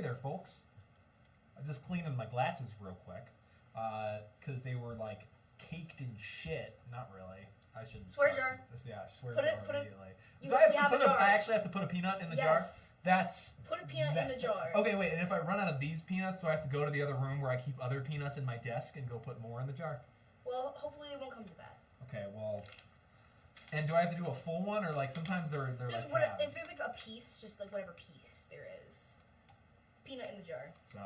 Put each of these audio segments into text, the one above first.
Hey there, folks. I'm just cleaning my glasses real quick, because they were like caked in shit. Not really. I shouldn't. Swear jar. Yeah, swear jar immediately. You have a jar. I actually have to put a peanut in the jar? Yes. That's Put a peanut in the jar. Okay, wait, and if I run out of these peanuts, do I have to go to the other room where I keep other peanuts in my desk and go put more in the jar? Well, hopefully it won't come to that. Okay, well... And do I have to do a full one, or like sometimes they're just like halves? If there's like a piece, just like whatever piece there is. Peanut in the jar. So,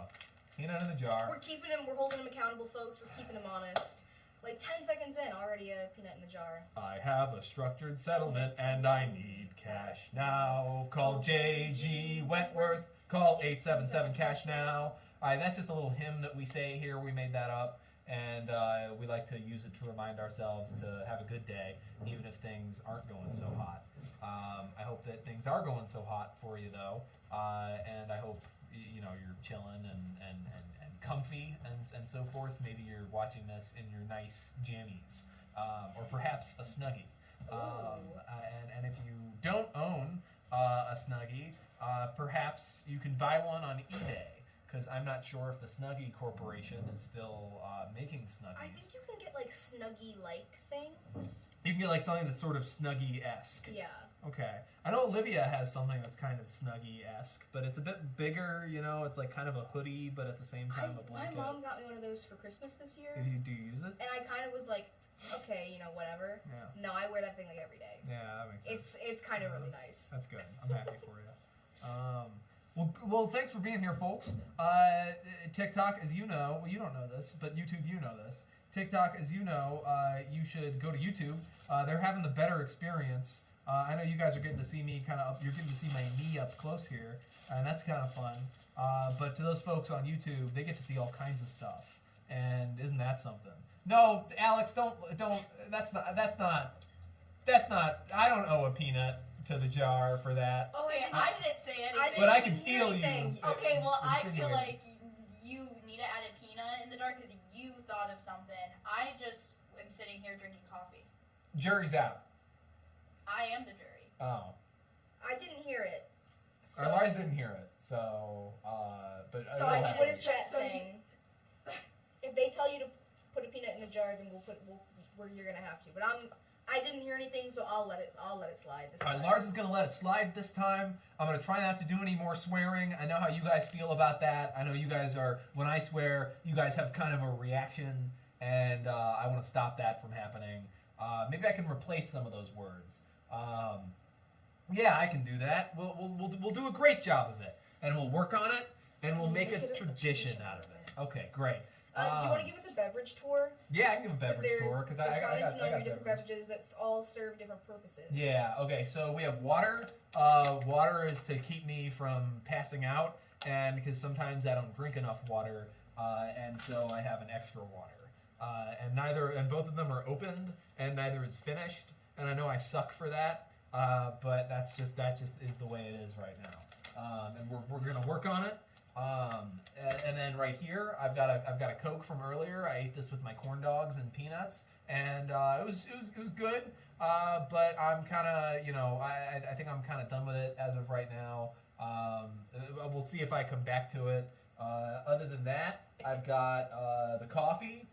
peanut in the jar. We're keeping him, we're holding him accountable, folks. We're keeping him honest. Like 10 seconds in, already a peanut in the jar. I have a structured settlement and I need cash now. Call J.G. Wentworth. Call 877 cash now. Alright, that's just a little hymn that we say here. We made that up. And we like to use it to remind ourselves to have a good day, even if things aren't going so hot. I hope that things are going so hot for you, though, and I hope you're chilling and comfy and so forth. Maybe you're watching this in your nice jammies, or perhaps a Snuggie. And if you don't own a Snuggie, perhaps you can buy one on eBay. Because I'm not sure if the Snuggie Corporation is still making Snuggies. I think you can get like Snuggie-like things. You can get like something that's sort of Snuggie-esque. Yeah. Okay. I know Olivia has something that's kind of Snuggie-esque, but it's a bit bigger, it's like kind of a hoodie, but at the same time a blanket. My mom got me one of those for Christmas this year. Do you use it? And I kind of was like, okay, whatever. Yeah. No, I wear that thing like every day. Yeah, that makes sense. It's kind of really nice. That's good. I'm happy for you. Well, thanks for being here, folks. TikTok, as you know, well, you don't know this, but YouTube, you know this. TikTok, as you know, you should go to YouTube. They're having the better experience. I know you guys are getting to see me kind of up. You're getting to see my knee up close here, and that's kind of fun. But to those folks on YouTube, they get to see all kinds of stuff, and isn't that something? No, Alex, don't. That's not. I don't owe a peanut to the jar for that. Okay, I didn't say anything. But I can feel you. Okay, well, I feel like you need to add a peanut in the jar because you thought of something. I just am sitting here drinking coffee. Jury's out. I am the jury. Oh. I didn't hear it. So. Lars didn't hear it, so, but... So what is chat saying? If they tell you to put a peanut in the jar, then you're gonna have to. But I didn't hear anything, so I'll let it slide this time. Lars is going to let it slide this time. I'm going to try not to do any more swearing. I know how you guys feel about that. I know you guys are, when I swear, you guys have kind of a reaction, and I want to stop that from happening. Maybe I can replace some of those words. Yeah, I can do that. We'll do a great job of it, and we'll work on it, and we'll make a tradition out of it. Okay, great. Do you want to give us a beverage tour? Yeah, I can give a beverage tour because I got different beverages that all serve different purposes. Yeah. Okay. So we have water. Water is to keep me from passing out, and because sometimes I don't drink enough water, and so I have an extra water. And both of them are opened, and neither is finished. And I know I suck for that, but that just is the way it is right now. And we're gonna work on it. And then right here, I've got a Coke from earlier. I ate this with my corn dogs and peanuts, and it was good. But I'm kind of I think I'm kind of done with it as of right now. We'll see if I come back to it. Other than that, I've got the coffee.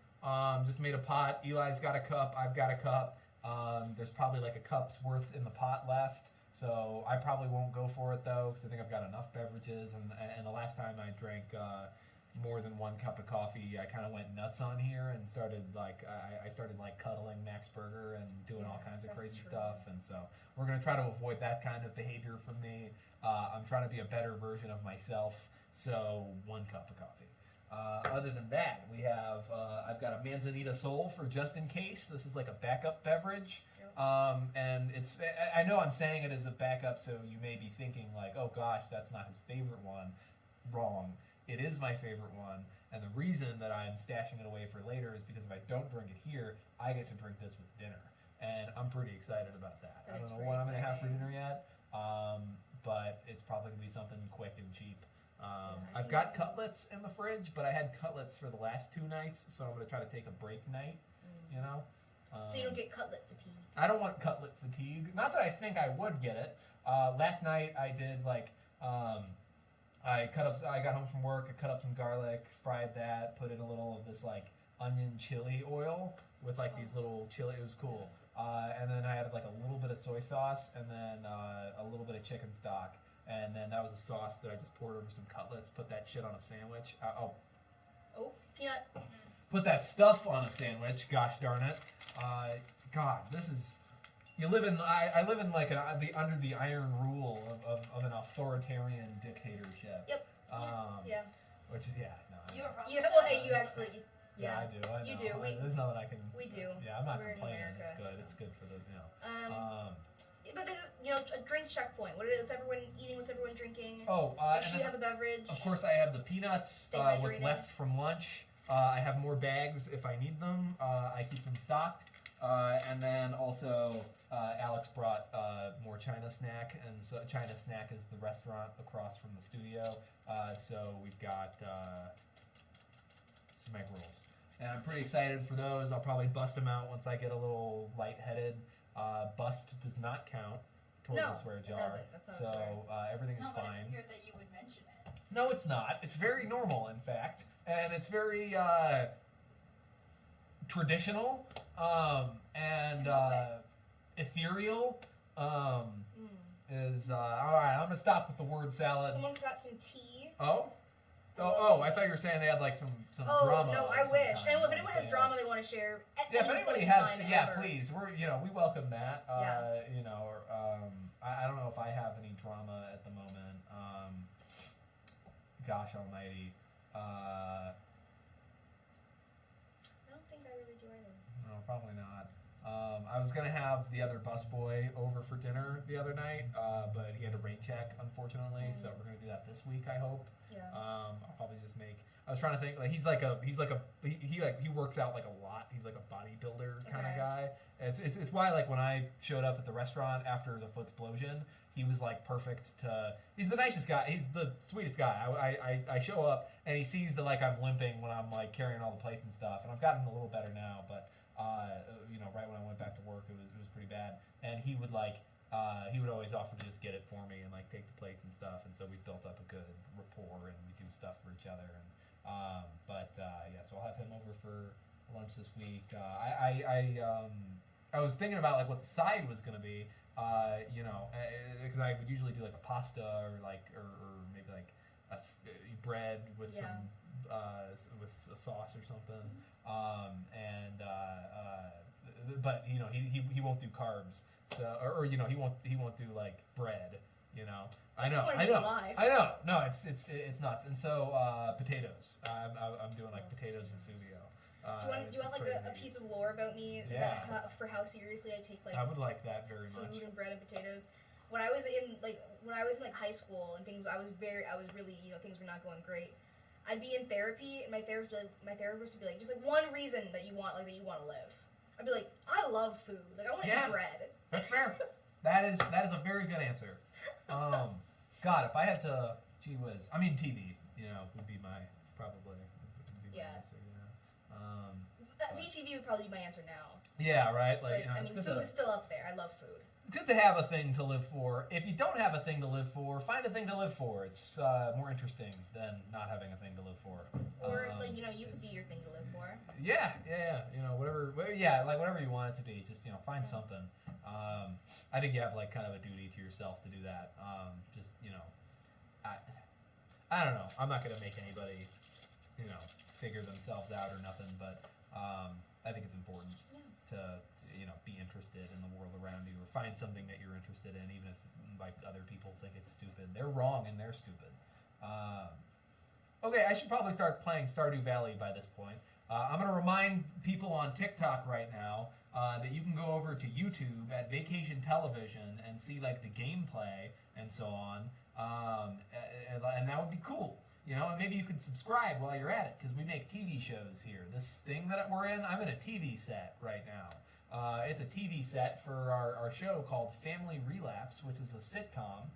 Just made a pot. Eli's got a cup. I've got a cup. There's probably like a cup's worth in the pot left. So I probably won't go for it though, because I think I've got enough beverages. And the last time I drank more than one cup of coffee, I kind of went nuts on here and started I started cuddling Max Burger and doing all kinds of crazy stuff. And so we're gonna try to avoid that kind of behavior from me. I'm trying to be a better version of myself. So 1 cup of coffee. Other than that, we have I've got a Manzanita Soul for just in case. This is like a backup beverage. And I know I'm saying it as a backup, so you may be thinking like, oh gosh, that's not his favorite one. Wrong. It is my favorite one, and the reason that I'm stashing it away for later is because if I don't drink it here, I get to drink this with dinner, and I'm pretty excited about that. I don't know what I'm going to have for dinner yet, but it's probably going to be something quick and cheap. I've got cutlets in the fridge, but I had cutlets for the last 2 nights, so I'm going to try to take a break night, so you don't get cutlet fatigue. I don't want cutlet fatigue. Not that I think I would get it. Last night I did I got home from work. I cut up some garlic, fried that, put in a little of this like onion chili oil with like these little chili. It was cool. And then I added like a little bit of soy sauce, and then a little bit of chicken stock, and then that was a sauce that I just poured over some cutlets. Put that shit on a sandwich. Oh, peanut. Put that stuff on a sandwich. Gosh darn it. God, this is. You live in. I live in like under the iron rule of an authoritarian dictatorship. Yep. Yeah. Which is no. You are probably. You actually. Yeah, I do. I know. You do. There's nothing I can. We do. Yeah, I'm not We're in complaining. America, It's good. so. It's good for the But there's, a drink checkpoint. What's everyone eating? What's everyone drinking? and Make sure you then, have a beverage. of course, I have the peanuts. Stay What's hydrated. left from lunch. I have more bags if I need them. I keep them stocked. And then also, Alex brought more China Snack, and so China Snack is the restaurant across from the studio. So we've got some egg rolls, and I'm pretty excited for those. I'll probably bust them out once I get a little lightheaded. Bust does not count towards the swear jar, That's not so everything is But fine. it's weird that you would mention it. No, it's not. It's very normal, in fact, and it's very traditional and ethereal. Is all right. I'm gonna stop with the word salad. Someone's got some tea. I thought you were saying they had like some drama. No, of I some wish. kind. And if anyone has drama they want to share, at Yeah, if any anybody point in has, time ever. please. We welcome that. Yeah. I don't know if I have any drama at the moment. Gosh Almighty. I don't think I really do either. No, probably not. I was gonna have the other busboy over for dinner the other night, but he had a rain check, unfortunately. So we're gonna do that this week, I hope. Yeah. I'll probably just make. I was trying to think like he works out like a lot. He's like a bodybuilder kind of Okay. guy. And it's why like when I showed up at the restaurant after the Footsplosion, he was like perfect to. He's the nicest guy. He's the sweetest guy. I show up and he sees that like I'm limping when I'm like carrying all the plates and stuff, and I've gotten a little better now, but. Right when I went back to work, it was pretty bad. And he would always offer to just get it for me and like take the plates and stuff. And so we built up a good rapport and we do stuff for each other. And so I'll have him over for lunch this week. I was thinking about like what the side was gonna be, because I would usually do like a pasta or maybe like bread with some with a sauce or something. But he won't do carbs, so or he won't do like bread. I know. No, it's nuts. And so potatoes. I'm doing like potatoes with Suvio. Do you want like a piece of lore about me? Yeah. For how seriously I take like I would like that very food much. and bread and potatoes. When I was in high school and things, I was really things were not going great. I'd be in therapy and my therapist would be like, just like one reason that you want to live. I'd be like, I love food. Like I want to eat bread. That's fair. That is a very good answer. God, if I had to, gee whiz, I mean TV, would be my probably my answer. VTV would probably be my answer now. Yeah, right. Like food is still up there. I love food. Good to have a thing to live for. If you don't have a thing to live for, find a thing to live for. It's more interesting than not having a thing to live for. Or you could be your thing to live for. Yeah. Whatever. Whatever you want it to be. Just find something. I think you have like kind of a duty to yourself to do that. I don't know. I'm not gonna make anybody, figure themselves out or nothing. But I think it's important to be interested in the world around you, or find something that you're interested in, even if like other people think it's stupid. They're wrong and they're stupid. Okay, I should probably start playing Stardew Valley by this point. I'm going to remind people on TikTok right now that you can go over to YouTube at Vacation Television and see like the gameplay and so on, and that would be cool. And maybe you can subscribe while you're at it, because we make TV shows here. This thing that we're in, I'm in a TV set right now. It's a TV set for our show called Family Relapse, which is a sitcom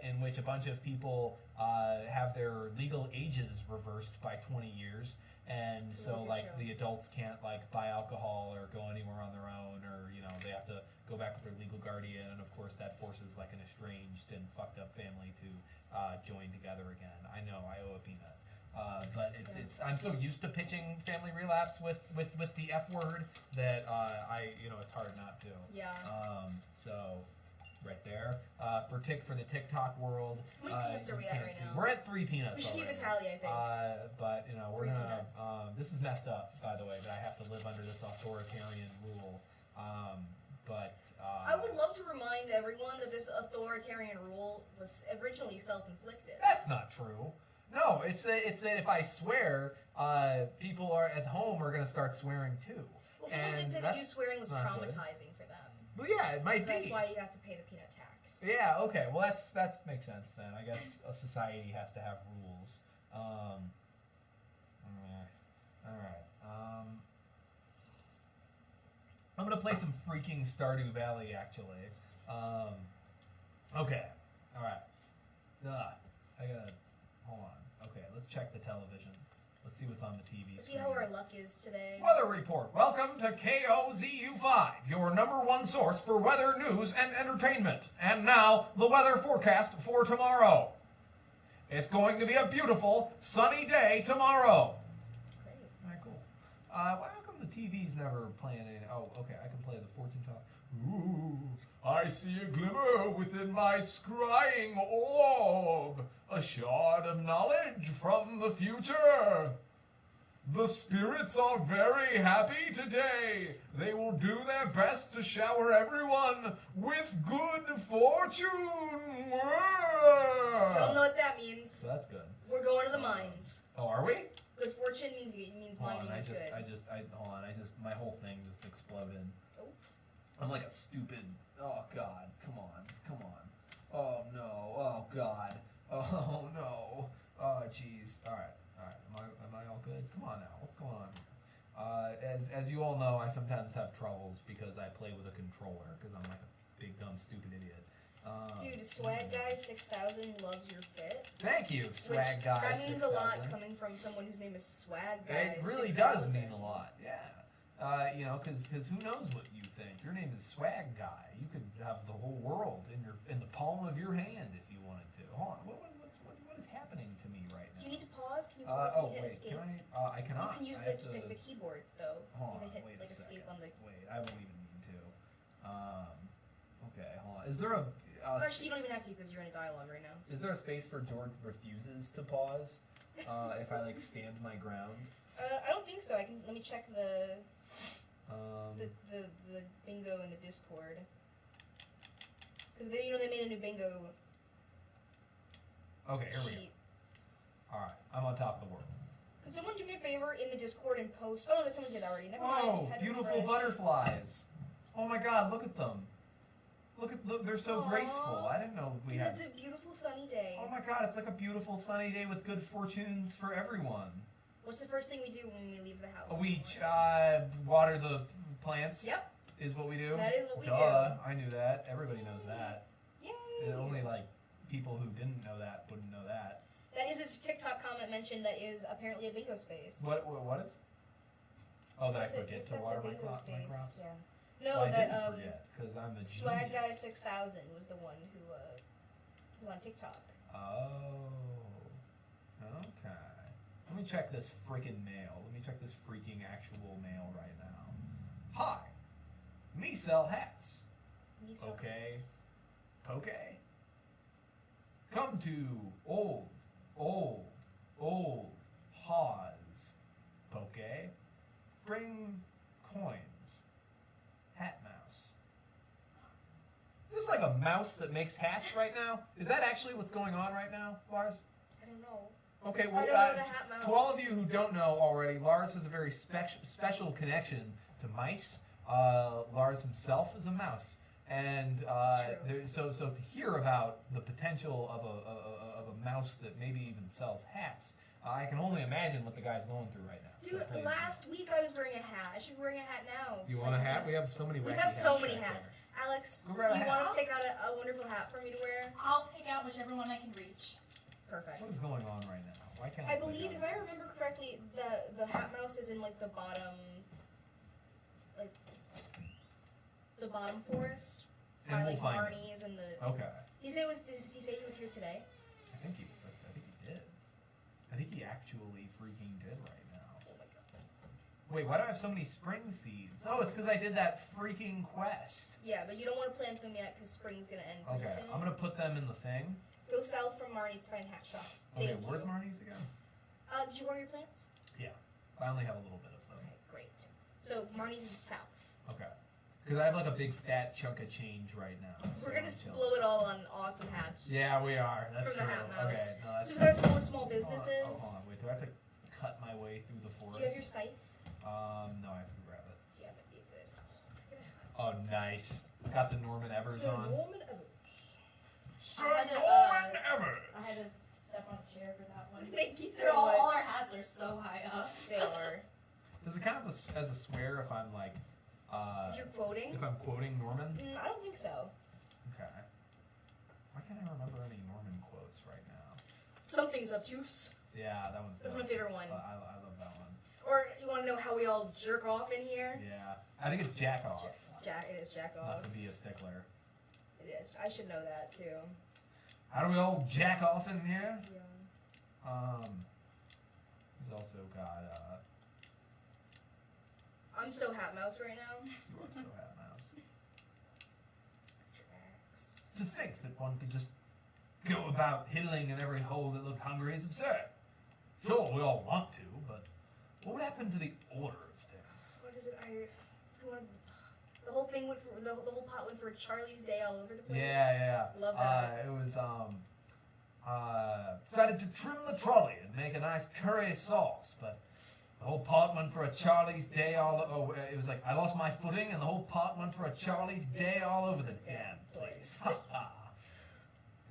in which a bunch of people have their legal ages reversed by 20 years. And so like the adults can't like buy alcohol or go anywhere on their own, or they have to go back with their legal guardian, and of course that forces like an estranged and fucked up family to join together again. I know, I owe a peanut. But it's I'm so used to pitching family relapse with the F word that it's hard not to. Yeah. So right there. For the TikTok world, how many peanuts are we at right now? We're at 3 peanuts. We should keep already. a tally, I think. But we're 3 gonna. peanuts. This is messed up, by the way, that I have to live under this authoritarian rule. I would love to remind everyone that this authoritarian rule was originally self-inflicted. That's not true. No, it's that if I swear, people are at home are gonna start swearing too. Well, someone did say that you swearing was traumatizing for them. Well, yeah, it might so be. That's why you have to pay the peanut tax. Yeah. Okay. Well, that makes sense then. I guess a society has to have rules. All right. I'm gonna play some freaking Stardew Valley actually. Okay. All right. I gotta hold on. Okay, let's check the television. Let's see what's on the TV Let's see screen. how our luck is today. Weather report. Welcome to KOZU5, your #1 source for weather news and entertainment. And now, the weather forecast for tomorrow. It's going to be a beautiful, sunny day tomorrow. Great. All right, cool. How come the TV's never playing any? Oh, okay, I can play the fortune talk. Ooh, I see a glimmer within my scrying orb, a shard of knowledge from the future. The spirits are very happy today. They will do their best to shower everyone with good fortune. I don't know what that means. So that's good. We're going to the mines. Oh, are we? Good fortune means Hold mining on, is good. my whole thing just exploded. Oh. I'm like a stupid, oh God, come on. Oh no, oh God, oh no, oh jeez. All right, am I all good? Come on now, what's going on here? As you all know, I sometimes have troubles because I play with a controller because I'm like a big dumb stupid idiot. Dude, Swag Guy 6000 loves your fit. Thank you, Swag Guy. That means 6000. a lot coming from someone whose name is Swag Guy. It really 6000. does mean a lot, yeah. Because who knows what you think? Your name is Swag Guy. You could have the whole world in the palm of your hand if you wanted to. Hold on, what is happening to me right now? Do you need to pause? Can you pause? Can you hit escape? I cannot. You can use I have the keyboard though. Hold on, you can hit wait like a second. escape on the. Wait, I won't even need to. Okay, hold on. Is there a? Actually, you don't even have to because you're in a dialogue right now. Is there a space for George refuses to pause? If I like stand my ground. I don't think so. Let me check the bingo in the Discord. Because they made a new bingo. Okay, here we go. sheet. All right, I'm on top of the world. Could someone do me a favor in the Discord and post? Oh no, that someone did already. Never mind. Oh, Had to beautiful refresh. butterflies! Oh my God, look at them! Look, they're so Aw. graceful. I didn't know we had. It's a beautiful sunny day. Oh my God, it's like a beautiful sunny day with good fortunes for everyone. What's the first thing we do when we leave the house? We water the plants. Yep. Is what we do. That is what we Duh, I knew that. Everybody knows that. Yay! And only like people who didn't know that wouldn't know that. That is a TikTok comment mentioned that is apparently a bingo space. What is? Oh, that I That's forget to water my crops. Yeah. No, Well, I that didn't forget because I'm a Swag Guy genius. 6000 was the one who was on TikTok. Oh. Okay. Let me check this freaking mail. Let me check this freaking actual mail right now. Hi. Me sell hats. Okay. Okay. Come to old Hawes. Poke. Bring coins. Hat mouse. Is this like a mouse that makes hats right now? Is that actually what's going on right now, Lars? I don't know. Okay, I well, don't know the hat mouse. to all of you who don't know already, Lars has a very special connection to mice. Lars himself is a mouse, and so to hear about the potential of a mouse that maybe even sells hats, I can only imagine what the guy's going through right now. Dude, So last week I was wearing a hat. I should be wearing a hat now. you want a hat? We have so many. We wacky have so hats many right hats. there. Alex, Go do grab a you hat. want to pick out a wonderful hat for me to wear? I'll pick out whichever one I can reach. Perfect. What is going on right now? Why can't I pick believe, out if I this? remember correctly, the hat mouse is in like the bottom the bottom forest. And By we'll like find Marnie's and the. Okay. Did he say he was here today? I think he did. I think he actually freaking did right now. Oh my god. Wait, why do I have so many spring seeds? Oh, it's because I did that freaking quest. Yeah, but you don't want to plant them yet because spring's gonna end pretty Okay, soon. I'm gonna put them in the thing. Go south from Marnie's to find Hat Shop. Okay, Thank where's you. Marnie's again? Did you water your plants? Yeah, I only have a little bit of them. Okay, great. So Marnie's is south. Okay. Because I have like a big fat chunk of change right now. So We're gonna I'm chilling. blow it all on awesome hats. Yeah, we are. That's From the true. Hat Mouse. Okay, no, that's So there's small Hold on. businesses. Oh, hold on. Wait, do I have to cut my way through the forest? Do you have your scythe? No, I have to grab it. Yeah, that'd be good. Oh, Oh, nice. Got the Norman Evers so on. Norman Evers. Sir I had to, Norman Evers! I had to step on a chair for that one. Thank you They're so all much. our hats are so high up. They are. Does it count as a swear if I'm like, If you're quoting? if I'm quoting Norman? I don't think so. Okay. Why can't I remember any Norman quotes right now? Something's obtuse. Yeah, that one's That's dope. my favorite one. I love that one. Or you want to know how we all jerk off in here? Yeah. I think it's Jack Off. It is jack off. Not to be a stickler. It is. I should know that too. How do we all jack off in here? Yeah. He's also got, I'm so Hat Mouse right now. you are so Hat Mouse. Drax. To think that one could just go about hiddling in every hole that looked hungry is absurd. Sure, we all want to, but what would happen to the order of things? What is it? The whole thing went for the whole pot went for Charlie's Day all over the place. Yeah. Love that. It was, decided to trim the trolley and make a nice curry sauce, but the whole pot went for a Charlie's Day it was like, I lost my footing and the whole pot went for a Charlie's Day all over the damn place.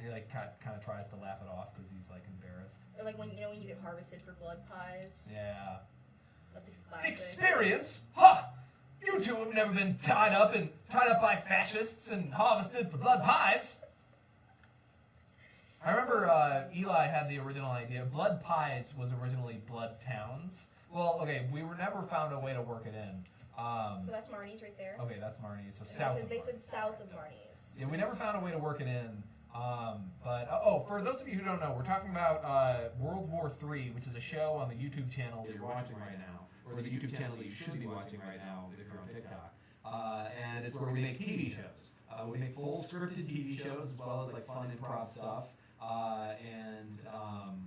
He like kind of tries to laugh it off because he's like embarrassed. Or like when you get harvested for blood pies. Yeah. That's a classic. Experience? Ha! You two have never been tied up by fascists and harvested for blood pies. I remember Eli had the original idea. Blood pies was originally blood towns. Well, okay, we were never found a way to work it in. So that's Marnie's right there. Okay, that's Marnie's. So And south. They of said Marnie's. south of Marnie's. Yeah, we never found a way to work it in. But for those of you who don't know, we're talking about World War III, which is a show on the YouTube channel that you're watching right now, or the YouTube channel that you should be watching right now if you're on TikTok. And it's where we make TV shows. We make full scripted TV shows as well as like fun improv stuff.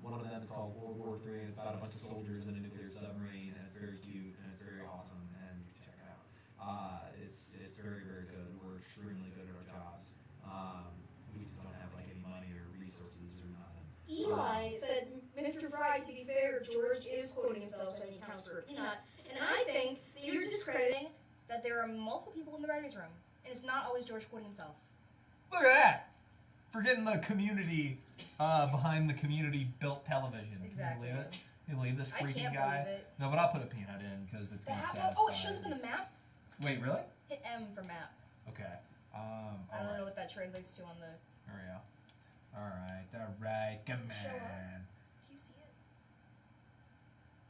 One of them is called World War III, and it's about a bunch of soldiers in a nuclear submarine, and it's very cute and it's very awesome, and you should check it out. It's very, very good. We're extremely good at our jobs. We just don't have like any money or resources or nothing. Eli said, Mr. Fry, to be fair, George is quoting himself when he counts for a peanut. And I think that you're discrediting that there are multiple people in the writer's room. And it's not always George quoting himself. Look at that! Forgetting the community behind the community-built television. Exactly. Can you believe it? Can you believe this I freaking can't guy? believe it. No, but I'll put a peanut in because it's going to satisfy. Oh, it shows up in the map? Wait, really? Hit M for map. Okay. I don't know what that translates to on the... There we go. Alright, come Show up. on. Do you see it?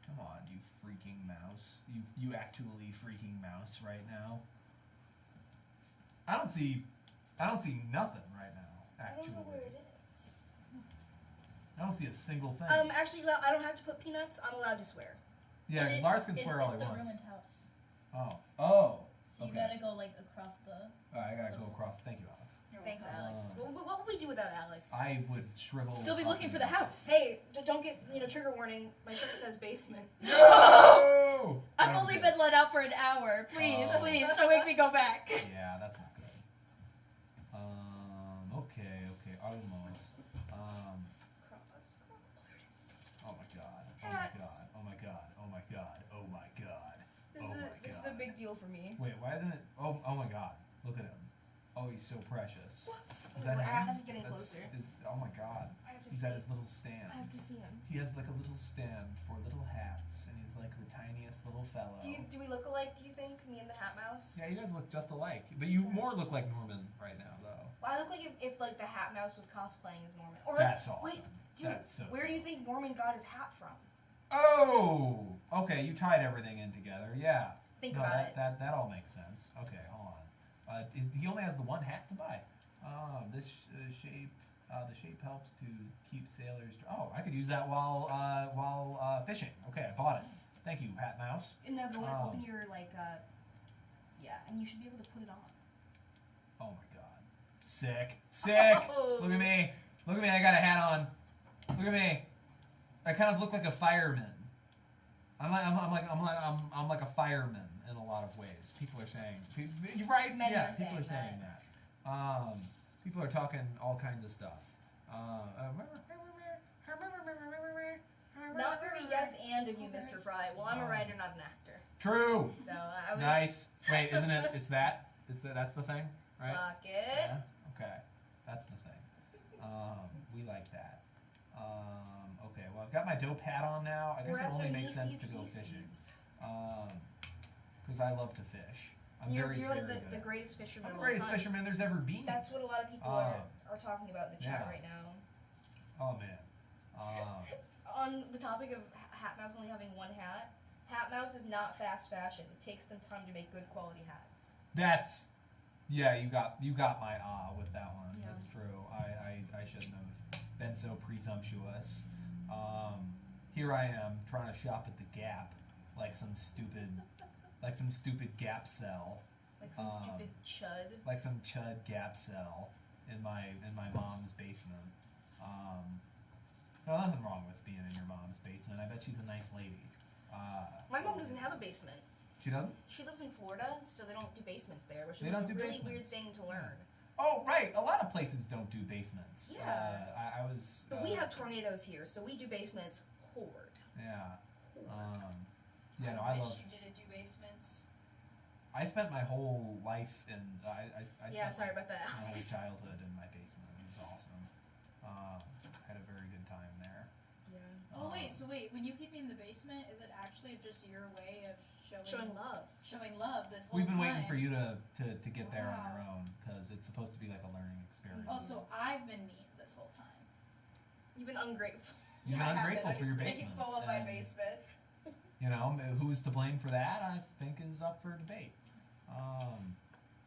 Come on, you freaking mouse. You actually freaking mouse right now. I don't see nothing right now, I don't know where actually. it is. I don't see a single thing. Actually, I don't have to put peanuts. I'm allowed to swear. Yeah, Lars can swear all he It's the wants. ruined house. Oh. So you Okay. gotta go like across the. Alright, I gotta go across. Thank you, Alex. Thanks, Alex. What would we do without Alex? I would shrivel. Still be up looking in for the there. house. Hey, don't get, trigger warning. My shirt says basement. No! I've only been let out for an hour. Please, Oh. please, don't make me go back. Yeah, that's not good. Okay, almost. Oh my god. Hats. Oh my god. This is a big deal for me. Wait, why isn't it? Oh my god. Look at him. Oh, he's so precious. Is that I him? have to get in That's- closer. Oh my god. I have to He's see. at his little stand. I have to see him. He has like a little stand for little hats, and he's like the tiniest little fellow. Do we look alike? Do you think me and the Hat Mouse? Yeah, you guys look just alike, but you more look like Norman right now, though. Well, I look like if like the Hat Mouse was cosplaying as Norman. Or That's like, awesome. Wait, dude, That's so where do you think Norman got his hat from? Oh, okay. You tied everything in together. Yeah. Think No, about it. that all makes sense. Okay, hold on. He only has the one hat to buy. This shape, the shape helps to keep sailors. Oh, I could use that while fishing. Okay, I bought it. Thank you, Hat Mouse. And now go and open your yeah, and you should be able to put it on. Oh my god, sick. Oh. Look at me. I got a hat on. Look at me. I kind of look like a fireman. I'm like a fireman in a lot of ways. People are saying, you're right. Many yeah, are people are saying that. People are talking all kinds of stuff. Not very yes and of you, Mr. Fry. Well, I'm a writer, not an actor. True. So I was Nice. Wait, isn't it? It's that. That's the thing, right? Fuck it. Yeah. Okay, that's the thing. We like that. Okay, well I've got my dope hat on now. I guess it only makes sense to go fishing. Because I love to fish. You're very like good the at it. greatest fisherman. I'm of the all greatest time. fisherman there's ever been. That's what a lot of people are talking about in the chat yeah. right now. Oh man. On the topic of Hat Mouse only having one hat, Hat Mouse is not fast fashion. It takes them time to make good quality hats. That's yeah. You got my with that one. Yeah. That's true. I shouldn't have been so presumptuous. Here I am trying to shop at the Gap, like some stupid Gap sell. Like some stupid chud. Like some chud Gap sell in my mom's basement. No, nothing wrong with being in your mom's basement. I bet she's a nice lady. My mom doesn't have a basement. She doesn't? She lives in Florida, so they don't do basements there, which is They don't a do really basements. weird thing to learn. Oh, right. A lot of places don't do basements. Yeah. I was. But we have tornadoes here, so we do basements hard. Yeah. I No, I wish love. you didn't do basements. I spent my whole life in. I Yeah, spent sorry about that. my whole childhood in my basement. It was awesome. Had a very good time there. Yeah. Oh wait, when you keep me in the basement, is it actually just your way of Showing love. showing love this whole We've been time? waiting for you to get there on your Wow. own because it's supposed to be like a learning experience. Also, I've been mean this whole time. You've been ungrateful. You've been ungrateful for your basement. Full of my and, basement. You know, who's to blame for that? I think is up for debate.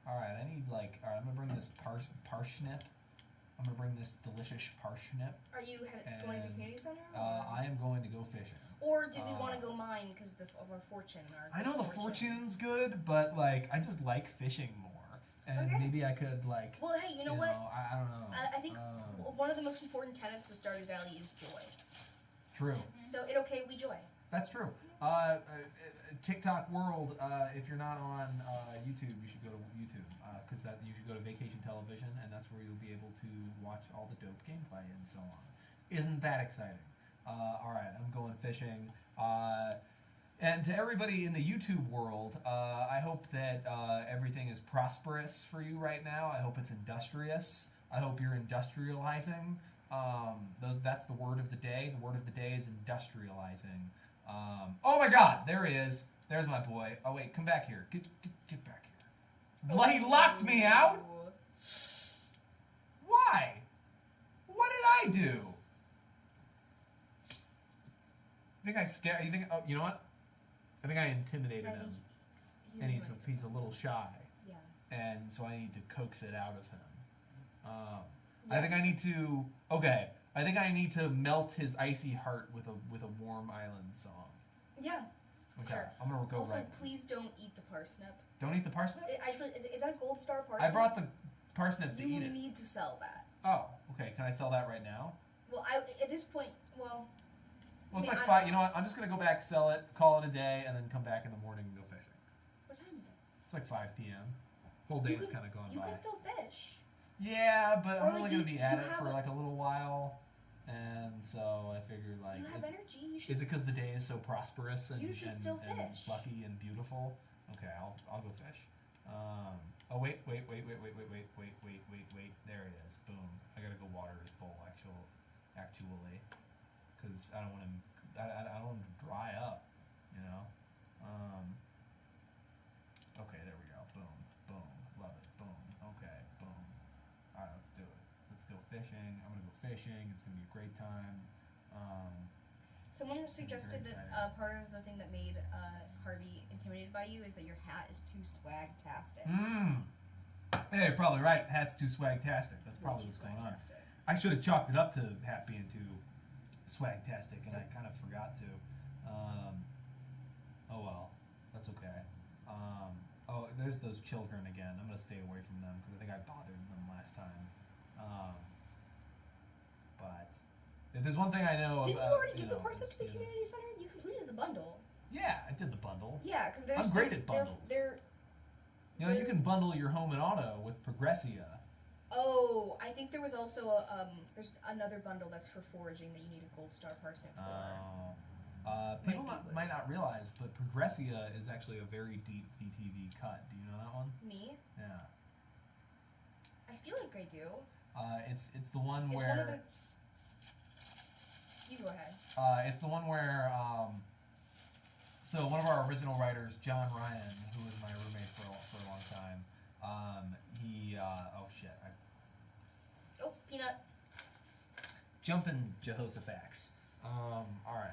All right, I'm gonna bring this parsnip. I'm gonna bring this delicious parsnip. Are you joining the community center? I am going to go fishing. Or did we want to go mine because of our fortune? I know the fortune's good, but I just like fishing more, and Okay. maybe I could Well, hey, you know what? I don't know. I think one of the most important tenets of Stardew Valley is joy. True. So we joy. That's true. TikTok world. If you're not on YouTube, you should go to YouTube because you should go to Vacation Television, and that's where you'll be able to watch all the dope gameplay and so on. Isn't that exciting? All right, I'm going fishing. And to everybody in the YouTube world, I hope that everything is prosperous for you right now. I hope it's industrious. I hope you're industrializing. That's the word of the day. The word of the day is industrializing. Oh my God, there he is. There's my boy. Oh wait, come back here. Get back here. He locked me out? Why? What did I do? You think I scared? You think? Oh, you know what? I think I intimidated him, and he's a little shy, Yeah. and so I need to coax it out of him. I think I need to. Okay, I think I need to melt his icy heart with a warm island song. Yeah. Okay, Sure. I'm gonna go Also, right. please don't eat the parsnip. Don't eat the parsnip. Is that a gold star parsnip? I brought the parsnip to You eat it. need to sell that. Oh, okay. Can I sell that right now? Well, at this point, well. Well, it's I mean, like I five. don't You know what? I'm just gonna go back, sell it, call it a day, and then come back in the morning and go fishing. What time is it? It's like 5 p.m. Whole day's kind of gone You by. can still fish. Yeah, but Or, I'm only like, gonna be at you it have for a- like a little while, and so I figured like, You have energy. You should. is it because the day is so prosperous and You should still and fish. lucky and beautiful? Okay, I'll go fish. Oh wait. There it is. Boom. I gotta go water his bowl actually, because I don't want him. I don't want him to dry up. You know. Okay, there we go. Boom. Love it. Boom. Okay. Boom. All right, let's do it. Let's go fishing. I'm gonna go fishing. It's gonna be a great time. Someone suggested that exciting. part of the thing that made Harvey intimidated by you is that your hat is too swag-tastic. Hey, you're probably right. Hat's too swagtastic. That's probably what's going on. I should have chalked it up to Hat being too swagtastic, and I kind of forgot to. Oh well, that's okay. Oh, there's those children again. I'm gonna stay away from them because I think I bothered them last time. But if there's one thing I know Didn't about, you already give the know, parsnips to the is, community center? You completed the bundle. Yeah, I did the bundle. Yeah, because there's. I'm great at bundles. You know, you can bundle your home and auto with Progressia. Oh, I think there was also there's another bundle that's for foraging that you need a gold star parsnip for. People might not realize, but Progressia is actually a very deep VTV cut. Do you know that one? Me? Yeah. I feel like I do. It's the one It's where. one of the. You go ahead. It's the one where. So one of our original writers, John Ryan, who was my roommate for a long time, he oh shit. Oh, peanut. Jumping Jehoshaphat's. All right.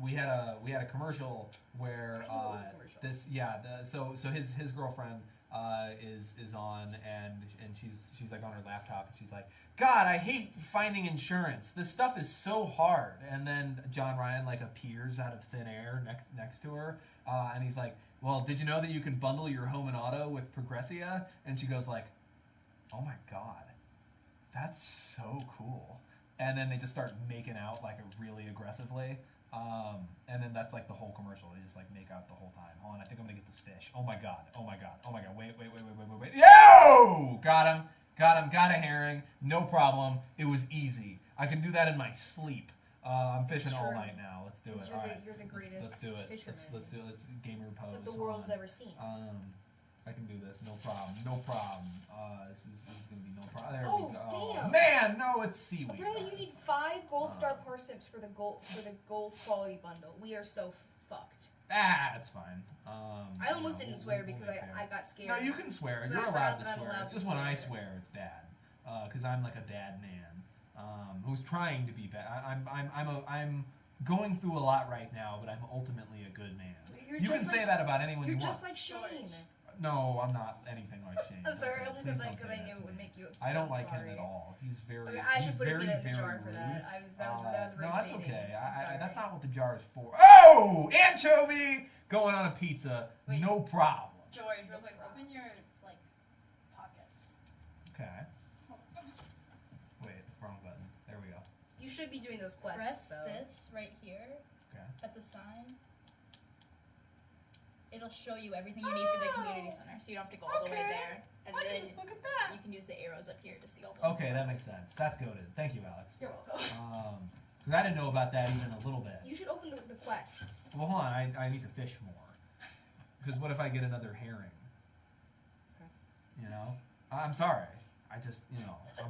We had a commercial where I knew it was a commercial. so his girlfriend is on and she's like on her laptop and she's like, God, I hate finding insurance. This stuff is so hard. And then John Ryan like appears out of thin air next to her, and he's like, well, did you know that you can bundle your home and auto with Progressia? And she goes like, oh my God, that's so cool. And then they just start making out like really aggressively. And then that's like the whole commercial. They just like make out the whole time. Hold on, I think I'm gonna get this fish. Oh my god. Wait. Yo! Got him. Got a herring. No problem. It was easy. I can do that in my sleep. I'm fishing all night now. Let's do it. All right. You're the greatest Let's do it. fisherman Let's do it. Let's gamer pose. that the world's ever seen. I can do this. No problem. This is gonna be no problem. There Oh, we go. damn. Man, no, it's seaweed. Apparently, you need 5 gold star parsnips for the gold quality bundle. We are so fucked. That's fine. I almost didn't swear because I got scared. No, you can swear. But You're I allowed forgot to that I'm swear. allowed It's to just when I swear. swear it's bad. Because I'm like a bad man who's trying to be bad. I'm going through a lot right now, but I'm ultimately a good man. You can say that about anyone you You're want. just like Shane. No, I'm not anything like Shane. I'm sorry, I Please only don't said that say because I that knew to it would me. make you upset. I don't I'm like sorry. him at all. He's very, Okay, I he's should put a very, peanut in the very jar for rude. that. That was No, that's irritating. okay. I'm sorry. That's not what the jar is for. Oh, anchovy going on a pizza. Wait. No problem. George, real quick, open your pockets. Okay. Wait, wrong button. There we go. You should be doing those quests. Press so. this right here Okay. at the sign. It'll show you everything you need for the community center, so you don't have to go all the way Okay. there. And I can then just look at that. you can use the arrows up here to see all the. Okay, that makes sense. That's goated. Thank you, Alex. You're welcome. 'Cause I didn't know about that even a little bit. You should open the quests. Well, hold on. I need to fish more. Because what if I get another herring? Okay. You know? I'm sorry. I just,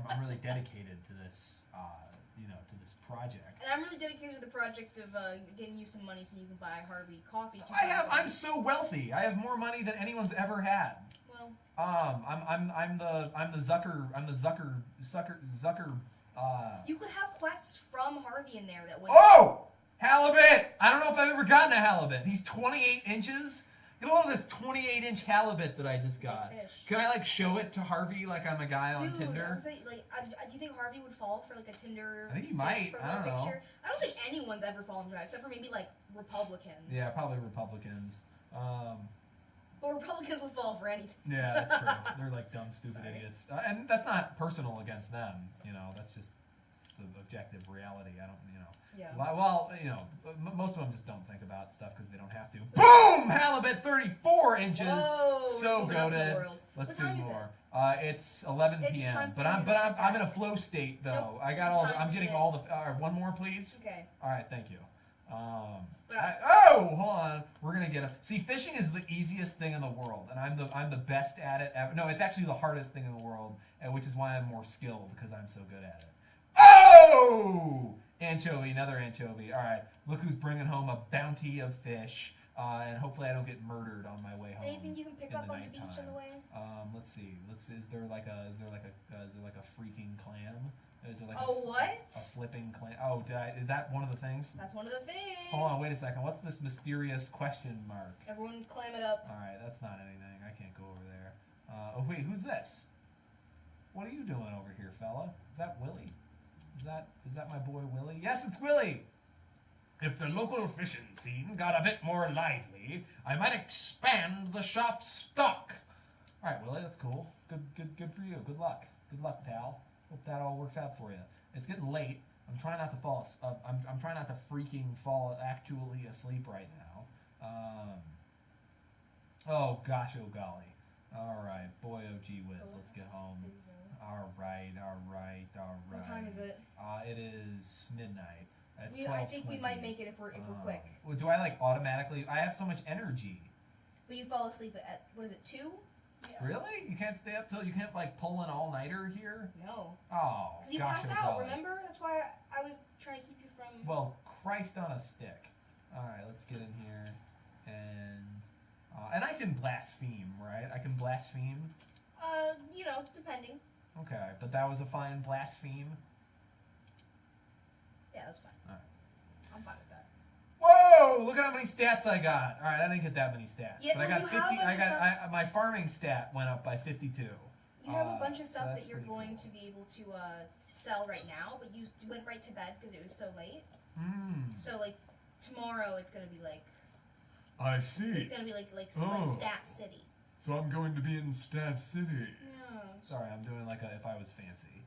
I'm really dedicated to this, to this project. And I'm really dedicated to the project of getting you some money so you can buy Harvey coffee. I'm so wealthy. I have more money than anyone's ever had. Well, I'm the Zucker. you could have quests from Harvey in there that would. Oh! Halibut! I don't know if I've ever gotten a halibut. He's 28 inches. Get a load of this 28-inch halibut that I just got. Fish. Can I show it to Harvey like I'm a guy on Dude, Tinder? I was gonna say, do you think Harvey would fall for a Tinder? I think he fish might. profile I don't know. picture? I don't think anyone's ever fallen for that except for maybe Republicans. Yeah, probably Republicans. But Republicans will fall for anything. Yeah, that's true. They're dumb, stupid Sorry. idiots. And that's not personal against them. That's just the objective reality. I don't, Yeah. Well, most of them just don't think about stuff because they don't have to. Boom! Halibut 34 inches. Whoa, So we're moving up the goated. world. Let's What do time is more. It's 11 It's p.m. time But for I'm you but to I'm go I'm in a back. flow state though. Nope, I got it's all. time I'm for getting you to- all the. One more, please. Okay. All right, thank you. But Hold on. We're gonna get him. See, fishing is the easiest thing in the world, and I'm the best at it. No, it's actually the hardest thing in the world, and which is why I'm more skilled because I'm so good at it. Oh! Anchovy, another anchovy. All right, look who's bringing home a bounty of fish, and hopefully I don't get murdered on my way home. anything you can pick in up the on the beach on nighttime. the way? Let's see. Is there like a freaking clam? Is there like Oh, a what? flipping clam? Oh, is that one of the things? That's one of the things. Hold on, wait a second. What's this mysterious question mark? Everyone clam it up. All right, that's not anything. I can't go over there. Oh wait, who's this? What are you doing over here, fella? Is that Willie? Is that my boy Willie? Yes, it's Willie. If the local fishing scene got a bit more lively, I might expand the shop's stock. All right, Willie, that's cool. Good for you. Good luck, pal. Hope that all works out for you. It's getting late. I'm trying not to fall. I'm trying not to freaking fall actually asleep right now. Oh gosh, oh golly. All right, boy, oh gee whiz. Let's get home. All right. What time is it? It is midnight. It's I think we might make it if we're quick. Well, do I like automatically? I have so much energy. But you fall asleep at what is it, 2? Yeah. Really? You can't stay up till you can't like pull an all nighter here? No. Oh, Because you gosh, pass oh out. golly. Remember? That's why I was trying to keep you from. Well, Christ on a stick. All right, let's get in here, and I can blaspheme, right? I can blaspheme. Depending. Okay, but that was a fine blaspheme. Yeah, that's fine. All right. I'm fine with that. Whoa! Look at how many stats I got. All right, I didn't get that many stats, Yeah, but I well, got you have 50. a bunch of stuff. My farming stat went up by 52. You have a bunch of so stuff that's that you're pretty going cool. to be able to sell right now, but you went right to bed because it was so late. So like tomorrow, it's gonna be like. I see. It's gonna be like Oh. Stat City. So I'm going to be in Stat City. Yeah. Sorry, I'm doing like a if I was fancy,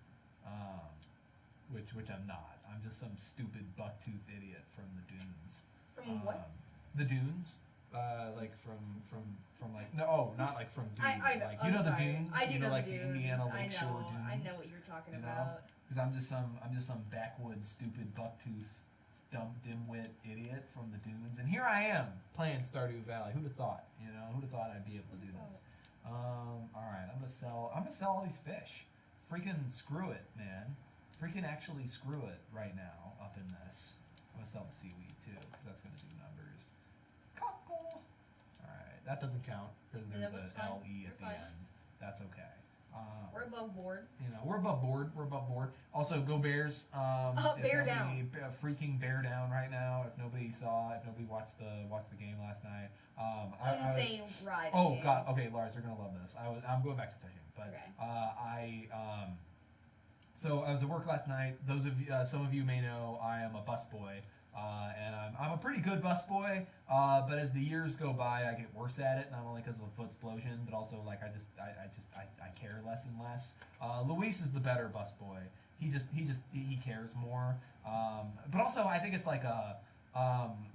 which I'm not. I'm just some stupid bucktooth idiot from the dunes. From what? The dunes, like from like not like from dunes. I know. Like I'm the sorry. dunes. I do you know, know like the the dunes. Indiana I Lakeshore know. dunes. I know what you're talking You know? about. Because I'm just some backwoods stupid bucktooth dumb dimwit idiot from the dunes, and here I am playing Stardew Valley. Who'd have thought? Who'd have thought I'd be able to do this? All right, I'm gonna sell all these fish. Freaking screw it, man. Freaking actually screw it right now up in this. I'm gonna sell the seaweed too, because that's gonna do numbers. Cockle. All right, that doesn't count because Yeah, there's that's a fine. LE You're at the fine. end. That's okay. We're above board. We're above board. We're above board. Also, go Bears. Bear down. Freaking bear down right now. If nobody watched the game last night. Insane ride. Oh game. God. Okay, Lars, you're gonna love this. I'm going back to fishing, but Okay. So I was at work last night. Those of you, some of you may know, I am a busboy. And I'm a pretty good busboy, but as the years go by, I get worse at it. Not only because of the foot explosion, but also like I care less and less. Luis is the better busboy. He cares more. But also I think it's like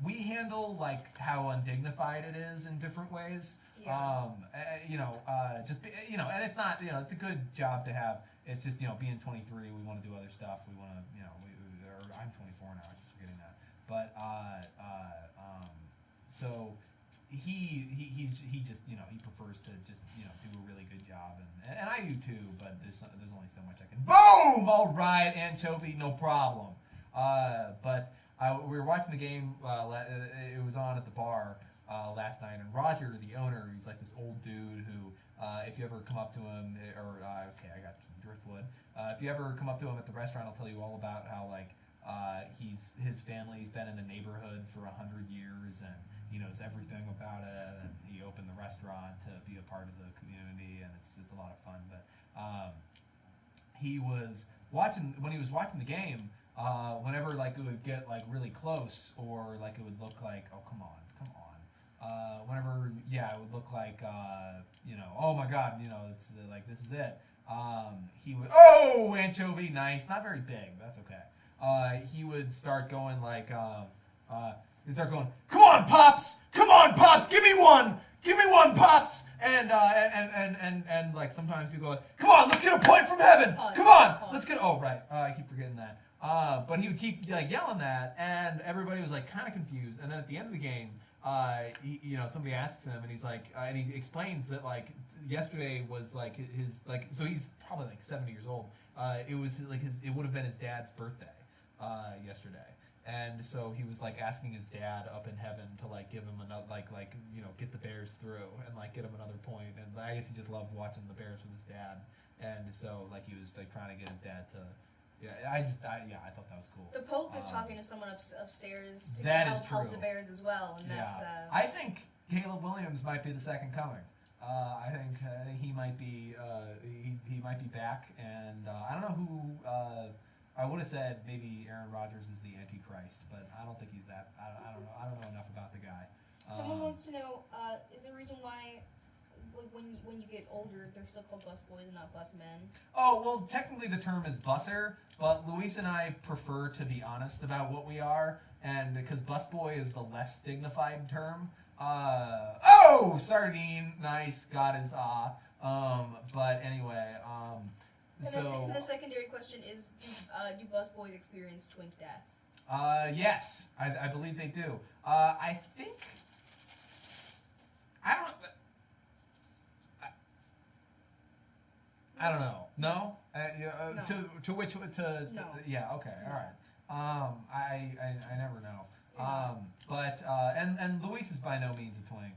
we handle like how undignified it is in different ways. Yeah. And it's not it's a good job to have. It's just being 23, we want to do other stuff. We want to or I'm 24 now. I keep forgetting that. But so he just he prefers to just do a really good job, and I do too. But there's only so much I can. Boom! All right, anchovy, no problem. But we were watching the game. It was on at the bar last night, and Roger, the owner, he's like this old dude who, if you ever come up to him, okay, I got driftwood. If you ever come up to him at the restaurant, I'll tell you all about how like. His family's been in the neighborhood for 100 years, and he knows everything about it. And he opened the restaurant to be a part of the community, and it's a lot of fun. But he was watching when he was watching the game. Whenever like it would get like really close, or like it would look like come on. Whenever it would look like oh my God, it's like this is it. He would anchovy, nice, not very big, but that's okay. He would start going like, he'd start going, come on, Pops, give me one, Pops, and like sometimes he'd go, like, come on, let's get a point from heaven, come on, let's get, I keep forgetting that, but he would keep like yelling that, and everybody was like kind of confused, and then at the end of the game, somebody asks him, and he's like, and he explains that like yesterday was like his like, so he's probably like 70 years old. It was like it would have been his dad's birthday. Yesterday, and so he was like asking his dad up in heaven to like give him another get the Bears through and like get him another point, and I guess he just loved watching the Bears with his dad, and so like he was like trying to get his dad to I thought that was cool. The Pope is talking to someone upstairs to that is help true. the Bears as well, and that's I think Caleb Williams might be the second coming. I think he might be he might be back, and I don't know who. I would have said maybe Aaron Rodgers is the Antichrist, but I don't think he's that. I don't know. I don't know enough about the guy. Someone wants to know, is there a reason why, like, when you get older, they're still called busboys and not busmen? Oh, well, technically the term is busser, but Luis and I prefer to be honest about what we are, and because busboy is the less dignified term. Oh, sardine, nice, got his but anyway, And so then the secondary question is, do busboys experience twink death? yes, I believe they do. I think I don't. I don't know. No. No. To which to No. yeah. Okay. No. All right. I never know. But and Luis is by no means a twink.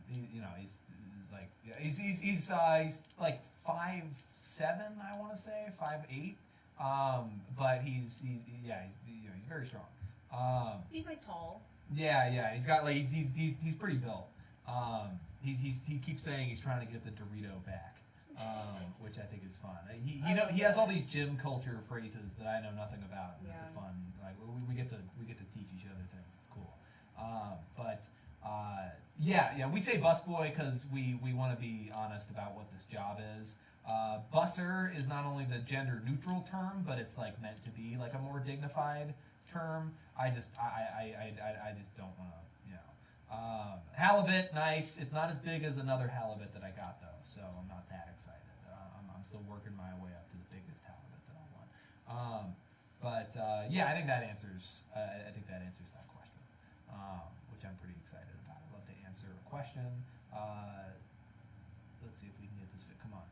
He's like he's like 5'7", I want to say 5'8". But he's very strong. He's like tall. Yeah. He's got like he's pretty built. He keeps saying he's trying to get the Dorito back, which I think is fun. He has all these gym culture phrases that I know nothing about, and it's a fun like we get to teach each other things. It's cool. We say busboy because we want to be honest about what this job is. Busser is not only the gender neutral term, but it's like meant to be like a more dignified term. I just don't want to. Halibut, nice. It's not as big as another halibut that I got though, so I'm not that excited. I'm still working my way up to the biggest halibut that I want. I think that answers. I think that answers that question, which I'm pretty excited about. I'd love to answer a question. Let's see if we can get this fit. Come on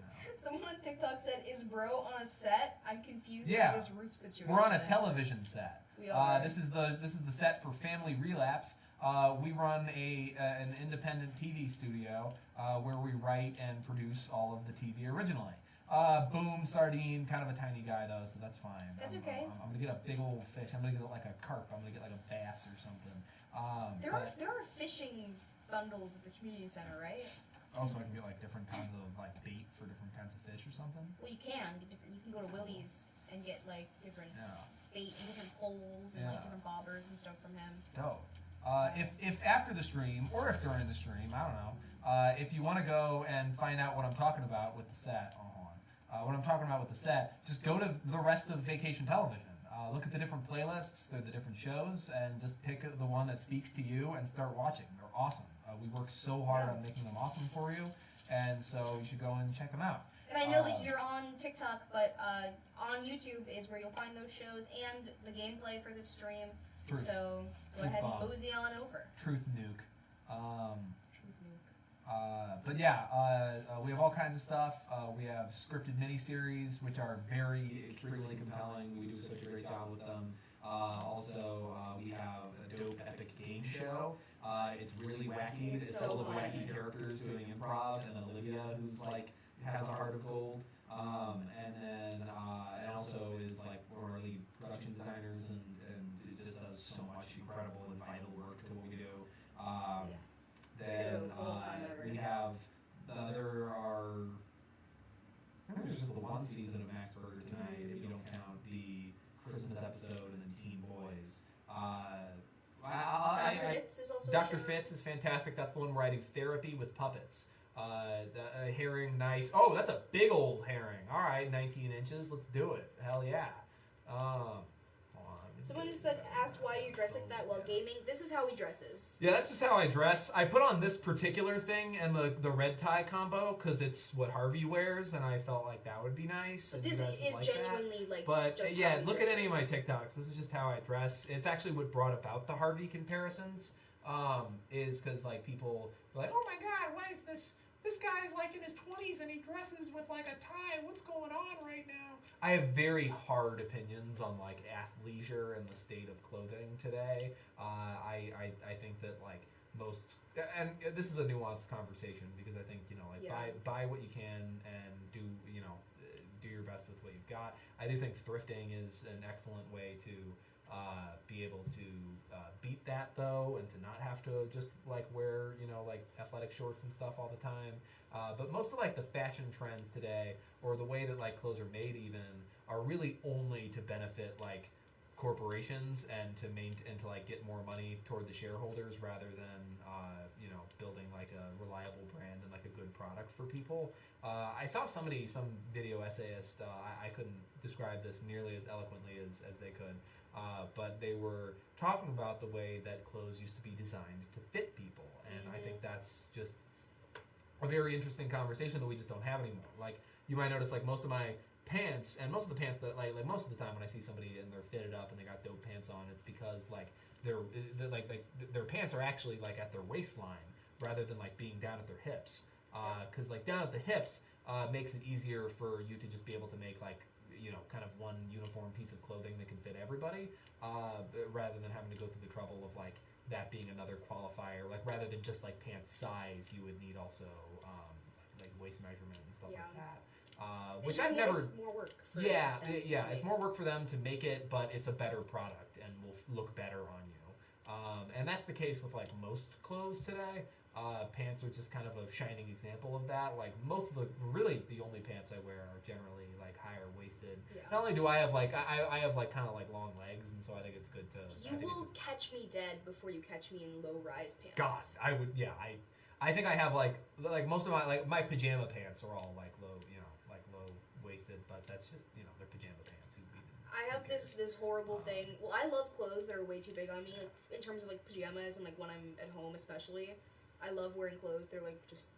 now. Someone on TikTok said, "Is bro on a set? I'm confused Yeah. with this roof situation." We're on a television set. We are. This is the set for Family Relapse. We run an independent TV studio where we write and produce all of the TV originally. Boom, sardine, kind of a tiny guy though, so that's fine. That's okay. I'm gonna get a big old fish. I'm gonna get like a carp. I'm gonna get like a bass or something. There are fishing bundles at the community center, right? Also, I can get like different kinds of like bait for different kinds of fish or something. Well, you can. You can go to Willie's and get like different bait and different poles and like different bobbers and stuff from him. Dope. If after the stream or if during the stream, I don't know. If you want to go and find out what I'm talking about with the set, what I'm talking about with the set, just go to the rest of Vacation Television. Look at the different playlists, the different shows, and just pick the one that speaks to you and start watching. They're awesome. We work so hard on making them awesome for you, and so you should go and check them out. And I know that you're on TikTok, but on YouTube is where you'll find those shows and the gameplay for this stream. Truth. So go Truth ahead bomb. and mosey on over. Truth nuke. Truth nuke. We have all kinds of stuff. We have scripted miniseries, which are very extremely compelling. We do such a great job with them. We have a dope epic game show. It's really wacky. It's full of wacky characters doing improv, and then Olivia, who's like has a heart of gold. And also is like one of our lead production designers, and just does so much incredible and vital work to what we do. We have there's just the one season of Max Burger tonight, if you don't count the Christmas episode and then Teen Boys. Dr. Fitz is also Dr. Fitz is fantastic. That's the one where I do therapy with puppets. The herring, nice. Oh, that's a big old herring. All right, 19 inches. Let's do it. Hell yeah. Hold on. Someone asked why you dress like that while gaming. This is how he dresses. Yeah, that's just how I dress. I put on this particular thing and the red tie combo because it's what Harvey wears, and I felt like that would be nice. But and this you guys would is like genuinely that. like. But just yeah, how he look at any of my dresses. TikToks. This is just how I dress. It's actually what brought about the Harvey comparisons. Is because like people are like, oh my god, why is this guy's like in his 20s and he dresses with like a tie? What's going on right now? I have very hard opinions on like athleisure and the state of clothing today. I think that like most, and this is a nuanced conversation because I think buy what you can and do your best with what you've got. I do think thrifting is an excellent way to be able to beat that though, and to not have to just like wear like athletic shorts and stuff all the time. But most of like the fashion trends today, or the way that like clothes are made, even are really only to benefit like corporations and to like get more money toward the shareholders rather than building like a reliable brand and like a good product for people. I saw some video essayist, I couldn't describe this nearly as eloquently as they could, but they were talking about the way that clothes used to be designed to fit people, and I think that's just a very interesting conversation that we just don't have anymore. Like, you might notice like most of my pants, and most of the pants that like most of the time when I see somebody and they're fitted up and they got dope pants on, it's because like they're their pants are actually like at their waistline rather than like being down at their hips, because like down at the hips makes it easier for you to just be able to make like kind of one uniform piece of clothing that can fit everybody, rather than having to go through the trouble of like that being another qualifier. Like, rather than just like pants size, you would need also like waist measurement and stuff like that. Which I've never. More work. It's more work for them to make it, but it's a better product and will look better on you. And that's the case with like most clothes today. Pants are just kind of a shining example of that. Like, most of the only pants I wear are generally like higher waisted. Yeah. Not only do I have like I have like kind of like long legs, and so I think it's good to. You will catch me dead before you catch me in low rise pants. God, I would. Yeah, I think I have like most of my pajama pants are all like low waisted, but that's just they're pajama pants. I have this horrible thing. Well, I love clothes that are way too big on me, like in terms of like pajamas and like when I'm at home especially. I love wearing clothes. They're like just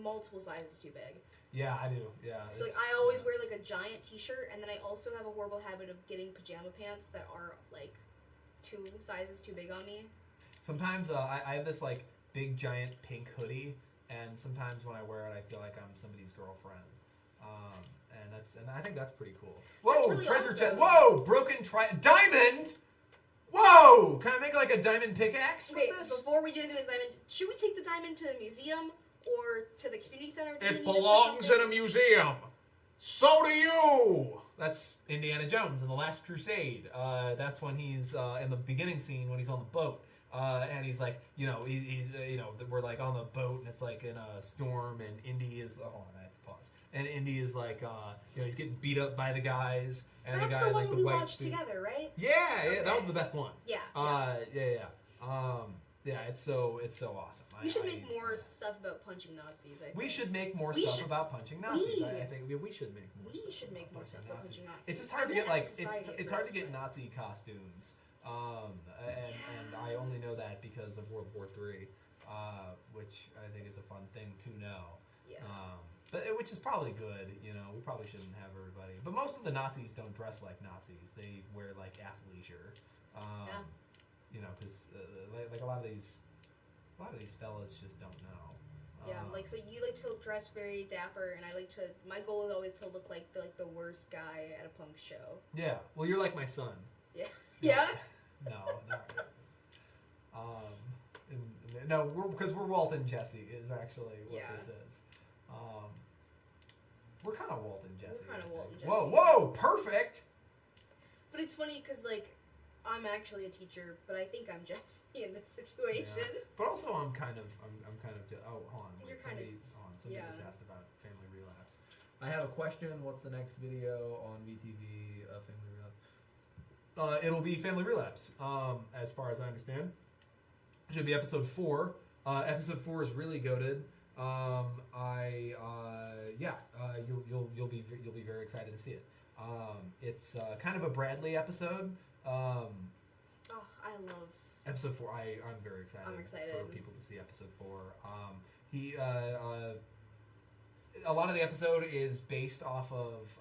multiple sizes too big. Yeah, I do. Yeah. So like I always wear like a giant t-shirt, and then I also have a horrible habit of getting pajama pants that are like 2 sizes too big on me. Sometimes I have this like big giant pink hoodie, and sometimes when I wear it, I feel like I'm somebody's girlfriend. And I think that's pretty cool. Whoa, really treasure awesome. chest. Whoa, broken diamond. Whoa, can I make like a diamond pickaxe with this? Before we get into this diamond, should we take the diamond to the museum or to the community center? It belongs in a museum. So do you. That's Indiana Jones in The Last Crusade. That's when he's in the beginning scene when he's on the boat. And he's like, he's we're like on the boat, and it's like in a storm, and Indy is, hold on, I have to pause. And Indy is like, he's getting beat up by the guys, and that's the guy the one like the we white watched together, right? Yeah, Okay. that was the best one. Yeah. It's so awesome. We should make more stuff about punching Nazis. I think. We should make more stuff about punching Nazis. I think we should make more. We should make more stuff about punching Nazis. It's just hard to get like it's hard to get Nazi costumes. And I only know that because of World War III, which I think is a fun thing to know. Yeah. Which is probably good. We probably shouldn't have everybody. But most of the Nazis don't dress like Nazis. They wear like athleisure. Because like a lot of these fellas just don't know. Yeah, so you like to dress very dapper, and I like to. My goal is always to look like the worst guy at a punk show. Yeah. Well, you're like my son. Yeah. Yeah. No, not really. No, because we're Walt and Jesse is actually what this is. We're kind of Walt and Jesse. We're kind of Walt and Jesse. Whoa, perfect. But it's funny because like I'm actually a teacher, but I think I'm Jesse in this situation. Yeah. But also I'm kind of. Oh, hold on. You're Wait, somebody just asked about Family Relapse. I have a question. What's the next video on VTV of Family Relapse? It'll be Family Relapse, as far as I understand. It should be episode 4. Episode 4 is really goated. You'll be very excited to see it. It's kind of a Bradley episode. Oh, I love episode 4. I'm very excited. I'm excited for people to see episode 4. A lot of the episode is based off of.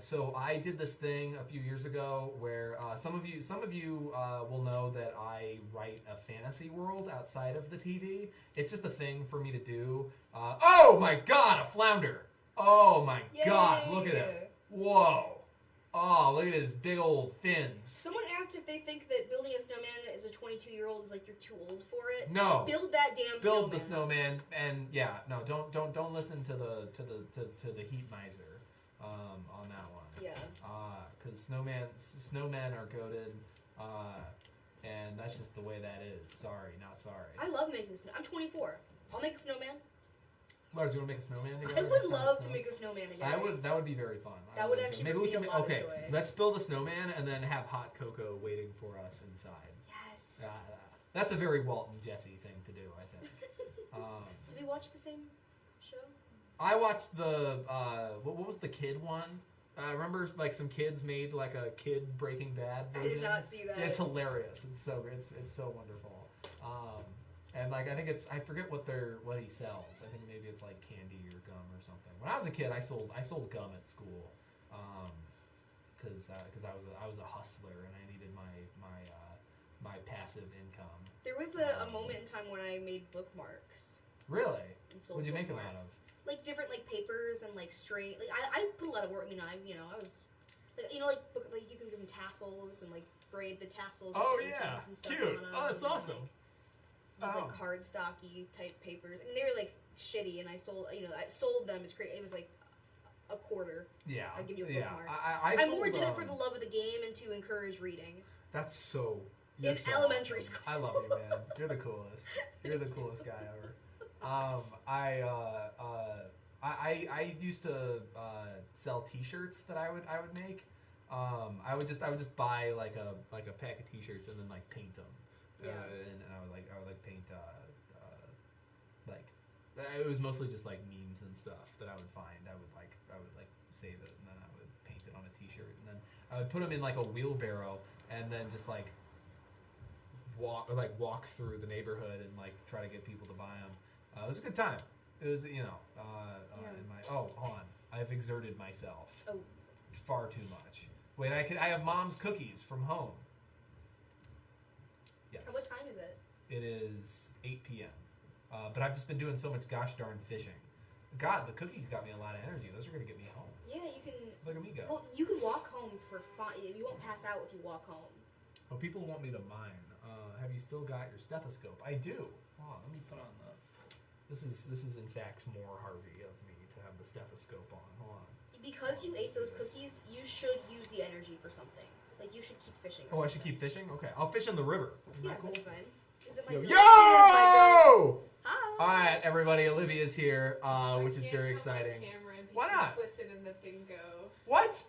So I did this thing a few years ago where some of you will know that I write a fantasy world outside of the TV. It's just a thing for me to do. Oh my God, a flounder! Oh my God, look at him! Whoa! Oh, look at his big old fins. Someone asked if they think that building a snowman as a 22-year-old is like you're too old for it. No. Build that damn snowman. Build the snowman, and don't listen to the heat miser on that one. Yeah. because snowmen are goated, and that's just the way that is. Sorry, not sorry. I love making snow. I'm 24. I'll make a snowman. Lars, you want to make a snowman together? I would love to make a snowman together. That would be very fun. That would actually maybe we can. a lot Okay, of joy. let's build a snowman and then have hot cocoa waiting for us inside. Yes. That's a very Walt and Jesse thing to do, I think. Did we watch the same show? I watched the what was the kid one? Remember, like some kids made like a kid Breaking Bad version. I did not see that. It's hilarious. It's so so wonderful. And like I forget what he sells. I think maybe it's like candy or gum or something. When I was a kid, I sold gum at school, because I was a hustler and I needed my passive income. There was a moment in time when I made bookmarks. Really? And sold What'd you make them out of? Like different like papers and like straight. Like I put a lot of work. I mean, I was like like you can give them tassels and like braid the tassels. Oh with yeah, and stuff cute. on 'em, Oh, that's and, awesome. Like, use like cardstocky type papers, and they were like shitty. And I sold them as great. It was like a quarter. Yeah. I'll give you a yeah. bookmark. I more did it for the love of the game and to encourage reading. That's so. In So elementary awesome. school. I love you, man. You're the coolest. You're the coolest guy ever. I used to sell T-shirts that I would make. I would just buy like a pack of T-shirts and then like paint them. Yeah. And I would paint like it was mostly just like memes and stuff that I would find. I would save it and then I would paint it on a T-shirt and then I would put them in like a wheelbarrow and then just like walk through the neighborhood and like try to get people to buy them. It was a good time. It was in my hold on. I've exerted myself far too much. Wait, I have mom's cookies from home. Yes. And what time is it? It is 8 p.m. But I've just been doing so much gosh darn fishing. God, the cookies got me a lot of energy. Those are gonna get me home. Yeah, you can. Look at me go. Well, you can walk home for fun. You won't pass out if you walk home. Well, people want me to mine. Have you still got your stethoscope? I do. Hold on, let me put on the. This is in fact more Harvey of me to have the stethoscope on. Hold on. Because you ate those cookies, you should use the energy for something. Like you should keep fishing. Oh, I should keep fishing? Okay, I'll fish in the river. Isn't Yeah, that cool? that's fine. Is it my Yo! goat? Yo! Hi. Alright, everybody, Olivia's here, which is very exciting. Why not? Listen in the bingo. What?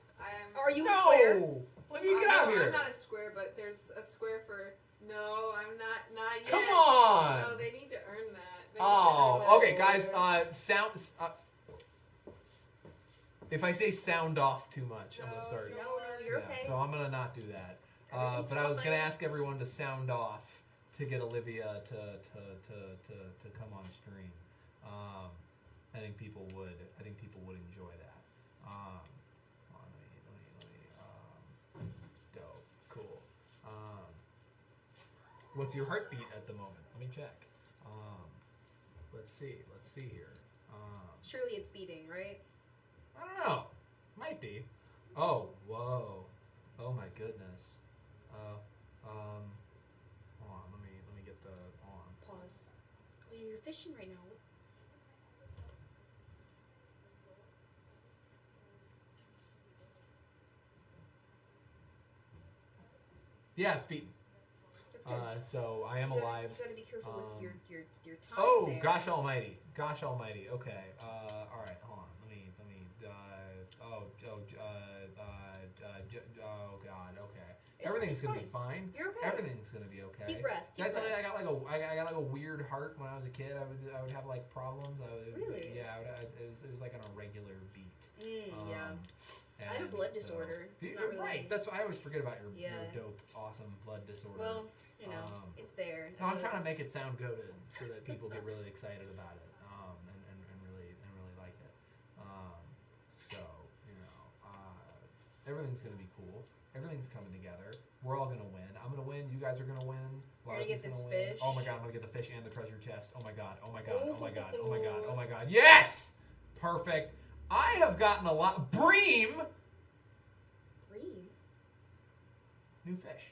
Are you a square? No! Olivia, get out of here! I'm not a square, but there's a square for. No, I'm not yet. Come on! No, they need to earn that. Oh, okay, guys. Sound. If I say sound off too much, I'm gonna start. No, you're okay. So I'm gonna not do that. Everything's But I was fine. gonna ask everyone to sound off to get Olivia to come on stream. I think people would. I think people would enjoy that. Let me. Dope. Cool. What's your heartbeat at the moment? Let me check. Let's see here. Surely it's beating, right? I don't know. Might be. Oh, whoa. Oh my goodness. Hold on. Let me get the on. Pause. Oh, you're fishing right now. Yeah, it's beaten. That's good. So I am alive. You gotta be careful with your time. Oh, there. gosh almighty. Gosh almighty. Okay. All right. Hold on. Let me. Oh God. Okay. It's Everything's gonna fine. be fine. You're okay. Everything's gonna be okay. Deep breath. Did I tell you I got like a weird heart when I was a kid? I would have like problems. Really? Yeah. It was like on a regular beat. Yeah. I have a And blood so- disorder. It's Dude, not really- right. That's why I always forget about your Yeah. dope, awesome blood disorder. Well, it's there. No, I'm trying to make it sound good so that people get really excited about it, and really like it. So everything's gonna be cool. Everything's coming together. We're all gonna win. I'm gonna win. You guys are gonna win. You're Lars gonna is get this gonna win. fish. Oh my god, I'm gonna get the fish and the treasure chest. Oh my god. Oh my god. Oh my god. Oh my god. Oh my god. Yes! Perfect. I have gotten a lot. Bream. New fish.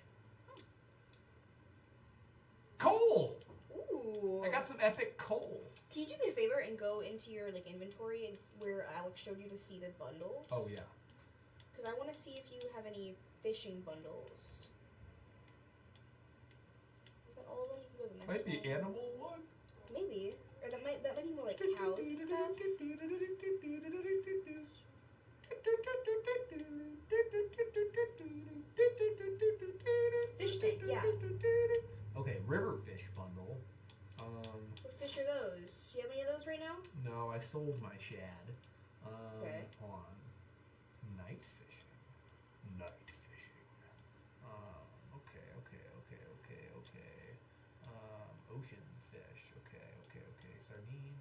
Coal. Ooh. I got some epic coal. Can you do me a favor and go into your inventory and where Alex showed you to see the bundles? Oh yeah. Because I want want to see if you have any fishing bundles. Is that all of them? You can go to the next Might be one. animal one. Maybe. Or that might be more like cows and stuff. Fish tank, yeah. Okay, river fish bundle. What fish are those? Do you have any of those right now? No, I sold my shad. Okay. Hold on. Night fishing. Night fishing. Okay. Ocean fish. Okay. Sardine,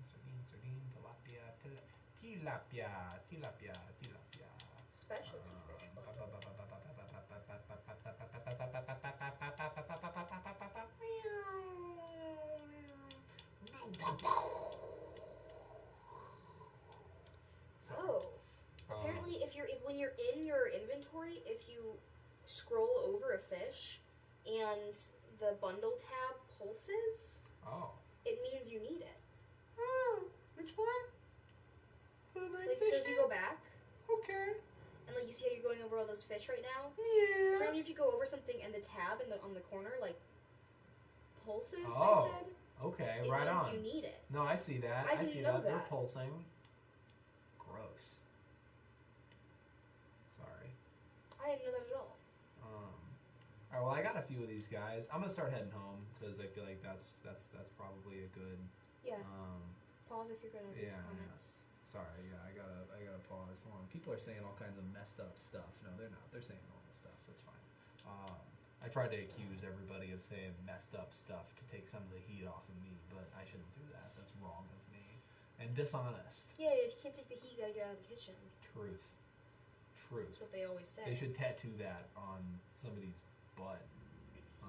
tilapia. Specialty fish bundle. Oh. Apparently, when you're in your inventory, if you scroll over a fish and the bundle tab pulses, it means you need it. Which one? Like, so if you go back Okay. and like you see how you're going over all those fish right now, Yeah. apparently if you go over something and the tab on the corner like pulses, Oh. they said, Okay, it right means on. you need it. No, I see that. I didn't see know that. They're that. pulsing. Gross. Sorry. I didn't know that at all. Alright, well, I got a few of these guys. I'm gonna start heading home because I feel like that's probably a good. Yeah. Pause if you're gonna read Yeah. the comments. Sorry, yeah, I gotta pause. Hold on. People are saying all kinds of messed up stuff. No, they're not. They're saying normal stuff. That's fine. I tried to accuse everybody of saying messed up stuff to take some of the heat off of me, but I shouldn't do that. That's wrong of me and dishonest. Yeah, if you can't take the heat, you gotta get out of the kitchen. Truth. That's what they always say. They should tattoo that on somebody's butt. I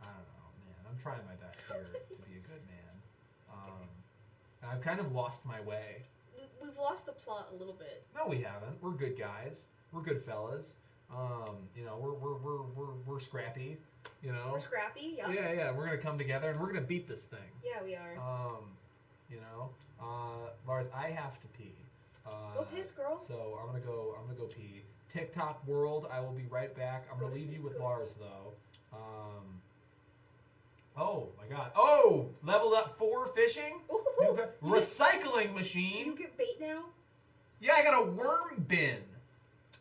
don't know, man. I'm trying my best here to be a good man. And I've kind of lost my way. We've lost the plot a little bit. No, we haven't. We're good guys. We're good fellas. You know, we're scrappy. You know. We're scrappy, yeah. Yeah. We're gonna come together and we're gonna beat this thing. Yeah, we are. You know, Lars, I have to pee. Go piss, girl. So I'm gonna go pee. TikTok world, I will be right back. I'm gonna leave you with Lars though. Oh my God! Oh, leveled up 4 fishing. Ooh. Recycling Do machine. you get bait now? Yeah, I got a worm bin.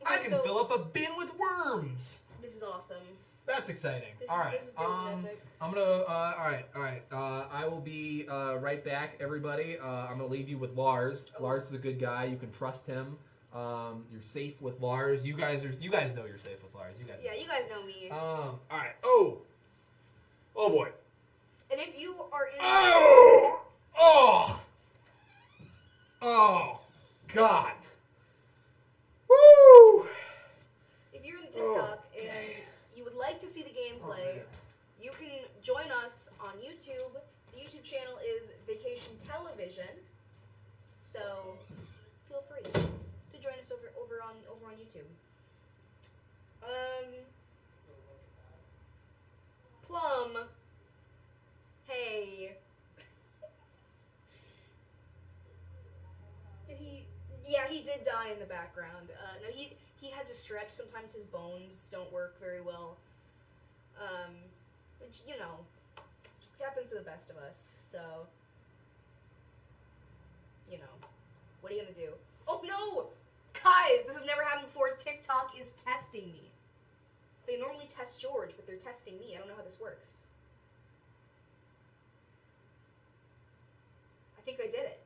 I Okay, can so fill up a bin with worms. this is awesome. That's exciting. This All right. is dope and epic. I'm gonna. All right. I will be right back, everybody. I'm gonna leave you with Lars. Oh. Lars is a good guy. You can trust him. You're safe with Lars. You guys know you're safe with Lars. You guys. Yeah, you guys know me. All right. Oh boy. And if you are in Oh God. Woo. if you're in TikTok and you would like to see the gameplay, you can join us on YouTube. The YouTube channel is Vacation Television. So feel free to join us over on YouTube. Plum. Hey. Did he? Yeah, he did die in the background. No, he had to stretch. Sometimes his bones don't work very well. Which, you know, happens to the best of us. So, you know, what are you gonna do? Oh no! Guys, this has never happened before. TikTok is testing me. They normally test George, but they're testing me. I don't know how this works. I think I did it.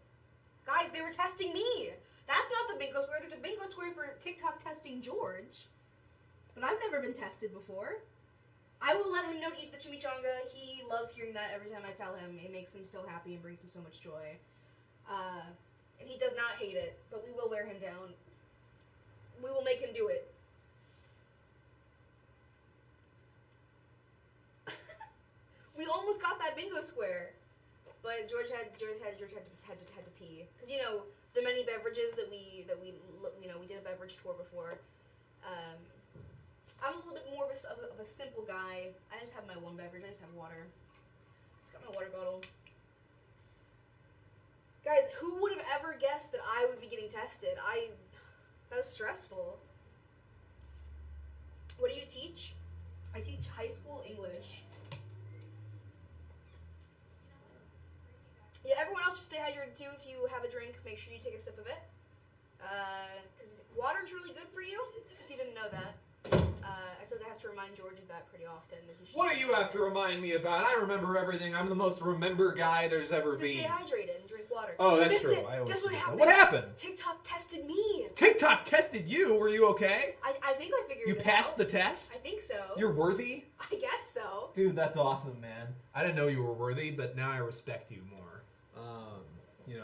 Guys, they were testing me. That's not the bingo square. There's a bingo square for TikTok testing George. But I've never been tested before. I will let him know to eat the chimichanga. He loves hearing that every time I tell him. It makes him so happy and brings him so much joy. And he does not hate it, but we will wear him down. We will make him do it. We almost got that bingo square, but George had to pee, because you know the many beverages that we did a beverage tour before. I'm a little bit more of a simple guy. I just have my one beverage. I just have water. Just got my water bottle. Guys, who would have ever guessed that I would be getting tested? That was stressful. What do you teach? I teach high school English. Yeah, everyone else just stay hydrated too. If you have a drink, make sure you take a sip of it. Because water's really good for you, if you didn't know that. I feel like I have to remind George of that pretty often. That he should What do you have to remind me about? I remember everything. I'm the most remember guy there's ever to been. stay hydrated and drink water. Oh, You that's missed true. it. I always Guess what forget that. happened? What happened? TikTok tested me. TikTok tested you. Were you okay? I think I figured You it passed out. the test? I think so. You're worthy? I guess so. Dude, that's awesome, man. I didn't know you were worthy, but now I respect you more.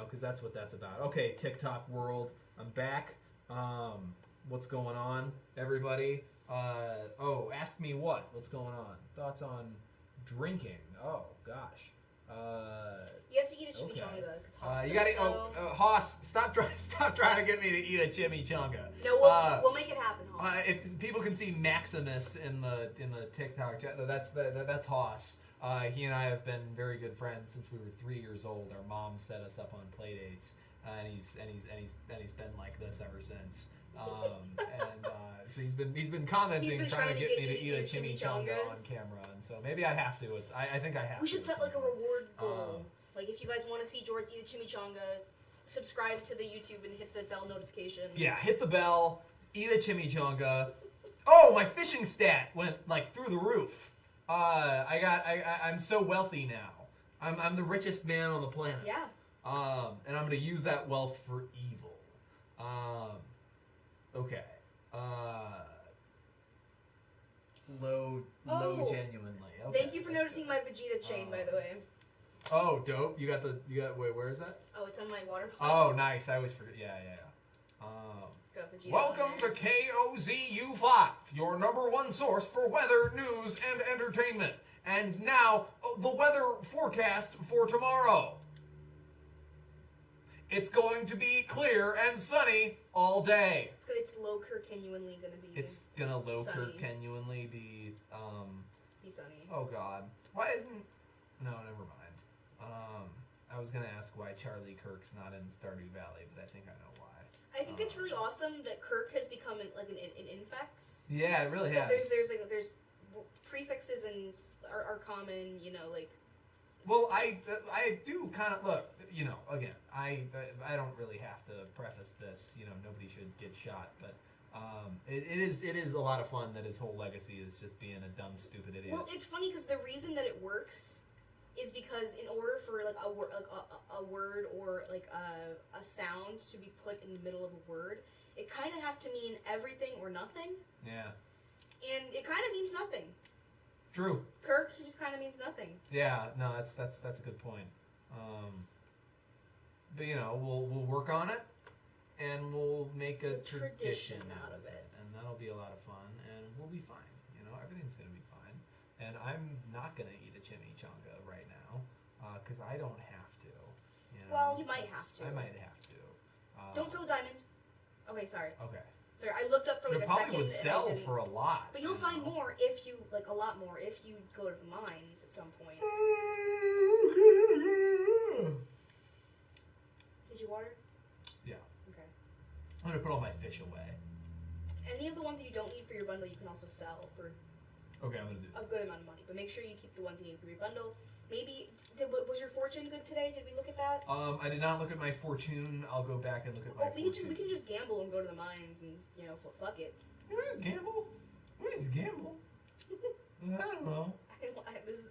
Because that's what that's about. Okay, TikTok world, I'm back. What's going on, everybody? Ask me what? What's going on? Thoughts on drinking? Oh, gosh. You have to eat a chimichanga because You gotta. Hoss, stop trying to get me to eat a chimichanga. No, we'll make it happen, Hoss. If people can see Maximus in the TikTok chat, that's Hoss. He and I have been very good friends since we were 3 years old. Our mom set us up on play dates, and he's been like this ever since. So he's been commenting, trying to get me to eat a chimichanga on camera, and so maybe I have to. I think I have. We should to set like a sometime. reward goal. Like if you guys want to see George eat a chimichanga, subscribe to the YouTube and hit the bell notification. Yeah, hit the bell, eat a chimichanga. Oh, my fishing stat went like through the roof. I'm so wealthy now. I'm the richest man on the planet. Yeah. And I'm gonna use that wealth for evil. Okay. Low genuinely. Okay. Thank you for noticing my Vegeta chain, by the way. Oh, dope. You got wait, where is that? Oh, it's on my water bottle. Oh, nice. I always forget. Yeah. Got Vegeta Welcome on to there. KOZU5, your number one source for weather, news, and entertainment. And now, the weather forecast for tomorrow. It's going to be clear and sunny all day. It's low Kirkenuanly gonna be. It's gonna low sunny. Kirkenuanly be, Be sunny. oh god. Why isn't, no, never mind. I was gonna ask why Charlie Kirk's not in Stardew Valley, but I think I know why. I think it's really awesome that Kirk has become like an infix. Yeah, it really has. Because there's prefixes and are common, like. Well, I do kind of look. Again, I don't really have to preface this. Nobody should get shot, but it is a lot of fun that his whole legacy is just being a dumb, stupid idiot. Well, it's funny because the reason that it works is because in order for like a word or like a sound to be put in the middle of a word, it kind of has to mean everything or nothing. Yeah. And it kind of means nothing. True. Kirk just kind of means nothing. Yeah. No, that's a good point. But we'll work on it, and we'll make a tradition out of it, and that'll be a lot of fun, and we'll be fine. Everything's gonna be fine, and I'm not gonna eat a chimichanga right now, because I don't have to. Well, you might have to. I might have to. Don't sell the diamond. Okay, sorry. Okay. Sorry, I looked up for like It a probably second. would and I sell didn't. for a lot. But you'll find more if you a lot more if you go to the mines at some point. Did you water? Yeah. Okay. I'm gonna put all my fish away. Any of the ones that you don't need for your bundle, you can also sell for Okay, I'm gonna do a that. good amount of money. But make sure you keep the ones you need for your bundle. Maybe was your fortune good today? Did we look at that? I did not look at my fortune. I'll go back and look at my Oh, we fortune. can just gamble and go to the mines and fuck it. What is gamble? What is gamble? I don't know.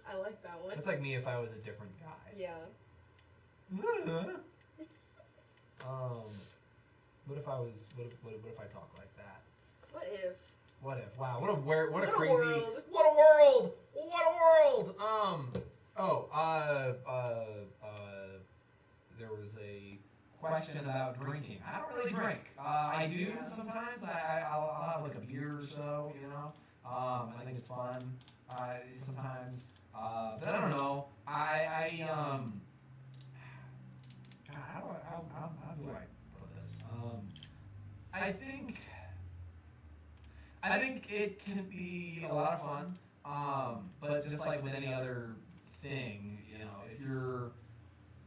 I like that one. That's like me if I was a different guy. Yeah. What if I was? What if I talk like that? What if? What if? Wow. What a What a crazy. world. What a world. What a world. There was a question about drinking. I don't really drink. I do sometimes. I'll have like a beer or so. I think it's fun. Sometimes. But I don't know. God, how do I put this? I think it can be a lot of fun, but just like with any other thing,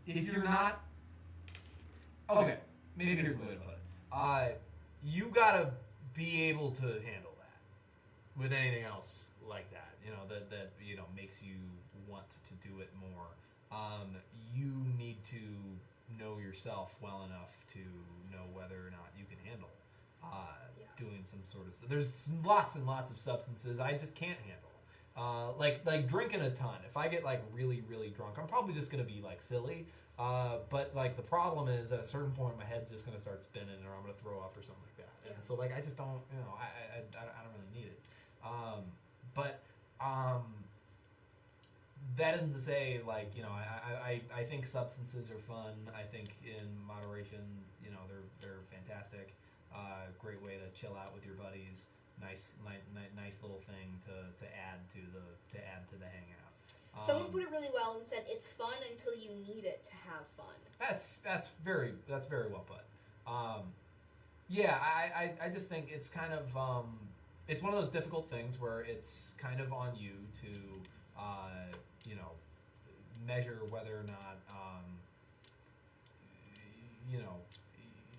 if you're not, okay, maybe here's the way to put it. You gotta be able to handle with anything else like that, that makes you want to do it more, you need to know yourself well enough to know whether or not you can handle doing some sort of. There's lots and lots of substances I just can't handle. Like drinking a ton. If I get like really really drunk, I'm probably just gonna be like silly. But like the problem is at a certain point my head's just gonna start spinning or I'm gonna throw up or something like that. Yeah. And so like I just don't I don't really need it. But that isn't to say like I think substances are fun. I think in moderation they're fantastic. Great way to chill out with your buddies. Nice little thing to add to the hangout. Someone put it really well and said it's fun until you need it to have fun. That's very well put. Yeah, I just think it's kind of it's one of those difficult things where it's kind of on you to measure whether or not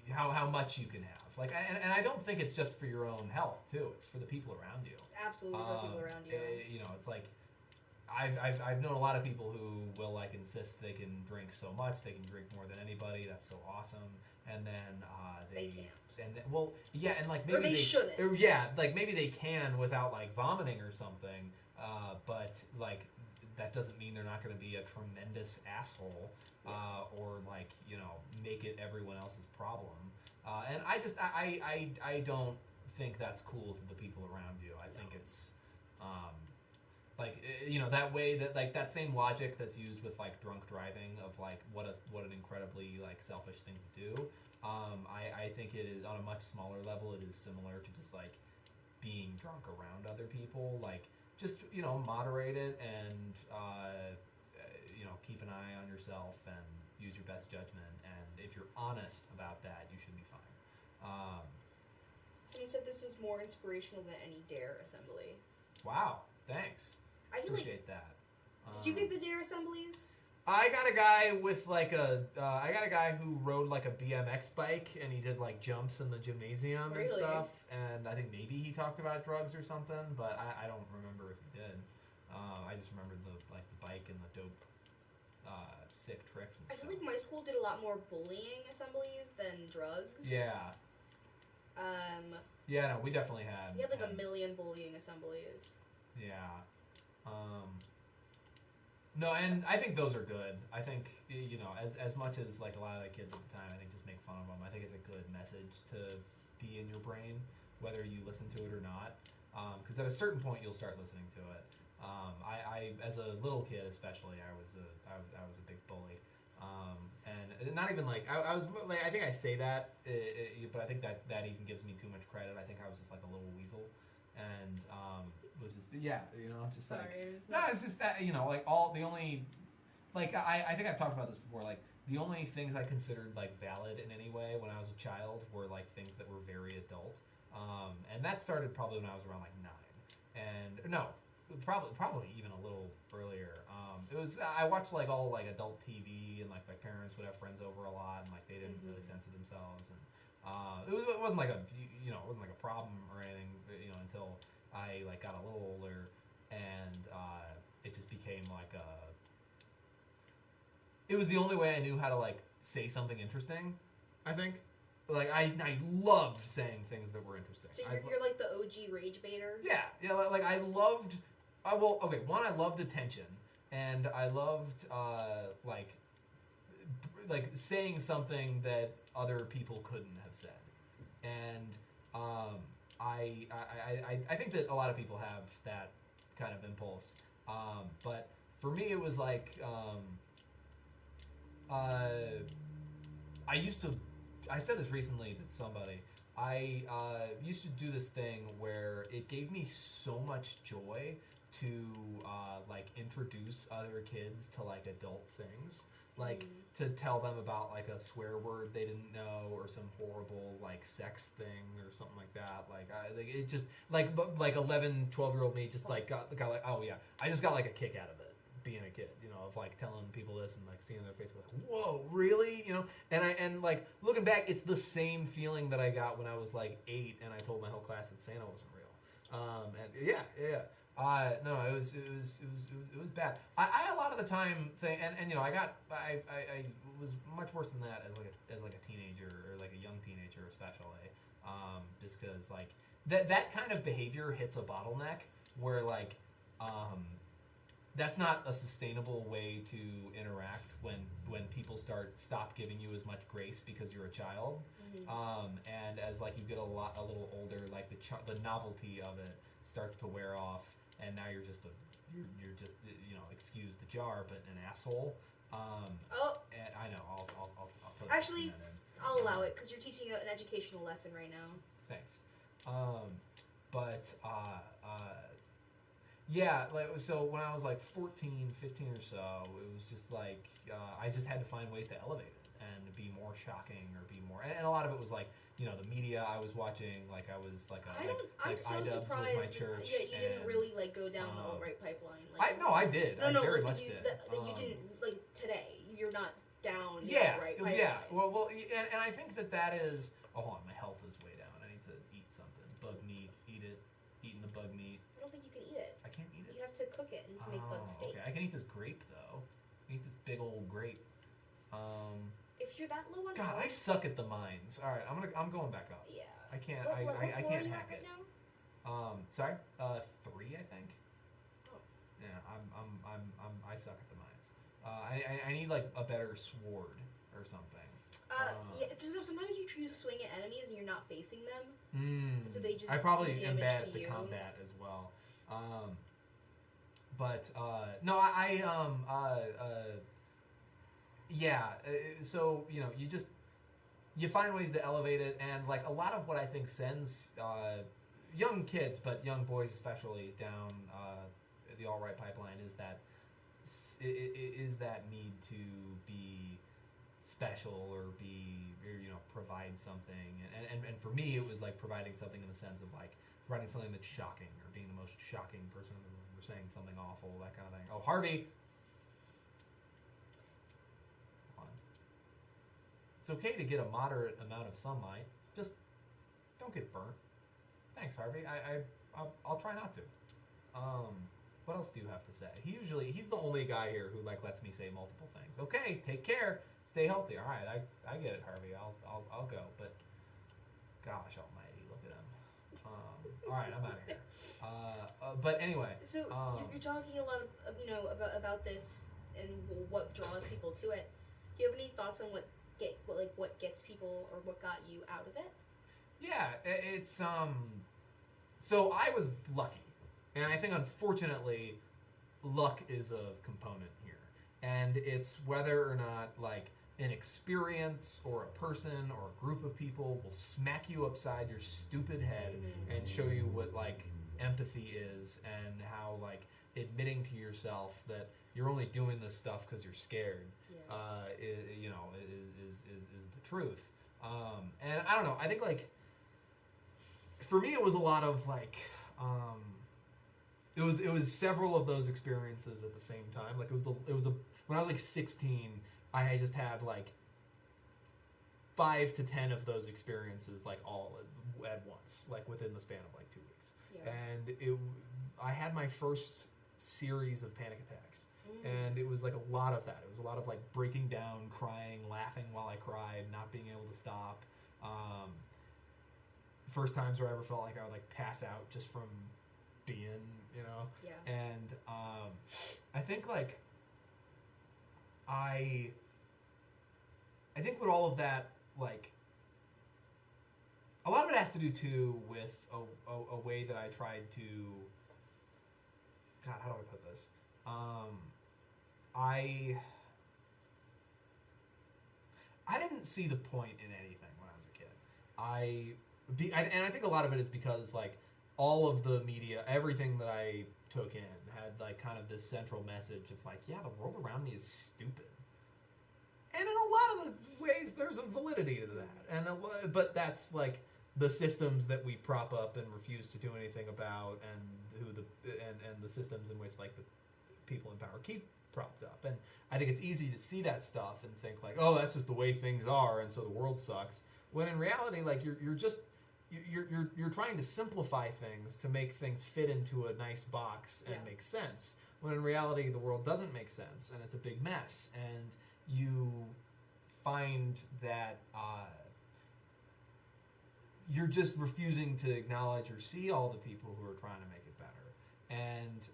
how much you can have. Like, and I don't think it's just for your own health too. It's for the people around you. Absolutely, for people around you. It's like I've known a lot of people who will like insist they can drink so much, they can drink more than anybody. That's so awesome. And then they can't. And then, well, yeah, and like maybe or they shouldn't. Or, yeah, like maybe they can without like vomiting or something. But like that doesn't mean they're not going to be a tremendous asshole or like make it everyone else's problem. And I don't think that's cool to the people around you. I think it's that way that like that same logic that's used with like drunk driving of like what an incredibly like selfish thing to do. I think it is on a much smaller level. It is similar to just like being drunk around other people. Like just moderate it and keep an eye on yourself and use your best judgment. And if you're honest about that, you should be fine. Someone said this was more inspirational than any DARE assembly. Wow, thanks. I feel Appreciate that. Did you get the DARE assemblies? I got a guy with like I got a guy who rode like a BMX bike and he did like jumps in the gymnasium and stuff. And I think maybe he talked about drugs or something, but I don't remember if he did. I just remembered the bike and the dope, sick tricks and I stuff. feel like my school did a lot more bullying assemblies than drugs. Yeah. Yeah, no, we definitely had. We had like a million bullying assemblies. Yeah. No, and I think those are good. I think as much as like a lot of the kids at the time, I think just make fun of them. I think it's a good message to be in your brain, whether you listen to it or not. Because at a certain point, you'll start listening to it. I as a little kid, especially, I was a big bully. And not even like I was like I think I say that, but I think that even gives me too much credit. I think I was just like a little weasel, and was just just Sorry, like it's just that like all the only like I think I've talked about this before, like the only things I considered like valid in any way when I was a child were like things that were very adult, and that started probably when I was around like 9, and no. Probably even a little earlier. It was I watched like all like adult TV and like my parents would have friends over a lot and like they didn't really censor themselves and it wasn't like it wasn't like a problem or anything until I like got a little older and it just became like it was the only way I knew how to like say something interesting. I think. Like I loved saying things that were interesting. So you're like the OG rage baiter. Yeah. Like I loved. One, I loved attention, and I loved like saying something that other people couldn't have said, and I think that a lot of people have that kind of impulse, but for me it was like I said this recently to somebody. I used to do this thing where it gave me so much joy to like introduce other kids to like adult things, like to tell them about like a swear word they didn't know or some horrible like sex thing or something like that. Like it just like 11, 12-year-old me just like got like oh yeah, I just got like a kick out of it. Being a kid, of like telling people this and like seeing their faces like, whoa, really? And like looking back, it's the same feeling that I got when I was like 8 and I told my whole class that Santa wasn't real. And no, it was bad. I a lot of the time think, and you know, I was much worse than that as like a teenager or like a young teenager especially, just because like that kind of behavior hits a bottleneck where like that's not a sustainable way to interact when people stop giving you as much grace because you're a child, and as like you get a little older, like the novelty of it starts to wear off, and now you're just you know, excuse the jar, but an asshole. And I know I'll put Actually, that in. I'll allow it because you're teaching an educational lesson right now. Thanks. Yeah, like, so when I was like 14, 15 or so, it was just like, I just had to find ways to elevate it and be more shocking or be more, and a lot of it was like, you know, the media I was watching, like I was like I'm so iDubbbz surprised was my church. that you didn't really like go down the alt-right pipeline. I did. I very much did. That you didn't, like, today. You're not down the Yeah, alt-right pipeline. yeah. Well, and I think that is. Oh, hold on, my health is way down. I need to eat something. Bug meat, eat it. Eating the bug meat. I don't think you can eat it. I can't eat it. You have to cook it and to make bug steak. Okay, I can eat this grape though. I can eat this big old grape. If you're that low on God, health, I suck at the mines. All right, I'm going back up. yeah. I can't. What I floor can't are you hack at right it. now? Sorry. 3, I think. Oh. Yeah, I suck at the mines. I need like a better sword or something. Yeah. Sometimes you choose swing at enemies and you're not facing them. So they just I probably do am damage bad to at the you. combat as well. So you know, you find ways to elevate it, and like a lot of what I think sends young kids, but young boys especially, down the alt-right pipeline is that need to be special or you know, provide something, and for me it was like providing something in the sense of like providing something that's shocking or being the most shocking person in the room or saying something awful, that kind of thing. Oh, Harvey. It's okay to get a moderate amount of sunlight. Just don't get burnt. Thanks, Harvey. I'll try not to. What else do you have to say? He's the only guy here who like lets me say multiple things. Okay, take care. Stay healthy. All right, I get it, Harvey. I'll go. But gosh almighty, look at him. All right, I'm out of here. But anyway. So you're talking a lot of, you know, about this and what draws people to it. Do you have any thoughts on what gets people or what got you out of it? Yeah, it's so I was lucky, and I think unfortunately luck is a component here, and it's whether or not like an experience or a person or a group of people will smack you upside your stupid head and show you what like empathy is, and how like admitting to yourself that you're only doing this stuff because you're scared, is the truth. And I don't know. I think like for me, it was a lot of like, it was several of those experiences at the same time. Like it was a when I was like 16, I just had like 5 to 10 of those experiences like all at once, like within the span of like 2 weeks. Yeah. And I had my first series of panic attacks. And it was like a lot of that. It was a lot of like breaking down, crying, laughing while I cried, not being able to stop. First times where I ever felt like I would like pass out just from being, you know. Yeah. And I think like I think with all of that, like a lot of it has to do too with a way that I tried to. God, how do I put this? I didn't see the point in anything when I was a kid. And I think a lot of it is because like all of the media, everything that I took in had like kind of this central message of like, yeah, the world around me is stupid. And in a lot of the ways, there's a validity to that. But that's like the systems that we prop up and refuse to do anything about, and the systems in which like the people in power keep propped up. And I think it's easy to see that stuff and think like, oh, that's just the way things are, and so the world sucks. When in reality, like you're just you're trying to simplify things to make things fit into a nice box and make sense. When in reality, the world doesn't make sense and it's a big mess. And you find that you're just refusing to acknowledge or see all the people who are trying to make it better, and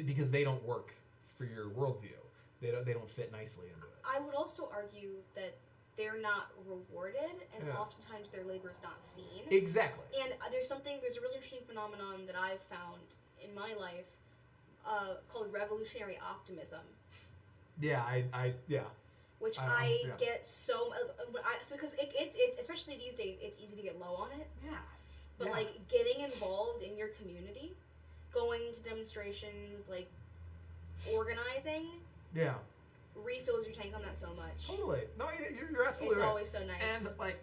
because they don't work for your worldview, they don't fit nicely into it. I would also argue that they're not rewarded, and oftentimes their labor is not seen. Exactly. And there's a really interesting phenomenon that I've found in my life called revolutionary optimism. Yeah, I Which I get so because it especially these days it's easy to get low on it. Yeah. But like getting involved in your community, going to demonstrations, like organizing. Yeah. Refills your tank on that so much. Totally. No, you're absolutely right. It's always so nice. And like,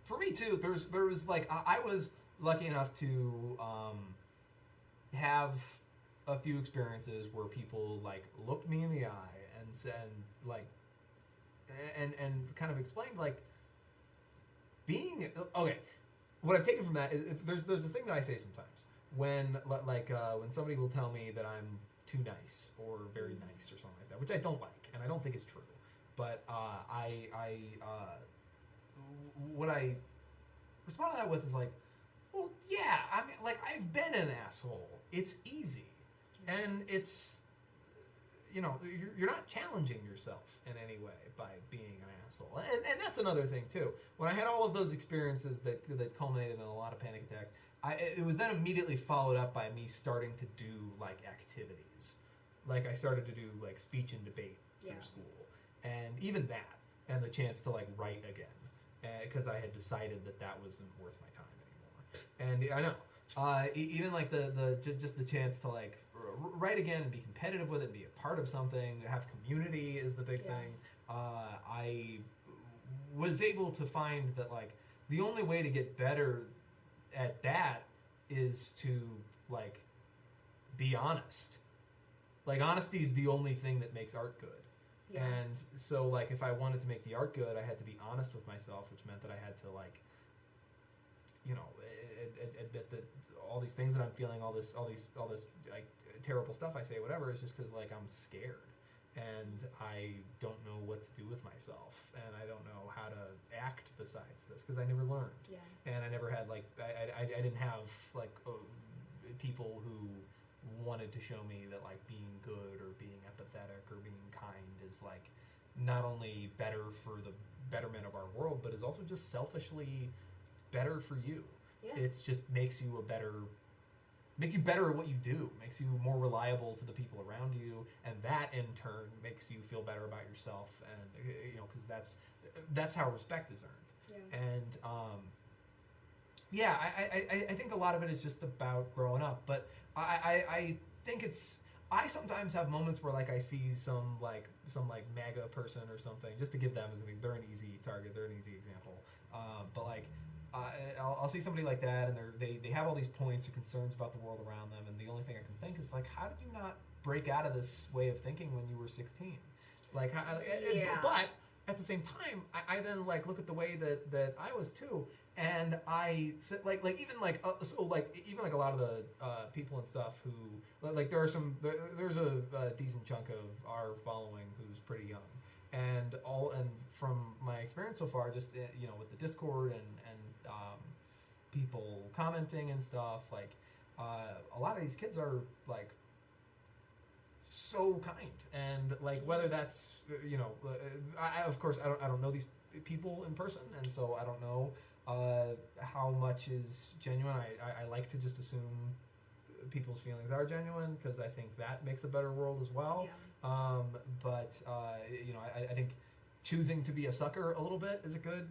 for me too, there was like I was lucky enough to have a few experiences where people like looked me in the eye and said like, and kind of explained like being okay. What I've taken from that is there's this thing that I say sometimes when when somebody will tell me that I'm too nice or very nice or something like that, which I don't like and I don't think is true. But what I respond to that with is like, well, yeah, I mean, like I've been an asshole. It's easy, and it's you're not challenging yourself in any way by being an asshole, and that's another thing too. When I had all of those experiences that culminated in a lot of panic attacks, it was then immediately followed up by me starting to do like activities, like I started to do like speech and debate through school, and even that, and the chance to like write again, because I had decided that wasn't worth my time anymore. And I know, even like just the chance to like write again and be competitive with it, and be a part of something, have community is the big thing. I was able to find that like the only way to get better at that is to like be honest. Like honesty is the only thing that makes art good. Yeah. And so like if I wanted to make the art good, I had to be honest with myself, which meant that I had to like admit that all these things that I'm feeling, all this like terrible stuff I say, whatever, is just because like I'm scared and I don't know what to do with myself and I don't know how to act besides this because I never learned. Yeah. And I never had like I didn't have like people who wanted to show me that like being good or being empathetic or being kind is like not only better for the betterment of our world, but is also just selfishly better for you. Yeah. It's just makes you better at what you do, makes you more reliable to the people around you, and that in turn makes you feel better about yourself, and because that's how respect is earned. Yeah. And I think a lot of it is just about growing up, but I think I sometimes have moments where like I see some MAGA person or something, just to give them they're an easy target, they're an easy example, but like I'll see somebody like that and they have all these points or concerns about the world around them, and the only thing I can think is like, how did you not break out of this way of thinking when you were 16? Like, but at the same time, I then like look at the way that I was too, and I like even like even like a lot of the people and stuff who like there's a decent chunk of our following who's pretty young, and from my experience so far, just with the Discord and people commenting and stuff, like a lot of these kids are like so kind, and like whether that's I of course I don't know these people in person, and so I don't know how much is genuine. I like to just assume people's feelings are genuine because I think that makes a better world as well. Yeah. But I think choosing to be a sucker a little bit is a good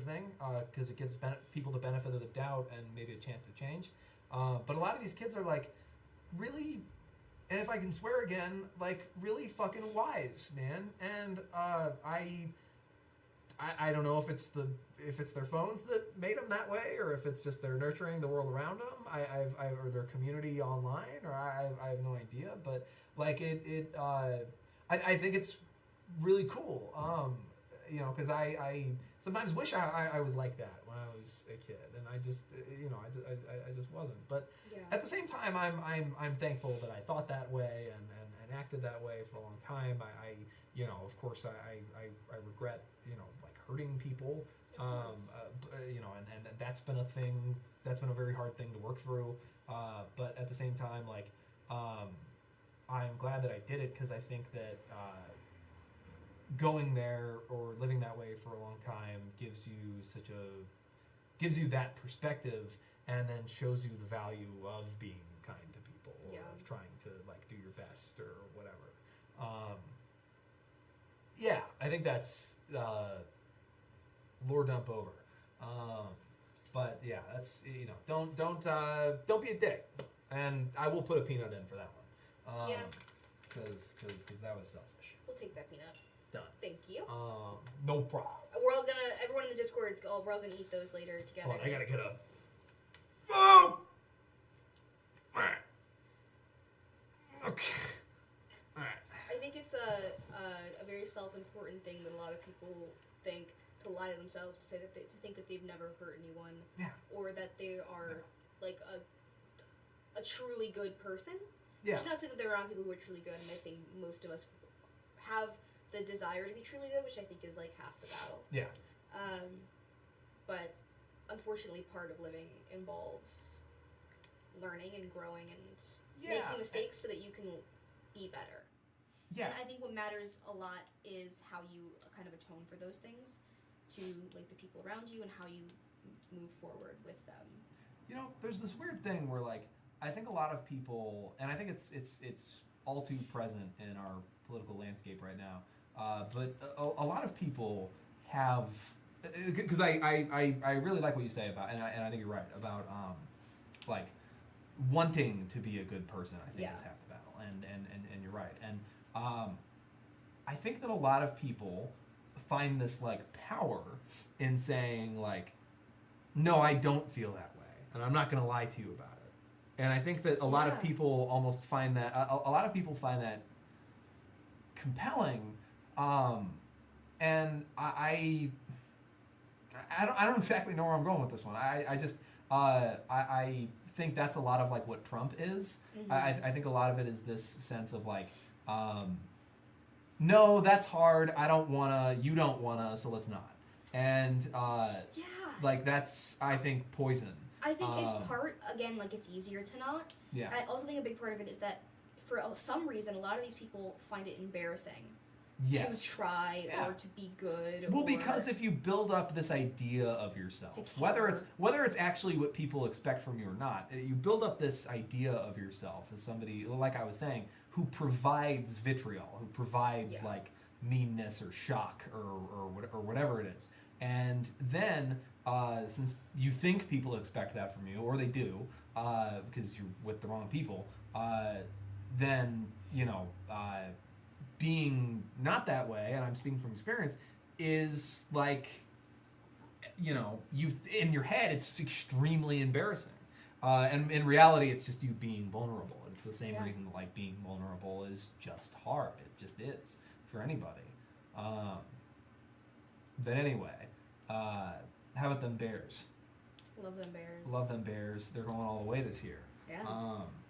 thing because it gives people the benefit of the doubt and maybe a chance to change. But a lot of these kids are like really, and if I can swear again, like really fucking wise, man. And I don't know if it's their phones that made them that way, or if it's just they're nurturing the world around them. Or their community online, or I have no idea. But like I think it's really cool. Because I sometimes wish I was like that when I was a kid, and I just I just wasn't. But at the same time, I'm thankful that I thought that way and acted that way for a long time. I of course I regret like hurting people. And that's been a thing. That's been a very hard thing to work through. But at the same time, like, I'm glad that I did it because I think that going there or living that way for a long time gives you that perspective, and then shows you the value of being kind to people, or of trying to like do your best or whatever. I think that's lore dump over. But yeah, that's don't be a dick, and I will put a peanut in for that one. Because that was selfish. We'll take that peanut. Done. Thank you. No problem. Everyone in the Discord, we're all gonna eat those later together. Hold on, I gotta get up. Boom! Alright. Okay. Alright. I think it's a very self-important thing that a lot of people think, to lie to themselves, to think that they've never hurt anyone, or that they are like a truly good person. Which is not to say that there are not people who are truly good, and I think most of us have the desire to be truly good, which I think is like half the battle. Yeah. But unfortunately, part of living involves learning and growing and making mistakes so that you can be better. Yeah. And I think what matters a lot is how you kind of atone for those things to like the people around you, and how you move forward with them. There's this weird thing where like I think a lot of people, and I think it's all too present in our political landscape right now. But a lot of people have, because I really like what you say about, and I think you're right about like wanting to be a good person. I think is half the battle, and you're right. And I think that a lot of people find this like power in saying like, no, I don't feel that way, and I'm not going to lie to you about it. And I think that a lot of people almost find that a lot of people find that compelling, and I don't exactly know where I'm going with this one. I think that's a lot of like what Trump is. Mm-hmm. I think a lot of it is this sense of like, no, that's hard. I don't wanna. You don't wanna. So let's not. And like that's I think poison. I think it's part, again, like it's easier to not. Yeah. And I also think a big part of it is that for some reason, a lot of these people find it embarrassing to try or to be good. Well, because if you build up this idea of yourself, whether it's actually what people expect from you or not, you build up this idea of yourself as somebody, like I was saying, who provides vitriol, who provides like meanness or shock or whatever it is. And then, since you think people expect that from you, or they do, because you're with the wrong people, then, being not that way, and I'm speaking from experience, is like, in your head, it's extremely embarrassing. And in reality, it's just you being vulnerable. It's the same reason that, like, being vulnerable is just hard. It just is for anybody. But anyway, how about them Bears? Love them Bears. Love them Bears. They're going all the way this year. Yeah.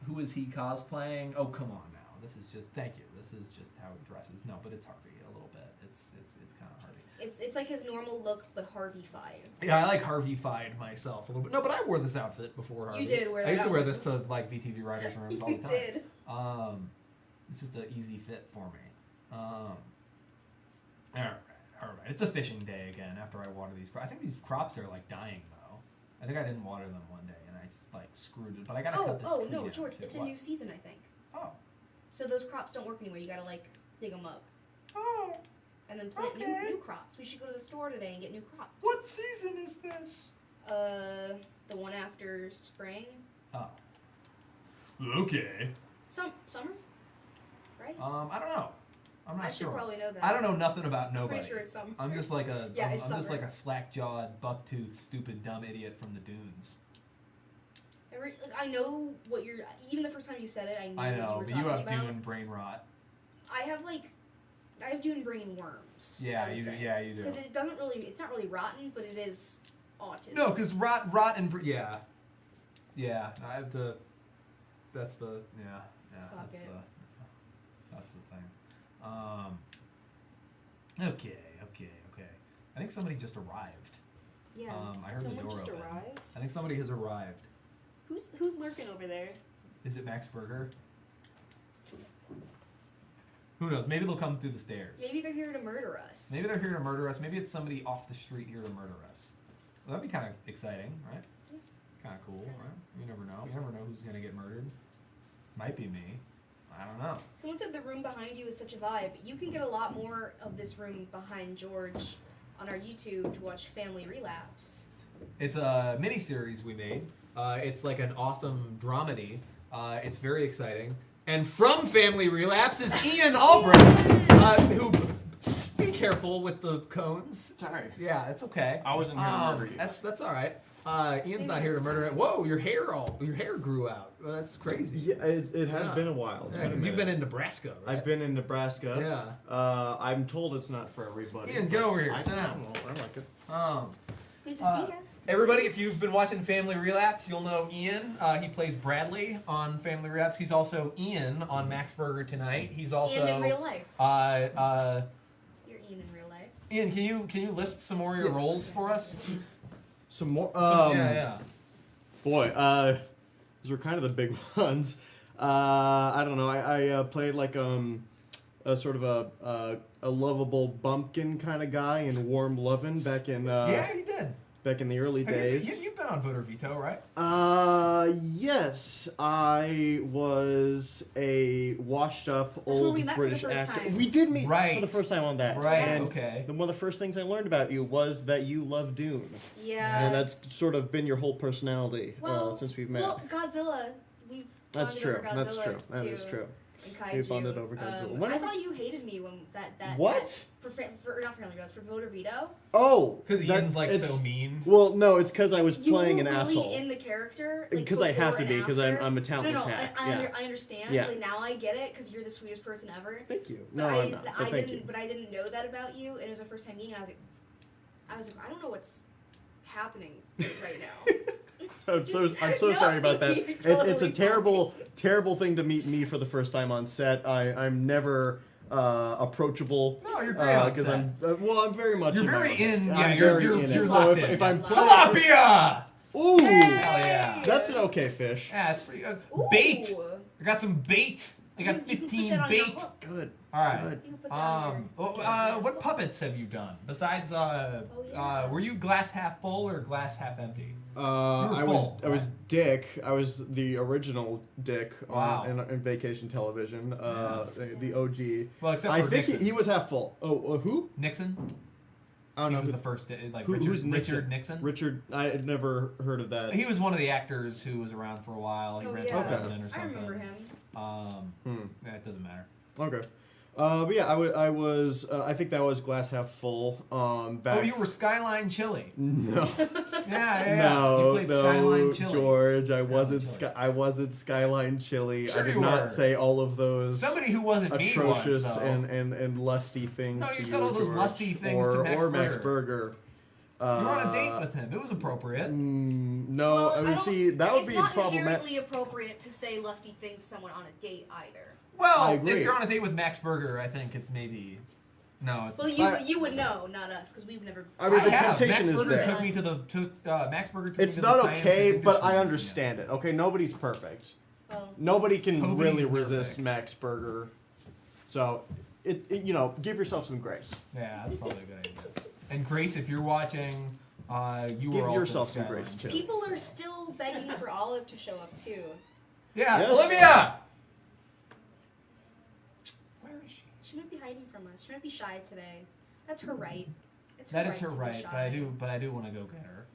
Who is he cosplaying? Oh, come on now. This is just, thank you. This is just how he dresses. No, but it's Harvey a little bit. It's kind of Harvey. It's like his normal look, but Harvey-fied. Yeah, I like Harvey-fied myself a little bit. No, but I wore this outfit before Harvey. You did wear that I used to wear outfit. this to like VTV writers' rooms all the time. You did. It's just an easy fit for me. All right. It's a fishing day again after I water these crops. I think these crops are like dying though. I think I didn't water them one day and I like screwed it. But I gotta cut this tree no, down, George, too. it's a What? new season, I think. Oh. So those crops don't work anymore. You gotta like dig them up. Oh. And then plant Okay. new crops. We should go to the store today and get new crops. What season is this? The one after spring. Oh. Okay. Summer? Right? I don't know. I'm not I sure. should probably know that. I don't know nothing about nobody. Pretty sure it's summer. I'm just like a Yeah, I'm it's just summer. like a slack-jawed, buck-toothed, stupid, dumb idiot from the dunes. I know what you're. Even the first time you said it, I knew I what know, you were but you talking have about. dune brain rot. I have dune brain worms. terms. Yeah, you do. Yeah, you do. Because it doesn't really, it's not really rotten, but it is autism. No, because rot and yeah. That's the thing. Okay. I think somebody just arrived. Yeah. I heard the Someone door just open. arrived. I think somebody has arrived. Who's lurking over there? Is it Max Burger? Who knows? Maybe they'll come through the stairs. Maybe they're here to murder us. Maybe they're here to murder us. Maybe it's somebody off the street here to murder us. Well, that'd be kind of exciting, right? Yeah. Kind of cool, right? You never know. You never know who's gonna get murdered. Might be me. I don't know. Someone said the room behind you is such a vibe. You can get a lot more of this room behind George on our YouTube to watch Family Relapse. It's a mini-series we made. It's like an awesome dramedy. It's very exciting. And from Family Relapse is Ian Albrecht, who... Be careful with the cones. Sorry. Yeah, it's okay. I wasn't here to murder you. That's all right. Ian's not here to murder it. Whoa, your hair grew out. Well, that's crazy. Yeah, it has been a while. Because you've been in Nebraska, right? I've been in Nebraska. Yeah. I'm told it's not for everybody. Ian, get over here. Sit down. I like it. Good to see you. Everybody, if you've been watching Family Relapse, you'll know Ian. He plays Bradley on Family Relapse. He's also Ian on Max Burger Tonight. He's also And in real life. You're Ian in real life. Ian, can you list some more of your roles for us? Some more. Yeah. Boy, those were kind of the big ones. I don't know. I played like a sort of a lovable bumpkin kind of guy in Warm Lovin' back in. Yeah, you did. Back in the early days. You've been on Voter Veto, right? Yes. I was a washed-up old we met for the British first actor. time. We did meet Right. for the first time on that. Right, And okay. one of the first things I learned about you was that you love Dune. Yeah. And that's sort of been your whole personality Well, since we've met. Well, Godzilla. We've That's bonded true. over Godzilla That's true. That too, is true. And Kaiju. We bonded over Godzilla. When I have thought you hated me when that. What? For not Family Relapse, for Voter Veto. Oh, Because Ian's like so mean. Well, no, it's because I was You playing were an really asshole. in the character. Because I have to be, because I'm a talentless No, hack. I understand. Yeah. Like, now I get it, because you're the sweetest person ever. Thank you. But No, I'm not. But thank you. But I didn't know that about you, and it was the first time meeting. And I was like, I don't know what's happening right now. I'm so No, sorry about that. you're It's totally a terrible thing to meet me for the first time on set. I'm never approachable. No, you're great on Because set. I'm very much. You're in my very element. in. Yeah, I'm you're very in it. So locked in. if I'm Tilapia! Ooh, Hell yeah. that's an okay fish. Yeah, it's pretty good. Ooh. Bait! I got some bait. I got You can put 15 that on your bait. hook. Good. All right. Good. You can put that on your- What puppets have you done besides? yeah. Were you glass half full or glass half empty? I was Dick. I was the original Dick Wow. in Vacation Television. The OG. Well, except I for think Nixon. he was half full. Oh, who? Nixon. I don't He know. was the first, like Who's Richard Nixon. Richard. I had never heard of that. He was one of the actors who was around for a while. He Oh, ran yeah. for president or I something. remember him. Yeah, it doesn't matter. Okay. But yeah, I was. I think that was glass half full. Back. Oh, you were Skyline Chili. No. Yeah. No, You played Skyline Chili. George, I Skyline wasn't. Chili. I wasn't Skyline Chili. Sure I did you not were. say all of those Somebody who wasn't me atrocious was, though. and lusty things. No, to you said all those George. lusty things to Max or Max Burger. Burger. You were on a date with him. It was appropriate. No, Well, I mean, don't- see, that would it's be not problematic. inherently appropriate to say lusty things to someone on a date either. Well, I if agree. you're on a date with Max Burger, I think it's maybe. No, it's. Well, you would know, not us, because we've never. I mean, the have. temptation Max is Burger there. took me to the Max Burger took me It's to not the Science okay, and but Industry I Museum. understand it. Okay, nobody's perfect. Well, Nobody can Nobody's really perfect. resist Max Burger. So, it give yourself some grace. Yeah, that's probably a good idea. And Grace, if you're watching, you Give were also yourself some Skyline grace, too. Chili, people are so. still begging for Olive to show up too. Yeah, Yes. Olivia. Where is she? She might be hiding from us. She might be shy today. That's her right. It's That is her to be right, shy. but I do want to go get her.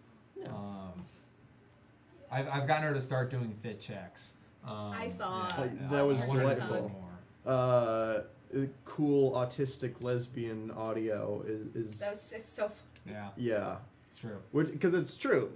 I've gotten her to start doing fit checks. I saw. That was I want her to do delightful. more. Cool autistic lesbian audio is It's so. Yeah, yeah, it's true. because it's true.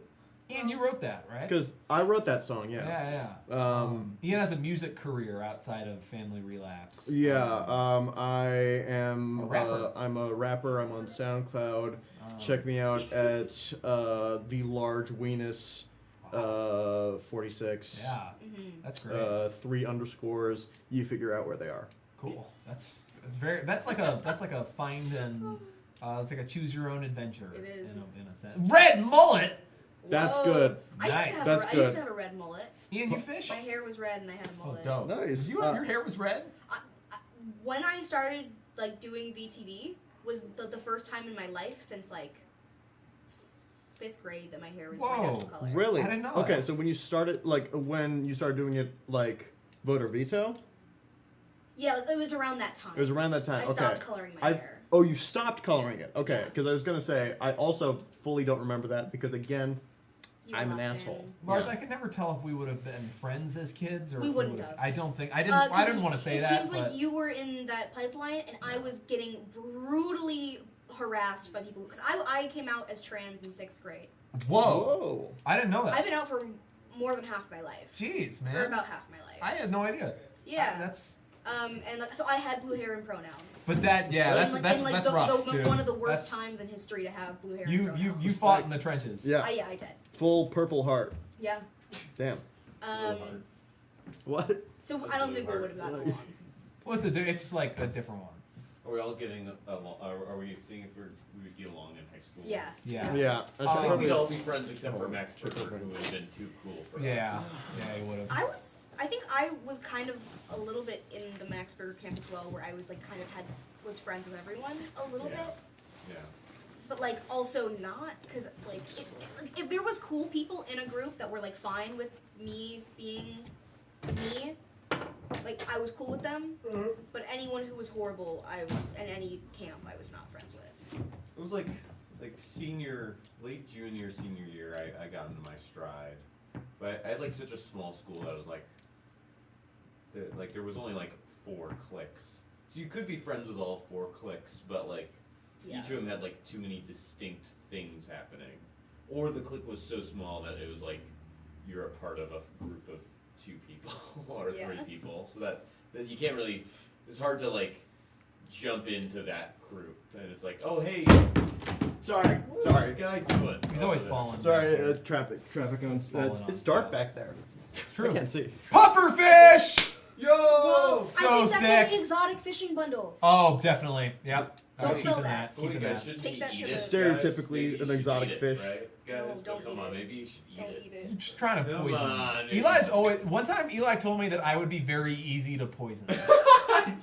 Ian, you wrote that, right? Because I wrote that song, yeah. Yeah. Ian has a music career outside of Family Relapse. Yeah, I am A rapper. I'm a rapper. I'm on SoundCloud. Check me out at the Large Weenus 46. Yeah, Mm-hmm. that's great. 3 underscores. You figure out where they are. Cool. That's very. That's like a find and. It's like a choose your own adventure. It is. In a sense. Red mullet. That's Whoa. good. Nice. That's I good. used to have a red mullet. Ian, you fish? My hair was red and I had a Oh, mullet. dope. Nice. Your hair was red. When I started like doing VTV was the first time in my life since like 5th grade that my hair was my Whoa. natural color. Really? I didn't know Okay, that. so when you started doing it like voter veto, Yeah, like, it was around that time. it was around that time. I Okay. stopped coloring my hair. Oh, you stopped coloring it. Okay, because I was gonna say I also fully don't remember that because again, You were I'm an locked asshole. in. Lars, Yeah. I could never tell if we would have been friends as kids or We if wouldn't would've- have. I don't think I didn't. 'Cause I didn't want to say it that. seems but like you were in that pipeline, and I was getting brutally harassed by people because I came out as trans in 6th grade. Whoa. I didn't know that. I've been out for more than half my life. Jeez, man. Or about half my life. I had no idea. Yeah. That's. And like, so I had blue hair and pronouns. But that, yeah, And, that's like, that's and, like, that's rough, dude. one of the worst That's- times in history to have blue hair. and You pronouns. fought in the trenches. Yeah. Yeah, I did. Full Purple Heart. Yeah. Damn. What? So I don't think we would have gotten along. What's it's like a different one. Are we all getting along? Are we seeing if we would get along in high school? Yeah. Yeah. Yeah. I think we'd all be friends except for Max Turner, who would have been too cool for Yeah. us. Yeah, you would have. I think I was kind of a little bit in the Maxburger camp as well, where I was like kind of was friends with everyone a little bit, Yeah. but like also not, because like if there was cool people in a group that were like fine with me being me, like I was cool with them, but anyone who was horrible, in any camp I was not friends with. It was like late junior, senior year, I got into my stride. But I had like such a small school that I was like there was only like 4 cliques. So you could be friends with all 4 cliques, but like Yeah. each of them had like too many distinct things happening. Or the clique was so small that it was like you're a part of a group of 2 people or 3 people. So that you can't really, it's hard to like jump into that group. And it's like, oh hey, Sorry. what's Sorry. this guy doing? He's always falling. Sorry. Traffic on. Falling on It's dark stuff. back there. It's true. I can't see. Pufferfish. Yo. So I think sick. that's an exotic fishing bundle. Oh, definitely. Yep. Don't I'm sell keeping that. Well, you Keeping guys that. shouldn't Take be that to eat the- it, Stereotypically guys. Maybe you an should exotic eat it, fish. right? Guys, No, but don't come eat on, it. maybe you should eat Don't it. eat it. You're just trying to Come poison. on, Eli's always. One time, Eli told me that I would be very easy to poison.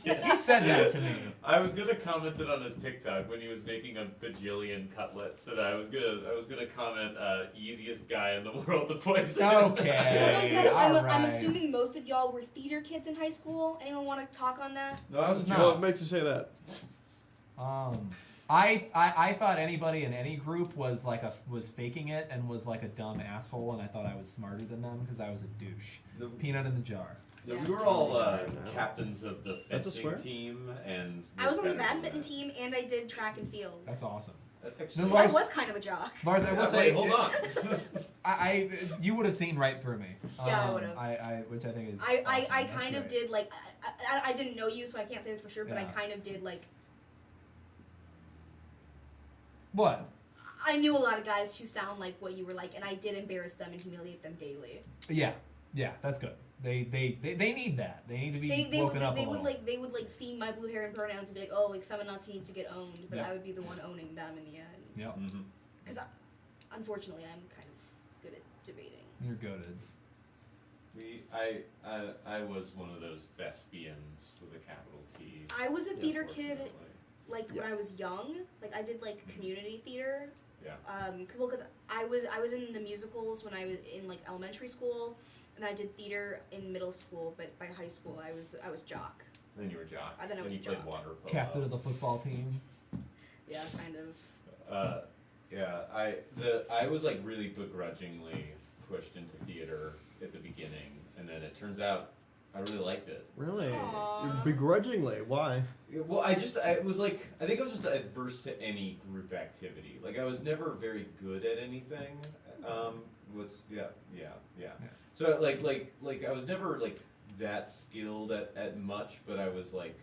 He said that to me. I was gonna comment it on his TikTok when he was making a bajillion cutlets, and I was gonna comment easiest guy in the world to poison. Okay. Someone said, I'm alright. assuming most of y'all were theater kids in high school. Anyone want to talk on that? No, I was No. What makes you say that? I thought anybody in any group was was faking it and was like a dumb asshole, and I thought I was smarter than them because I was a douche. The- Peanut in the jar. Yeah, we were all captains of the That's a fencing swear? team, and I was on the better than badminton that. team and I did track and field. That's awesome. That's No, actually. So I Lars- was kind of a jock. Lars, I will Yeah, say, wait, hold on. I you would have seen right through me. Yeah, I would've. Which I think is. I awesome. That's kind of great. did like I didn't know you, so I can't say this for sure, but I Yeah. kind of did like What? I knew a lot of guys who sound like what you were like, and I did embarrass them and humiliate them daily. Yeah, that's good. They need that. They need to be They woken up a would little. like they would like see my blue hair and pronouns and be like, oh, like feminazi needs to get owned, but Yep. I would be the one owning them in the end. Yep. Mhm. Because unfortunately, I'm kind of good at debating. You're goaded. I was one of those thespians with a capital T. I was a theater kid, unfortunately. like when I was young. Like I did like community theater. Yeah. Well, because I was in the musicals when I was in like elementary school, and I did theater in middle school. But by high school, I was jock. Then you were jock. Then I was you played jock. water polo. Captain of the football team. Yeah, kind of. I was like really begrudgingly pushed into theater at the beginning, and then it turns out I really liked it. Really? Aww. Begrudgingly. Why? Well, I was like, I think I was just adverse to any group activity. Like I was never very good at anything, Yeah. So like I was never like that skilled at much, but I was like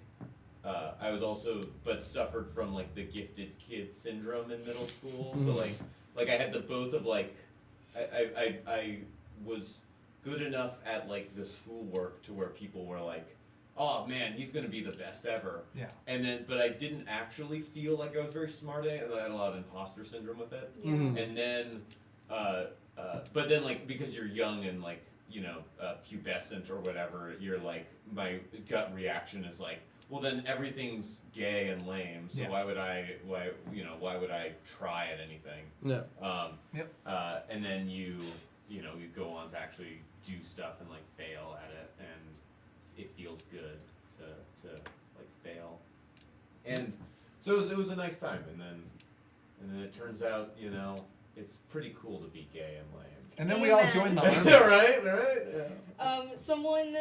I was also but suffered from like the gifted kid syndrome in middle school. So like I had the both of like I was good enough at like the schoolwork to where people were like, oh man, he's gonna be the best ever. Yeah. And then, but I didn't actually feel like I was very smart at it. I had a lot of imposter syndrome with it. Yeah. And then, but then like because you're young and like pubescent or whatever, you're like my gut reaction is like, well then everything's gay and lame. So why would I try at anything? Yeah. And then you go on to actually do stuff and like fail at it, and it feels good to like fail. And so it was a nice time, and then it turns out it's pretty cool to be gay and lame. And then we all joined the army. right. Yeah. Someone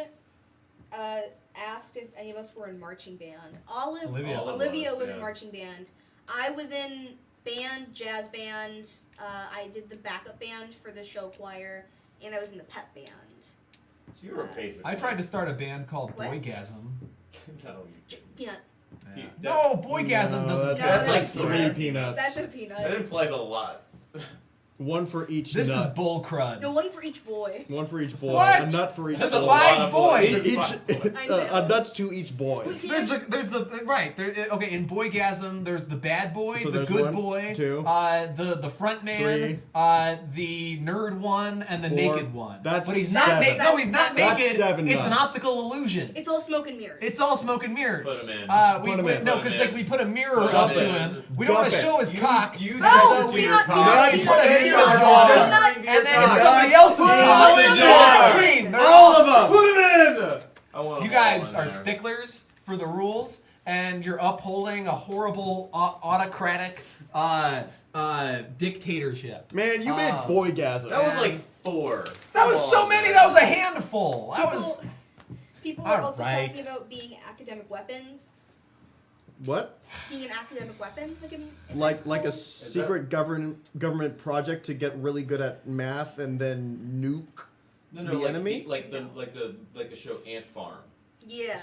asked if any of us were in marching band. Olivia was in marching band. I was in band, jazz band. I did the backup band for the show choir, and I was in the pep band. So you were basically. I tried to start a band called What? Boygasm. No, Peanut. Yeah. No, Boygasm doesn't. That's like three peanuts. That's a peanut. That implies a lot. One for each This nut. is bull crud. No, one for each boy. One for each boy. What? A nut for each That's boy. 5 boys. I know. A nut to each boy. There's the right there. Okay, in Boygasm, there's the bad boy, So the there's good 1, boy, 2, the front man, 3, the nerd one, and the 4. naked one. That's but he's not 7. naked. No, he's not That's naked. 7 It's an nuts. optical illusion. It's all smoke and mirrors. It's all smoke and mirrors. Put him in. No, Put because him like in. we put a mirror Put up him to in. him. We don't want to Dump it. show his cock. You Oh, do we your not- cock. we Nice. put a Say mirror your on job. and then cock. it's somebody else's Put him cock. on the on job. screen. They're All of them. Put him in. I want You them all guys in are there. sticklers for the rules, and you're upholding a horrible autocratic dictatorship. Man, you made Boygasm. That was like 4. That was so many. That was a handful. That was. People are also Alright. talking about being academic weapons. What? Being an academic weapon, like in Like a school. secret government project to get really good at math and then nuke No, the like enemy? like the show Ant Farm. Yeah.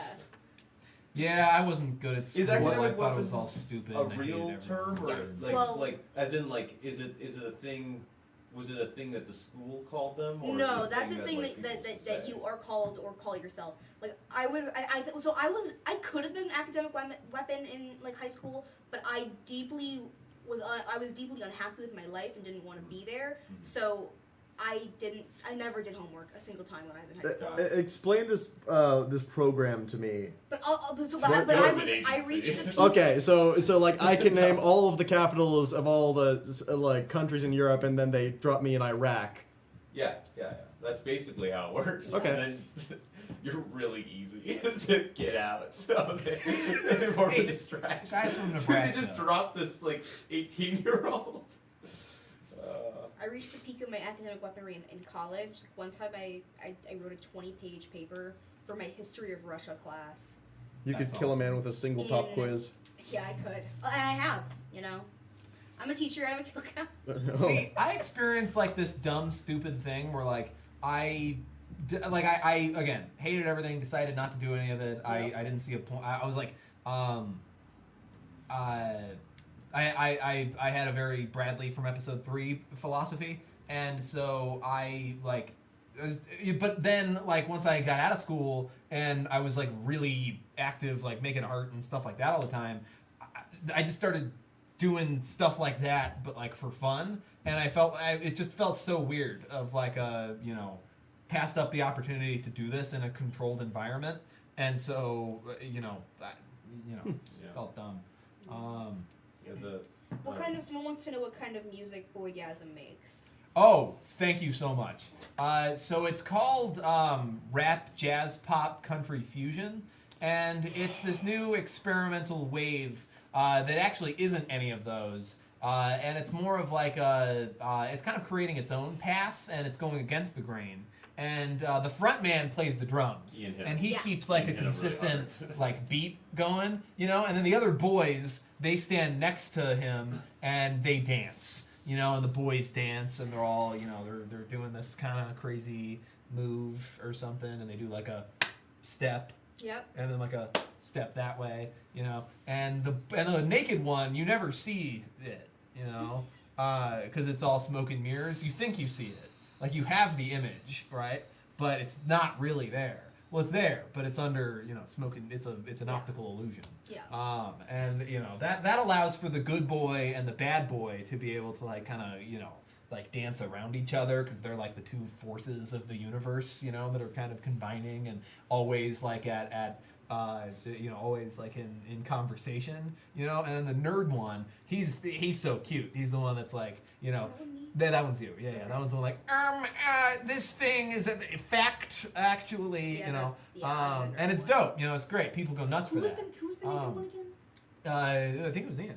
Yeah, I wasn't good at school. Is I academic thought it weapon was all stupid. A and I hated real everyone. term, or Yes. like Well- like as in like is it a thing? Was it a thing that the school called them? Or No, is it that's a thing like, that people that say? you are called or call yourself. Like I could have been an academic weapon in like high school, but I was deeply unhappy with my life and didn't want to be there. So I never did homework a single time when I was in high school. Explain this this program to me. But I Government reached agency. the peak. Okay, so like I can name all of the capitals of all the like countries in Europe, and then they drop me in Iraq. Yeah. That's basically how it works. Okay. And then you're really easy to get out, so they're more of a distraction. Guys from So they Nebraska. just drop this like 18-year-old. I reached the peak of my academic weaponry in college. One time I wrote a 20-page paper for my history of Russia class. You That's could kill awesome. a man with a single pop In- quiz. Yeah, I could. And I have, I'm a teacher, I have a kill count. See, I experienced like this dumb, stupid thing where like I again hated everything, decided not to do any of it. I didn't see a point. I was like, I had a very Bradley from episode 3 philosophy, and so I like. But then, like, once I got out of school and I was like really active, like making art and stuff like that all the time, I just started doing stuff like that, but like for fun. And it just felt so weird of like passed up the opportunity to do this in a controlled environment, and so just Yeah. felt dumb. Someone wants to know what kind of music Boygasm makes. Oh, thank you so much. So it's called rap, jazz, pop, country fusion, and it's this new experimental wave that actually isn't any of those. And it's more of like it's kind of creating its own path, and it's going against the grain. And the front man plays the drums, Ian hit and him. he Yeah. keeps like Ian a hit him really consistent hard. like beat going, and then the other boys, they stand next to him and they dance. and the boys dance, and they're all, they're doing this kind of crazy move or something, and they do like a step. Yep. And then like a step that way, and the naked one, you never see it, because it's all smoke and mirrors. You think you see it, like you have the image, right? But it's not really there. Well, it's there, but it's under, smoke and it's an optical illusion. Yeah. And that allows for the good boy and the bad boy to be able to like kind of like dance around each other, because they're like the two forces of the universe, that are kind of combining and always like always like in conversation, and then the nerd one, he's so cute. He's the one that's like, that one's you. Yeah, that one's the one like, this thing is a fact, actually, and it's dope. It's great. People go nuts for that. Who was the naked one again? I think it was Ian.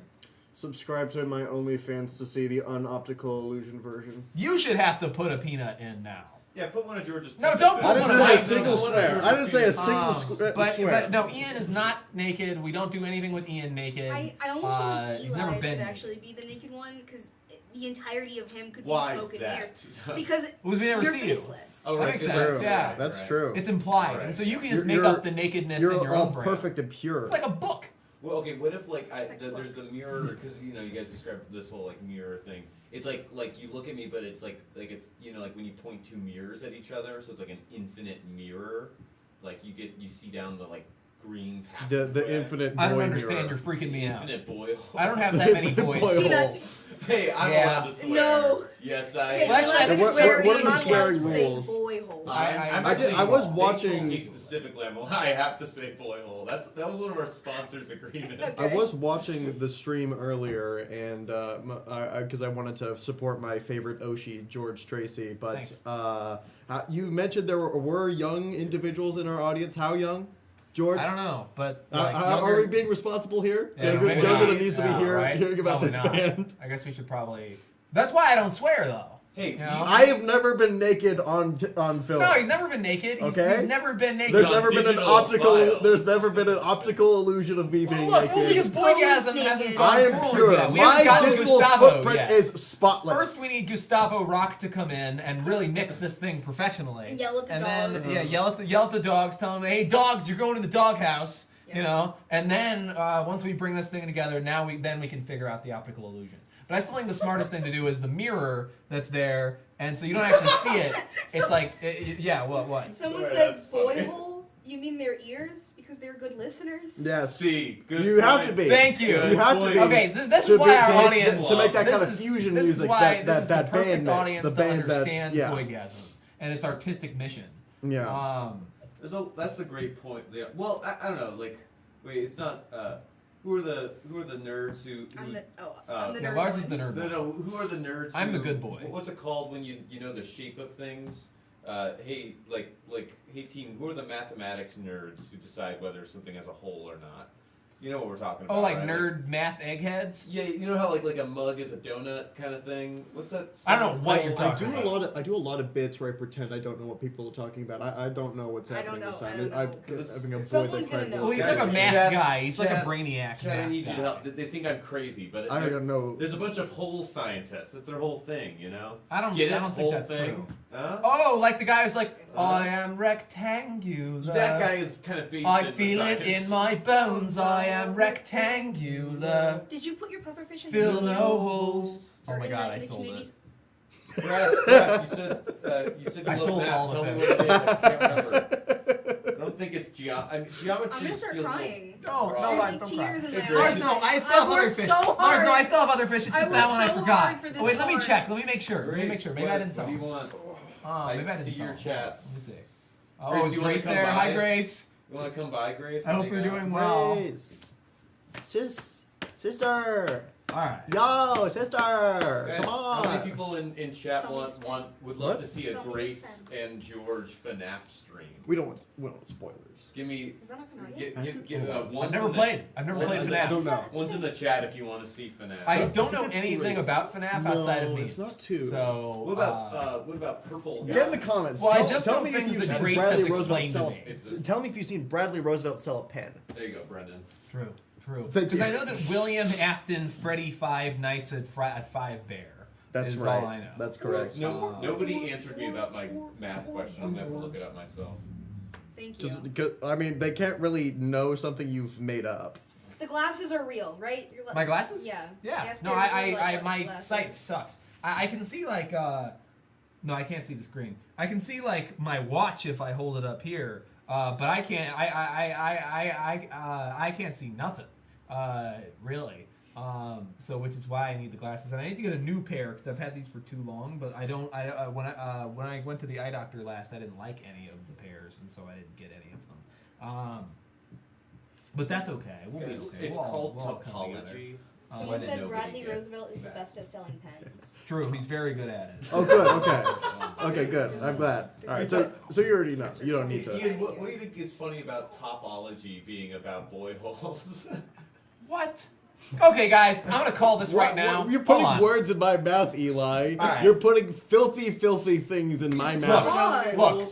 Subscribe to my OnlyFans to see the unoptical illusion version. You should have to put a peanut in now. Yeah, put one of George's. No, don't put I one didn't of say a mine. single swear. I didn't say a single swear. But no, Ian is not naked. We don't do anything with Ian naked. I almost feel like he's never Eli been should naked. actually be the naked one, because the entirety of him could Why be is smoke and that? mirrors. Because Because we never you're see you. faceless. Oh, That right, makes 'cause sense, that's yeah. right, That's right. true. It's implied, Right. and so you can just You're- make up the nakedness You're in your all own brain. perfect and pure. It's like a book. Well, okay. What if like It's like there's the mirror, because you guys described this whole like mirror thing. It's like you look at me, but it's like it's like when you point two mirrors at each other, so it's like an infinite mirror. Like you see down the like green The passageway. infinite boy I don't understand. mirror. You're freaking me out. Infinite boy hole. I don't have that many boys. Boy hole. Peanuts. Hey, I'm Yeah. allowed to swear. No. Yes, I Hey, am. Well, actually, I think What- it's what- very what are the easy. swearing Say rules? boy hole. I'm I actually- I was they watching- told me specifically, I have to say boy hole. That was one of our sponsors' agreements. I was watching the stream earlier, and because I wanted to support my favorite Oshi, George Tracy. But Thanks. you mentioned there were young individuals in our audience. How young, George? I don't know, but Are we being responsible here? Yeah, Younger maybe younger not. that needs to be Yeah, right? hearing about Probably this not. band. I guess we should probably. That's why I don't swear though. Hey, I have never been naked on film. No, he's never been naked. Okay. He's never been naked. There's on never been an digital optical. files. There's never been an optical illusion of me being Look, naked. well, because boygasm Naked. hasn't gone I am forward pure. yet. We haven't My gotten digital Gustavo footprint yet. is spotless. First, we need Gustavo Rock to come in and really mix this thing professionally. And yell at the And dogs. then, yell at the dogs. Tell them, hey, dogs, you're going to the doghouse. Yeah. And then once we bring this thing together, we can figure out the optical illusion. But I still think the smartest thing to do is the mirror that's there, and so you don't actually see it. It's like, what? Someone Boy, said that's boy funny. hole. You mean their ears? Because they're good listeners? Yes. See, good You have point. to be. Thank you. You have to be. Okay, this to is why be- our to- audience to make that this kind of is- fusion this is music why that this is that the perfect band makes. audience The to band that understand yeah. boygasm and its artistic mission. Yeah. That's a great point. Yeah. Well, I don't know. Like, wait, it's not. Who are the nerds who? I'm the Yeah, nerd Lars one. is the nerd. No, no. Who are the nerds? I'm who- the good boy. What's it called when you know the shape of things? Hey, hey team. Who are the mathematics nerds who decide whether something has a hole or not? You know what we're talking about. Oh, like right? nerd math eggheads? Yeah, you know how like a mug is a donut kind of thing. What's that? I don't know sentence what you're called? talking about. I do a lot of bits where I pretend I don't know what people are talking about. I don't know what's I don't happening know, this I time. don't know. I'm 'Cause it's- having a boy someone's that's gonna trying to. know. Well, he's Guys, like a math cats- guy. He's like a cat- brainiac Cat, I math need you to guy. help. They think I'm crazy, but I don't know. there's a bunch of hole scientists. That's their whole thing, you know. I don't Get it? think Whole that's thing. true. Huh? Oh, like the guy who's like, I am rectangular. That guy is kind of based I in feel the it science. in my bones. I am rectangular. Did you put your pufferfish in Fill the no holes. Oh Or my in god, the I sold community it. Grass, you said you I love sold math. all the Tell me fish. what it is. I can't remember. I don't think it's geometry. I'm gonna start feels a little crying. No, raw. no, There's Lars, like don't tears cry. in Hey, my Grace. eyes. Lars, no, I still have I other worked fish. so Lars, no, hard. I still have other fish. It's I just that one I worked so forgot. hard for this Oh, wait, let me part. check. Let me make sure. Let me make Grace, sure. Maybe I didn't what sell. do you want? Oh, maybe I I didn't see your sell. chats. Let me see. Grace, Oh, do is you wanna Grace come there? Hi, by? Grace. You want to come by, Grace? I hope Hang you're out? doing well. Grace. Sister. All right. Yo, sister. Guys, Come on. how many people in chat would love What? to see a Somebody's Grace friend. and George FNAF stream? We don't want spoilers. Give me. Is that not coming out yet? One's I've never in the- played. I've never one's played in the- FNAF. I don't know. One's in the chat if you want to see FNAF. I don't know it's anything great. about FNAF outside of No, memes. it's not two. So. What about Purple? Get in the comments. Well, I tell, just tell know me if things you've that seen Grace Bradley has Roosevelt explained sell. to me. It's a- Tell me if you've seen Bradley Roosevelt sell a pen. There you go, Brendan. True. Thank Because you. I know that William Afton, Freddy Five Nights at Five Bear That's is right. all I know. That's correct. Nobody answered me about my math question. I'm gonna have to look it up myself. Thank you. I mean, they can't really know something you've made up. The glasses are real, right? My glasses? Yeah. Yeah. Yes, No, they're I like my glasses. sight sucks. I can see like no, I can't see the screen. I can see like my watch if I hold it up here, but I can't. I can't see nothing, really. So which is why I need the glasses, and I need to get a new pair because I've had these for too long. But I don't. When I went to the eye doctor last, I didn't like any of the pairs, and so I didn't get any of them. But that's okay. We'll be okay. It's We'll called all come together. topology. Someone When said nobody Bradley gets Roosevelt is the that. best at selling pens. True, he's very good at it. Oh, good. Okay. Okay, good. I'm glad. All right. So you already know. You don't need to. Ian, what do you think is funny about topology being about boy holes? What? Okay, guys, I'm gonna call this right now. You're Hold putting on. words in my mouth, Eli. All right. You're putting filthy things in my mouth. Look,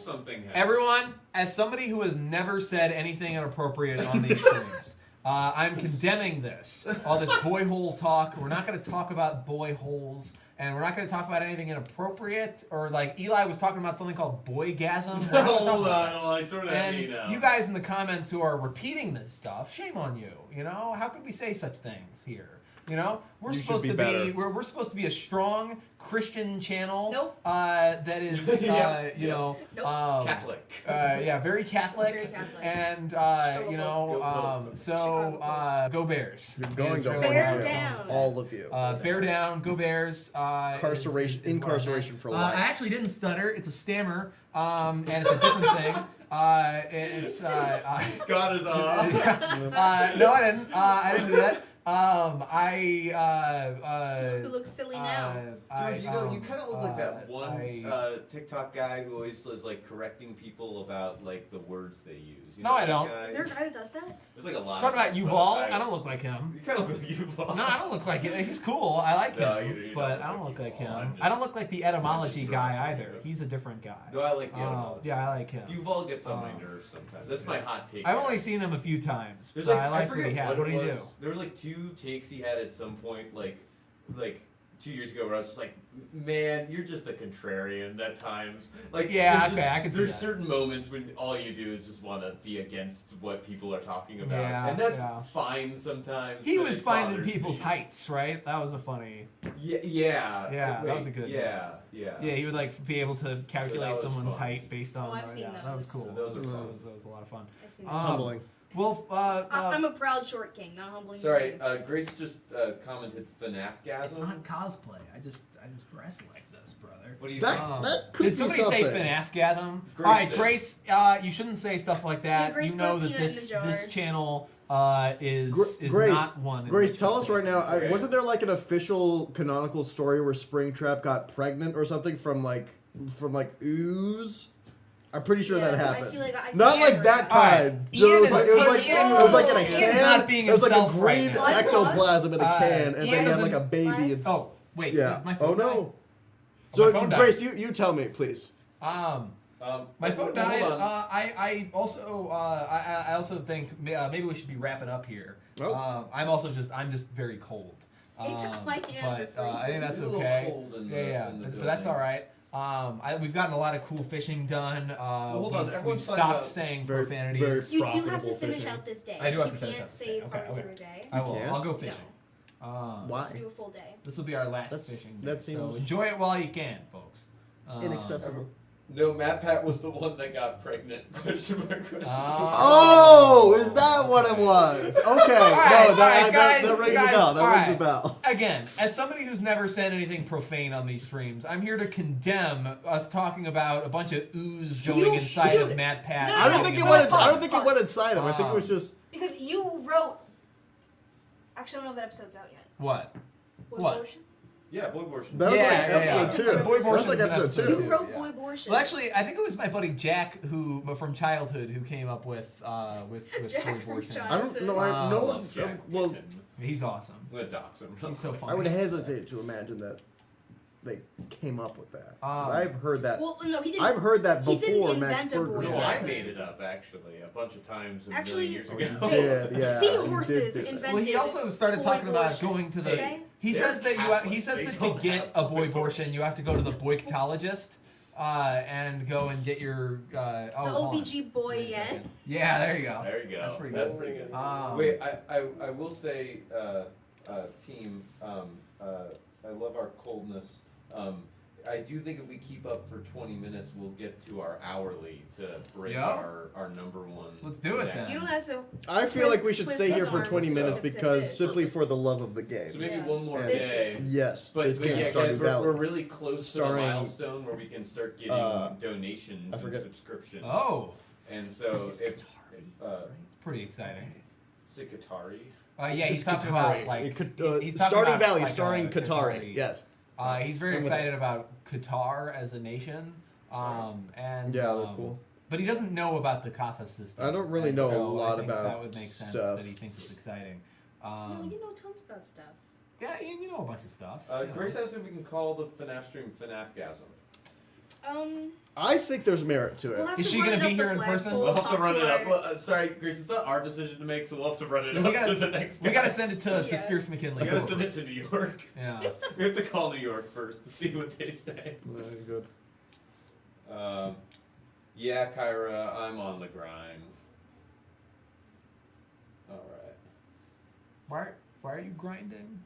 everyone, as somebody who has never said anything inappropriate on these streams, I'm condemning this. All this boy hole talk. We're not going to talk about boy holes, and we're not going to talk about anything inappropriate. Or like Eli was talking about something called boygasm. Hold on, throw that at me now. You guys in the comments who are repeating this stuff, shame on you. You know, how could we say such things here? You know, we're You supposed should to be be better. we're supposed to be a strong Christian channel. Nope. That is you know Catholic. Yeah, very Catholic. Very Catholic. And you know go Bears. You're going Is to really Bear what I'm down. saying. all of you. Bear down, go Bears. Incarceration- incarceration for life. I actually didn't stutter. It's a stammer, and it's a different thing. It's God is off. no, I didn't. I didn't do that. Who looks silly now? Dude, you know, you kind of look like that one TikTok guy who always is like correcting people about like the words they use. You No, know I that don't. guy? Is there a guy that does that? There's like a lot. Talking of about them, Yuval, but I don't look like him. You kind of look like Yuval. No, I don't look like it. He's cool. I like No, him, you but don't I don't look look like like Yuval. him. I'm I don't look like the etymology just guy trolling either. you. He's a different guy. No, I like the etymology. Yeah, I like him. Yuval gets on my nerves sometimes. That's my hot take. I've only seen him a few times. There's But like, I like forget what he has. what What it did he do? was. There was like 2 takes he had at some point, like 2 years ago, where I was just like, man, you're just a contrarian at times. Like, Yeah, there's okay, just- I can see There's that. certain moments when all you do is just want to be against what people are talking about, Yeah, and that's yeah. fine sometimes. He but was it finding bothers people's me. heights, right? That was a funny. Yeah. Yeah, that was a good one. Yeah. Yeah, he would like be able to calculate was someone's fun. height based on. Oh, I've seen That was those. cool. Those are that, fun. that was a lot of fun. I've seen Humbling. Well, I'm a proud short king, not humbling. Sorry, Grace just commented it's FNAFgasm. not cosplay. I just dress like this, brother. What do you That- think? that could Did be somebody say something. FNAFgasm? Grace All right, did. Grace, you shouldn't say stuff like that. Yeah, Grace you know put a that peanut in this the jar. this channel is Grace, not one. in Grace, which tell you us say right now. things. Wasn't there like an official canonical story where Springtrap got pregnant or something from like ooze? I'm pretty sure that Yeah, I happened. feel like I Not feel like like that All right. kind. Ian it was is like, it was like, Ian- it was like in a Ian's can. not being it was like a himself right green now. ectoplasm in a can, and Ian then you had doesn't- like a baby. And Oh, wait. yeah. My phone Oh no. died? So my phone died. Grace, you tell me, please. My phone hold died. on. I also think maybe we should be wrapping up here. Oh. I'm just very cold. My hands are but I think freezing. that's It's a little okay. cold in the- Yeah, in the but that's all building. right. We've gotten a lot of cool fishing done. hold on, We've everyone's talking stopped about saying very- profanities. very You do have to profitable finish fishing. out this day. I do have you to finish can't out this day. save Okay, part okay. through a day. I will. can't? I'll go fishing. Why? Let's do a full day. This will be our last That's- fishing day. that So seems- enjoy it while you can, folks. Inaccessible. No, Matt Pat was the one that got pregnant. Question mark. Oh, is that what it was? Okay. right, No, that guys, rings guys, a bell. That all rings right. a bell. Again, as somebody who's never said anything profane on these streams, I'm here to condemn us talking about a bunch of ooze going inside of Matt Pat. No, I don't no, think it no, went. no, I don't pause, think it went inside him. I think it was just. Because you wrote. Actually, I don't know if that episode's out yet. What? Boy What? Abortion? Yeah, boy abortion. That was Yeah, like yeah, episode yeah. 2. Boy That was abortion like was an episode episode 2. You wrote yeah. Boy Abortion. Well, actually, I think it was my buddy Jack who, from childhood, who came up with Jack boy from abortion. I don't know. I know. love Jack. Well, He's awesome. I'm gonna dox him. He's so funny. I would hesitate to imagine that they came up with that. 'Cause I've heard that. Well, no, he didn't. I've heard that he didn't before Max invent a Burger. voice No, said I actor. made it up actually a bunch of times a Actually, million years Oh, ago. you did, yeah. Seahorses you did invented. Well, he also started boy talking about abortion. going to the. Okay? He They're says that Catholic. he says They that to don't get have a boy boy abortion, you have to go to the boyctologist and go and get your. The hold on. OBG boy again. Yeah, there you go. There you go. That's pretty That's good. pretty good. Wait, I will say, team, I love our coldness. I do think if we keep up for 20 minutes, we'll get to our hourly to break Yeah. our number one. Let's do it next. then. You don't have to. I feel like we should twist stay his here for arms 20 minutes to because fit. simply for the love of the game. So maybe Yeah. one more And- day. Yes, But this game yeah, Stardew guys, Valley. we're really close to the Starring, milestone where we can start getting donations I and forget. subscriptions. Oh, And so if it's pretty exciting. Katari. Yeah, he's It's talking Qatari. about like It could, he's talking Stardew about, Valley like, starring Qatari. Qatari. Yes. He's very I'm with excited about Qatar as a nation. And Yeah, they're cool. But he doesn't know about the Kaffa system. I don't really and know a so lot I think about that would make sense stuff. that he thinks it's exciting. No, you know tons about stuff. Yeah, Ian, you know a bunch of stuff. Grace asked if we can call the FNAF stream FNAFgasm. I think there's merit to We'll it. have Is to she run gonna it be up the here in person? flagpole, We'll have to talk run it our- up. Well, sorry, Grace, it's not our decision to make, so we'll have to run it We up gotta- to the next. We gotta guys. send it to Yeah. Spears McKinley. We gotta send it to New York. Yeah. We have to call New York first to see what they say. Very good. Yeah, Kyra, I'm on the grind. All right. Why are you grinding?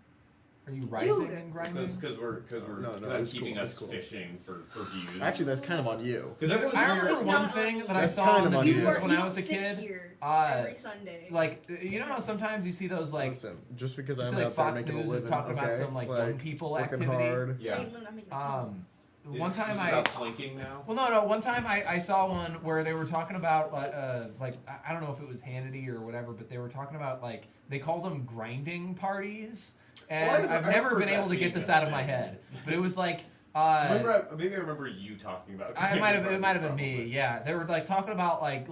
Are you rising and grinding? Because we're No, cause no, I'm it's keeping cool, us it's cool. fishing for views. Actually, that's kind of on you. Because everyone's I here. remember It's one not thing on that I That's saw kind on the of on news you. when I was a sit kid. Here every Sunday. Like, you know how sometimes you see those like Listen, just because you I'm see, like out there Fox making a News living, is talking about okay? some like young people working activity. hard. Yeah. Wait, Lynn, I'm making a ton. One time Is it I about planking now. well no one time I saw one where they were talking about like I don't know if it was Hannity or whatever, but they were talking about like they called them grinding parties, and Well, I've I've never heard been able that to get being this a out of my thing. head, but it was like Maybe I remember you talking about. it might have been probably. me. Yeah, they were like talking about like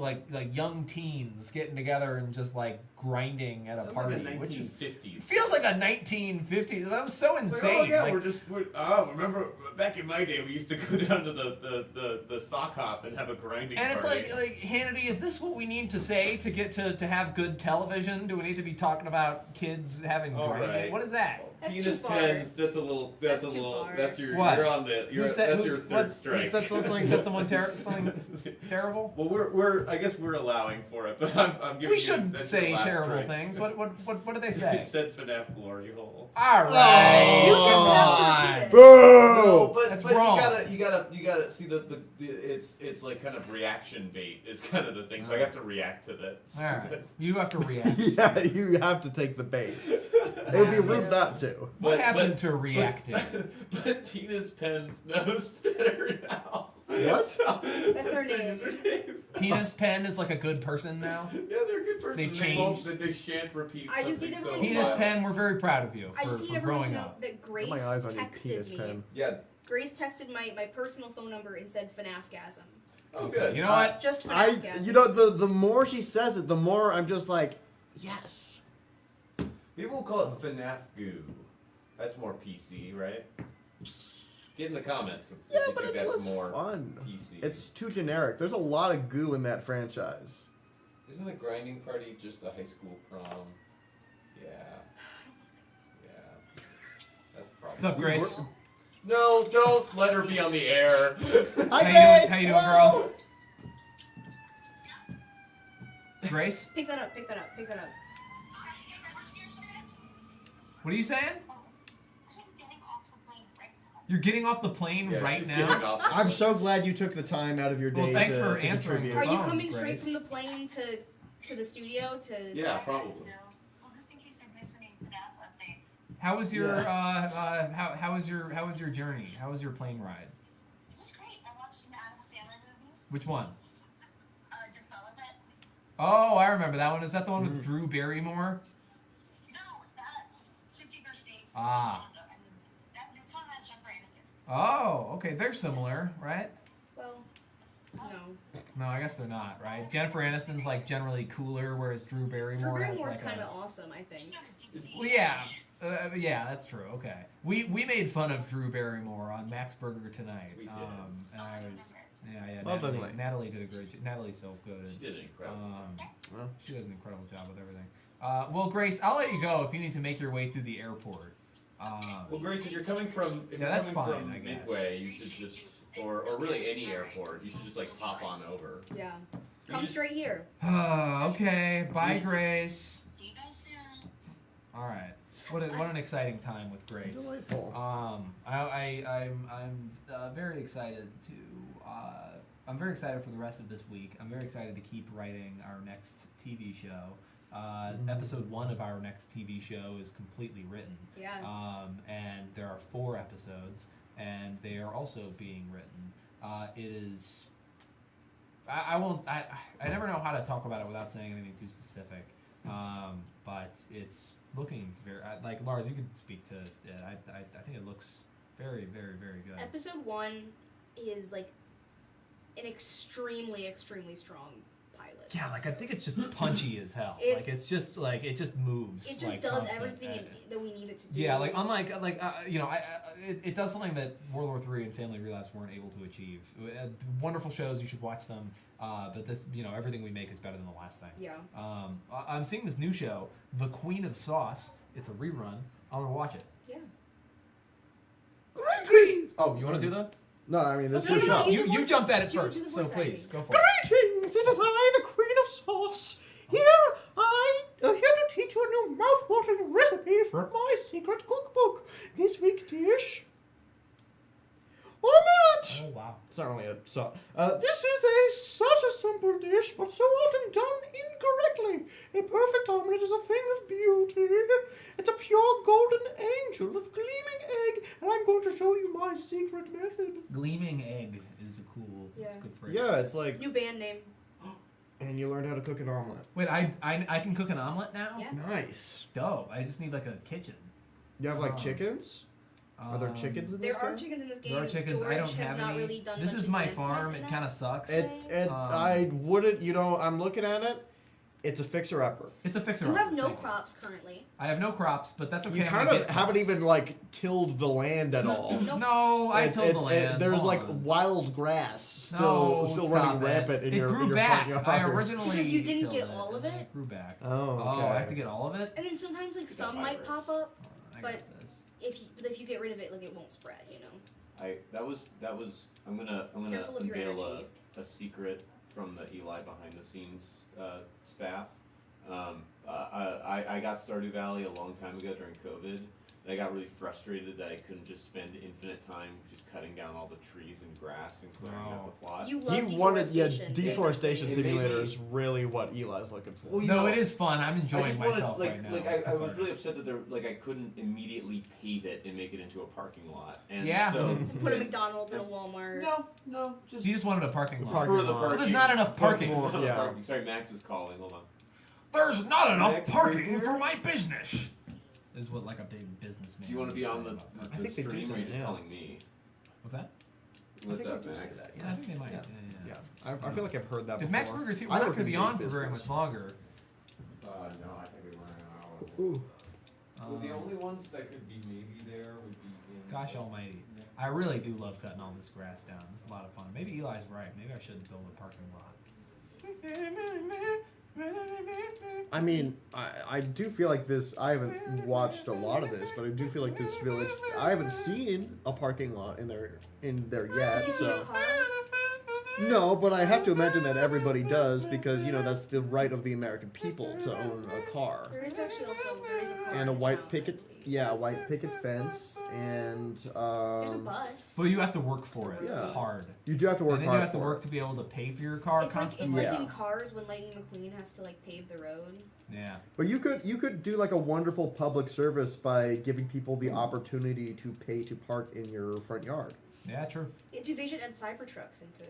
young teens getting together and just like grinding at a Sounds party, like the which is 1950s. feels like a 1950s. That was so insane. Oh yeah, Like, remember back in my day we used to go down to the sock hop and have a grinding and it's party. like Hannity, is this what we need to say to get to have good television? Do we need to be talking about kids having All grinding? right. What is that? That's penis too far. pens. That's a little. That's, That's a too little. far. That's your. What? You're on the. You're, that's your third strike. Who said something? Said something terrible? Well, we're. I guess we're allowing for it, but I'm giving. We you, shouldn't that's your say last terrible strike. things. What did they It say? said FNAF glory hole. All right, You come didn't have to on. repeat it. Boo! No, but That's but wrong. you gotta see the it's like kind of reaction bait is kind of the thing. So I have to react to that. All right, you have to react. Yeah, you have to take the bait. It would be rude not to. What happened to reacting? But penis pens knows better now. What? That's their name. Penis Pen is like a good person now. Yeah, they're a good person. They've They won't- changed. They shan't repeat I just something need so everyone to Penis violent. Pen, we're very proud of you I just for need everyone to growing know up. that Grace Got my eyes on your texted penis me. pen. Yeah. Grace texted my personal phone number and said FNAFgasm. Oh, good. You know what? Just I, FNAFgasm. you know, the more she says it, the more I'm just like, yes. Maybe we'll call it FNAF goo. That's more PC, right? Get in the comments. If Yeah, you but think it's that's less more fun. PC. It's too generic. There's a lot of goo in that franchise. Isn't a grinding party just a high school prom? Yeah. Yeah. That's probably. What's up, Grace? No, don't let her be on the air. How you doing, girl? Grace, Pick that up, pick that up, pick that up. what are you saying? You're getting off the plane Yeah, right she's now. getting off. I'm so glad you took the time out of your Well, day thanks to, for to answering contribute. Are you phone, coming straight Grace. from the plane to the studio to? Yeah, probably. How was your how was your journey? How was your plane ride? It was great. I watched an Adam Sandler movie. Which one? Just Relevant. Oh, I remember that one. Is that the one with Drew Barrymore? No, that's 50 First Dates. Ah. And this one has Jennifer Aniston. Oh, okay. They're similar, right? Well, no. No, I guess they're not, right? Jennifer Aniston's like generally cooler, whereas Drew Barrymore Drew has Barrymore's like kind a. of awesome, I think. Well, yeah, yeah, that's true. Okay, we made fun of Drew Barrymore on Max Burger tonight. We did. And I was yeah. Lovely. Natalie did a great job. Natalie's so good. She did an incredible job. She does an incredible job with everything. Well, Grace, I'll let you go if you need to make your way through the airport. Well, Grace, if you're coming from that's from fine, I guess. Midway, you should just or really any airport, you should just like pop on over. Yeah. Come straight here. Okay. Bye, Grace. See you guys soon. All right. What an exciting time with Grace. Delightful. I'm very excited to. I'm very excited for the rest of this week. I'm very excited to keep writing our next TV show. Episode 1 of our next TV show is completely written. Yeah. And there are 4 episodes, and they are also being written. It is. I won't. I never know how to talk about it without saying anything too specific. But it's looking very like Lars. You could speak to it. I think it looks very, very, very good. Episode 1 is like an extremely, extremely strong pilot. Yeah, like I think it's just punchy as hell. Like it's just like it just moves. It just like, does constant. everything that we need it to do. Yeah, like unlike it does something that World War III and Family Relapse weren't able to achieve. Wonderful shows, you should watch them. But this, everything we make is better than the last thing. Yeah. I'm seeing this new show, The Queen of Sauce. It's a rerun. I'm gonna watch it. Yeah. Oh, you want to do that? No, I mean this No, is no, your no, show. You jump at it You do first, the so voice please acting. go for it. Greetings, it is I, the Queen of Sauce. Here I am here to teach you a new mouth-watering recipe from my secret cookbook. This week's dish: omelette. Oh wow. It's not only a sauce. This is such a simple dish, but so often done incorrectly. A perfect omelette is a thing of beauty. It's a pure golden angel of gleaming egg, and I'm going to show you my secret method. Gleaming egg is a cool. It's a Yeah. good phrase. Yeah, it's like, New band name. and you learned how to cook an omelet. Wait, I can cook an omelet now? Yeah. Nice. Dope. I just need like a kitchen. You have like chickens? Are there chickens in this There are game? chickens in this game. There are chickens. George I don't has have not any. really done This much is my advancement farm. in It that. kind of sucks. I wouldn't, I'm looking at it. It's a fixer-upper. It's a fixer. You have no crops currently. I have no crops, but that's okay. You I'm kind gonna of get haven't crops. even like tilled the land at all. No, I tilled the land. There's Come like on. wild grass still No, still stop running it. rampant in It your grew in your back. front I yard. originally Because you didn't tilled get all of and it? It grew back. Oh, Oh, okay. I have to get all of it. And then sometimes like It's a some might virus. pop up, I but got this. if you get rid of it, like it won't spread. That was I'm gonna Careful of your unveil energy. a secret from the Eli behind the scenes staff. I got Stardew Valley a long time ago during COVID. And I got really frustrated that I couldn't just spend infinite time just cutting down all the trees and grass and clearing out the plot. You love He wanted, deforestation. deforestation It made simulator me- is really what Eli's looking for. Well, you No, know, it is fun. I'm I enjoying just wanted, myself like, right now. like It's I was fun. really upset that I couldn't immediately pave it and make it into a parking lot. And Yeah. so Put a McDonald's and a Walmart. no, just He just wanted a parking lot. Parking for the lot. parking. Well, there's not enough parking. There's not enough Yeah. parking. Sorry, Max is calling. Hold on. There's not enough Next parking year. for my business. Is what like a big businessman. Do you want to be on the I think they do stream or are say you just that. calling me? What's that? What's think up, they do say Max? that, Yeah, I think they might. Yeah. Yeah. Yeah, I feel like I've heard that If before. Max Burger's here, I we're not work going to in be on big for very business. much longer. No, I think we were an hour. Ooh. Well, the only ones that could be maybe there would be in. Gosh almighty. I really do love cutting all this grass down. It's a lot of fun. Maybe Eli's right. Maybe I should build a parking lot. I mean, I do feel like this. I haven't watched a lot of this, but I do feel like this village. I haven't seen a parking lot in there Have yet. you seen a So car? no, but I have to imagine that everybody does because that's the right of the American people to own a car There is actually also there is a car and a in white town, picket. I believe. Yeah, white picket fence, and There's a bus. But you have to work for it Yeah. hard. you do have to work And then hard you have to for work it. to be able to pay for your car It's like constantly. Yeah. in Cars when Lightning McQueen has to like pave the road. Yeah. But you could do like a wonderful public service by giving people the opportunity to pay to park in your front yard. Yeah, true. Dude, they should add Cybertrucks into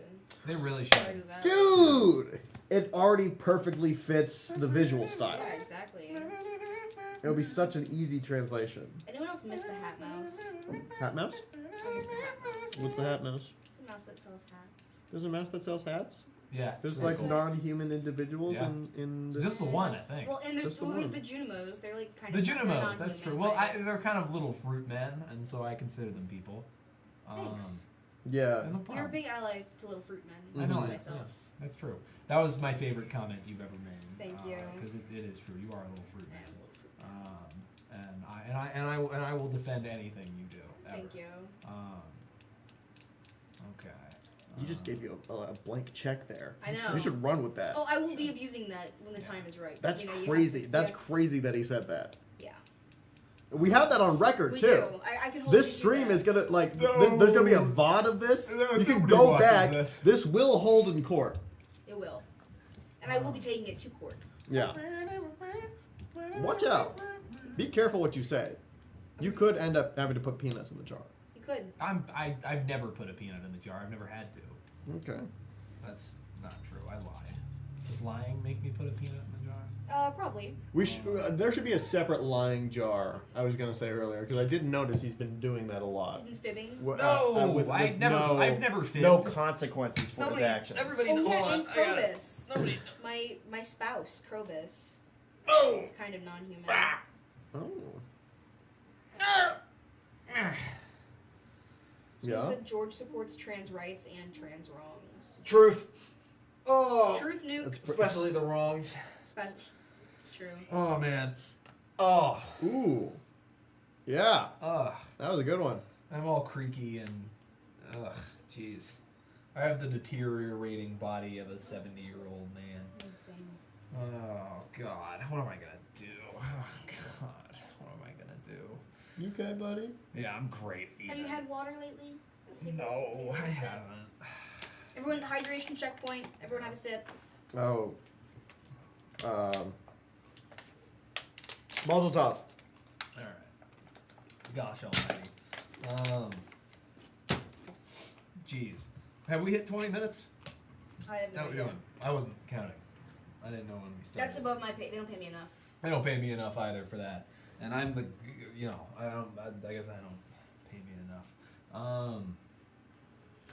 They really should. Stardew Valley. Dude, it already perfectly fits the visual style. Yeah, exactly. It would be such an easy translation. Anyone else miss the Hat Mouse? Hat mouse? I miss the Hat Mouse. What's the hat mouse? It's a mouse that sells hats. There's a mouse that sells hats. Yeah. There's really like cool. non-human individuals Yeah. in It's this. just the one, I think. Well, and there's Just the who's one. the Junimos? They're like kind The of Junimos, that's true. non-human, Well, but- they're kind of little fruit men, and so I consider them people. Thanks. Yeah. No You're a problem. big ally to little fruit men. I know. just Yeah, myself. that's true. That was my favorite comment you've ever made. Thank you. Because it is true. You are a little fruit man. Yeah, little fruit man. And I will defend anything you do. Ever. Thank you. Okay. You just gave you a blank check there. I know. You should run with that. Oh, I will be abusing that when the time is right. That's You know, you have crazy. to- That's yeah. crazy that he said that. Yeah. We have that on record We too. do. I can hold This you to stream that. is gonna like. No. There's gonna be a VOD of this. No, You can nobody go watches back. this. This will hold in court. It will. And I will be taking it to court. Yeah. Watch out. Be careful what you say. You could end up having to put peanuts in the jar. You could. I've never put a peanut in the jar. I've never had to. Okay. That's not true. I lie. Does lying make me put a peanut in the jar? Probably. We there should be a separate lying jar. I was gonna say earlier because I did notice he's been doing that a lot. He's been fibbing. No, I've never fibbed. No consequences for his actions. Everybody, Oh, hold yeah, on. and Krobus. Somebody. My spouse, Krobus, is kind of non-human. Oh. So Yeah. he said George supports trans rights and trans wrongs. Truth. Oh. Truth nuke. Especially the wrongs. It's true. Oh man. Oh. Ooh. Yeah. Ugh. That was a good one. I'm all creaky and ugh. Jeez. I have the deteriorating body of a 70-year-old man. Same. Oh God. What am I gonna do? Oh God. What am I gonna do? You okay, buddy? Yeah, I'm great. Have you had water lately? Take No, a I sip. haven't. Everyone, the hydration checkpoint. Everyone have a sip. Oh. Mazel tov. Alright. Gosh almighty. Jeez. Have we hit 20 minutes? I have no How we idea. doing? I wasn't counting. I didn't know when we started. That's above my pay. They don't pay me enough. They don't pay me enough either for that. And I'm the, you know, I guess I don't pay me enough.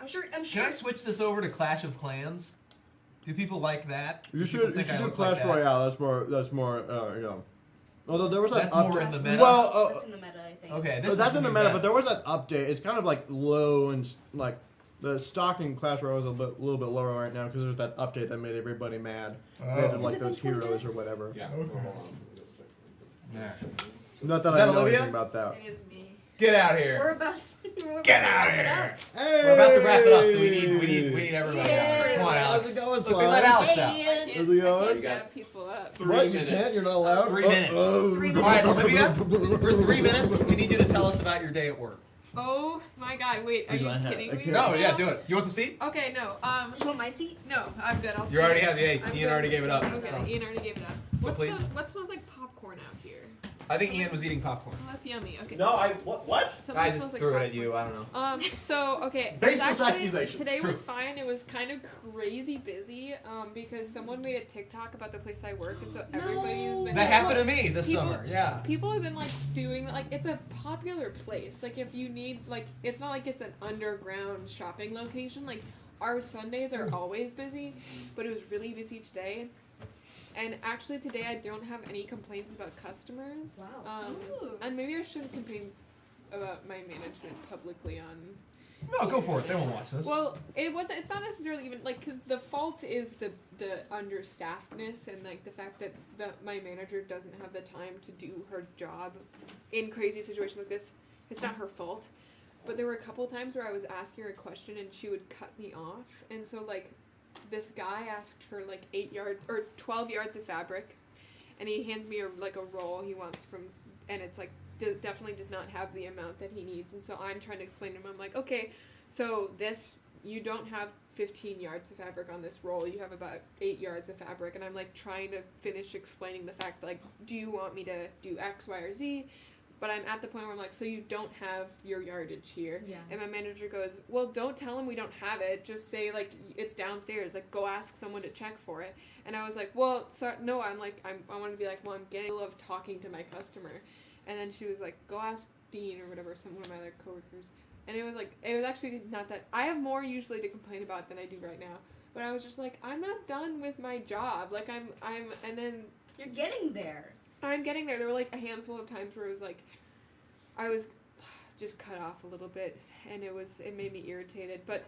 I'm sure. Can I switch this over to Clash of Clans? Do people like that? You Do should people you think should I do look Clash like that? Royale. That's more you know. Although there was that That's more update. in the meta? Well, That's in the meta, I think. Okay, that's in the meta, but there was that update. It's kind of like low and like the stock in Clash Royale is a little bit lower right now because there's that update that made everybody mad. They had Oh. like Has it those been 20 heroes or minutes? whatever. Yeah. Okay. Hold on. There. Not that Is I that know Olivia? anything about that. It is me. Get out We're here! about. We're Get about out to here! wrap it up. Hey! We're about to wrap it up, so we need everybody Yay! out here. Come on, Alex. How's it going, Look, we Slime? let Alex out. I can't, How's it going? I You can't got dab people up. 3 What? minutes. You can't? You're not allowed? 3 minutes. Oh. 3 All right, minutes. Olivia, for 3 minutes, we need you to tell us about your day at work. Oh my god, wait, are Here's you my hat. kidding I me? can't- No, right yeah, now? do it. You want the seat? Okay, no, You want my seat? no, I'm good, I'll You stay. already have. Hey, I'm Ian good. already gave it up. Okay, Ian already gave it up. So please. What smells like popcorn out here? I think Ian was eating popcorn. Oh, that's yummy, okay. No, what? Something I smells just like threw it at popcorn. you. I don't know. So, okay. it was Baseless actually- accusations. Today True. was fine. It was kind of crazy busy because someone made a TikTok about the place I work, and so everybody has been. That happened to me this people- summer. Yeah. People have been like doing like it's a popular place. Like if you need like it's not like it's an underground shopping location. Like our Sundays are always busy, but it was really busy today. And actually today I don't have any complaints about customers. Wow. And maybe I shouldn't complain about my management publicly on. No, go for it. They won't watch this. Well, it wasn't. It's not necessarily even like because the fault is the understaffedness and like the fact that my manager doesn't have the time to do her job in crazy situations like this. It's not her fault, but there were a couple times where I was asking her a question and she would cut me off, and so like this guy asked for like 8 yards or 12 yards of fabric, and he hands me a roll he wants from, and it's like definitely does not have the amount that he needs, and so I'm trying to explain to him. I'm like, okay, so this you don't have 15 yards of fabric on this roll. You have about 8 yards of fabric, and I'm like trying to finish explaining the fact like, do you want me to do X, Y, or Z? But I'm at the point where I'm like, so you don't have your yardage here. Yeah. And my manager goes, well, don't tell him we don't have it. Just say, like, it's downstairs. Like, go ask someone to check for it. And I was like, well, no, I'm like, I want to be like, well, I'm getting of talking to my customer. And then she was like, go ask Dean or whatever, one of my other coworkers. And it was like, it was actually not that, I have more usually to complain about than I do right now. but I was just like, I'm not done with my job. Like and then You're getting there. I'm getting there. There were like a handful of times where it was like, I was just cut off a little bit, and it made me irritated. But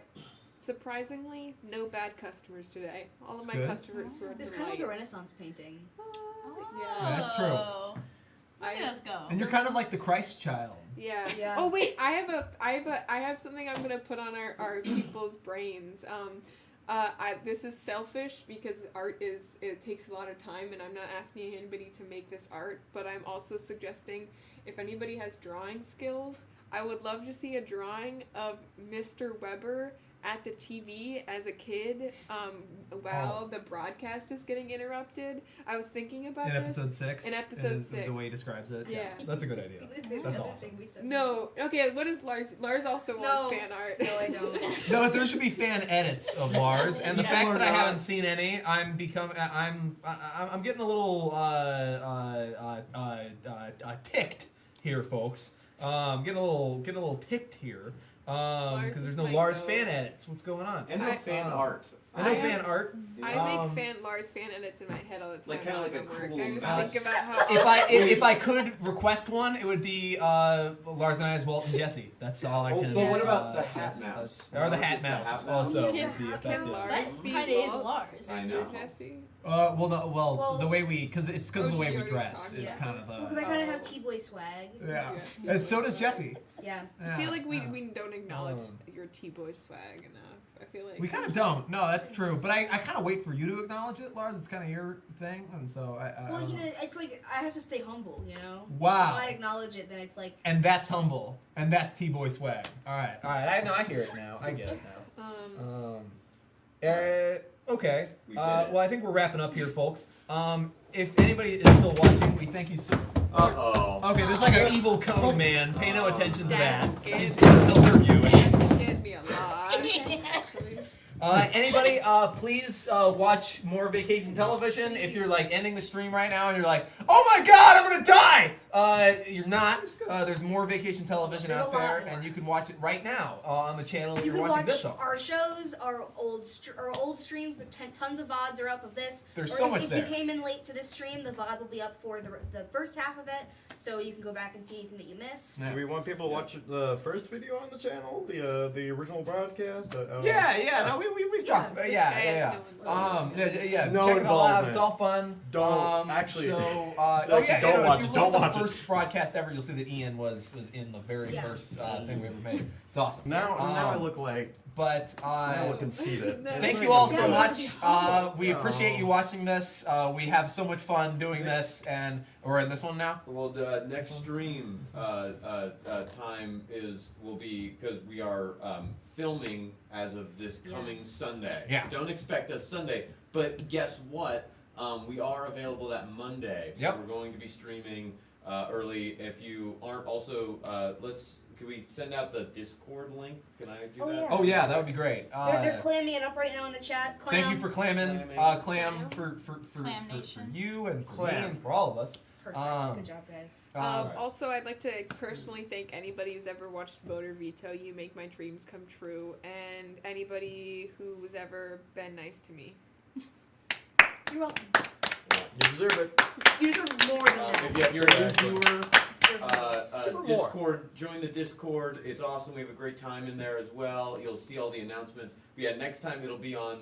surprisingly, no bad customers today. All of my good. customers were It's polite. kind of like a Renaissance painting. Yeah. That's true. Look at us go. And you're kind of like the Christ child. Yeah. Yeah. Oh wait, I have something I'm gonna put on our people's brains. This is selfish because it takes a lot of time, and I'm not asking anybody to make this art, but I'm also suggesting if anybody has drawing skills, I would love to see a drawing of Mr. Weber at the TV as a kid while the broadcast is getting interrupted. I was thinking about In this. episode 6. In episode and 6. The way he describes it. Yeah. That's a good idea. That's awesome. No. Okay, what is Lars? Lars also wants No. fan art. No, I don't. No, there should be fan edits of Lars, and the Yeah. fact that I Or not. haven't seen any, I'm getting a little ticked here, folks. Getting a little ticked here. Because there's no Lars fan edits. What's going on? And no fan art. And no I fan art. I make Lars fan edits in my head all the time. Like, kinda while like I'm a at work. cool I just mouse. think about how If I could request one, it would be Lars and I's Walt and Jesse. That's all I Oh, can. but what about the that's- hat mouse? Or the No, hat just the mouse hat mouse? also Can- would be can effective. Lars That be kind of is Walt? Lars. I know. Jesse? Well, the way we, because of the way we already dress talked, is yeah. kind of the. Because I kind of have T-boy swag. Yeah. Yeah. And so does Jesse. Yeah. I feel like we Yeah. don't acknowledge Um, your T-boy swag enough. I feel like We kind of don't. No, that's true. But I kind of wait for you to acknowledge it, Lars. It's kind of your thing, and so I Well, don't you know. know, it's like I have to stay humble, you know. Wow. If I acknowledge it, then it's like. And that's humble, and that's T-boy swag. All right. I know. I hear it now. I get it now. Okay. We get it. Well, I think we're wrapping up here, folks. If anybody is still watching, we thank you so. Uh-oh. Okay, there's like an evil cone man. Pay no attention to that. That's He'll hurt you. that scared me a lot. Actually. Anybody, please watch more Vacation Television. If you're like ending the stream right now and you're like, oh my god, I'm gonna die! You're not. There's more Vacation Television There's out a lot there, more. and you can watch it right now on the channel that You you're can watching watch this on. our shows, our old streams. Tons of VODs are up of this. There's Or so if, much if there. you came in late to this stream, the VOD will be up for the first half of it, so you can go back and see anything that you missed. Yeah. Do we want people to watch the first video on the channel, the original broadcast? I don't know. Yeah, no, we've talked about This yeah. guy has No Check it all out. involvement. It's all fun. Don't- actually- So, actually, yeah, don't watch if it, you don't watch watch the it. first broadcast ever, you'll see that Ian was in the very Yeah. first thing we ever made. It's awesome. Now I look like But now I look conceited. thank you all so Yeah. much. We appreciate you watching this. We have so much fun doing this, and we're in this one now. Well, next stream time will be because we are filming as of this coming Sunday. Yeah. So don't expect us Sunday, but guess what? We are available that Monday. So Yep. we're going to be streaming early. If you aren't also, can we send out the Discord link? Can I do Oh, that? yeah. Oh yeah, that would be great. They're clamming it up right now in the chat. Clam. Thank you for clamming, Clamming. Clam, for Clam for Nation. you and for me Clam. and for all of us. Perfect. Good job, guys. Also, I'd like to personally thank anybody who's ever watched Motor Veto. You make my dreams come true, and anybody who's ever been nice to me. You're welcome. You deserve it. You deserve more than that. If you're a new viewer, Deserve more. Discord, join the Discord. It's awesome. We have a great time in there as well. You'll see all the announcements. But yeah, next time it'll be on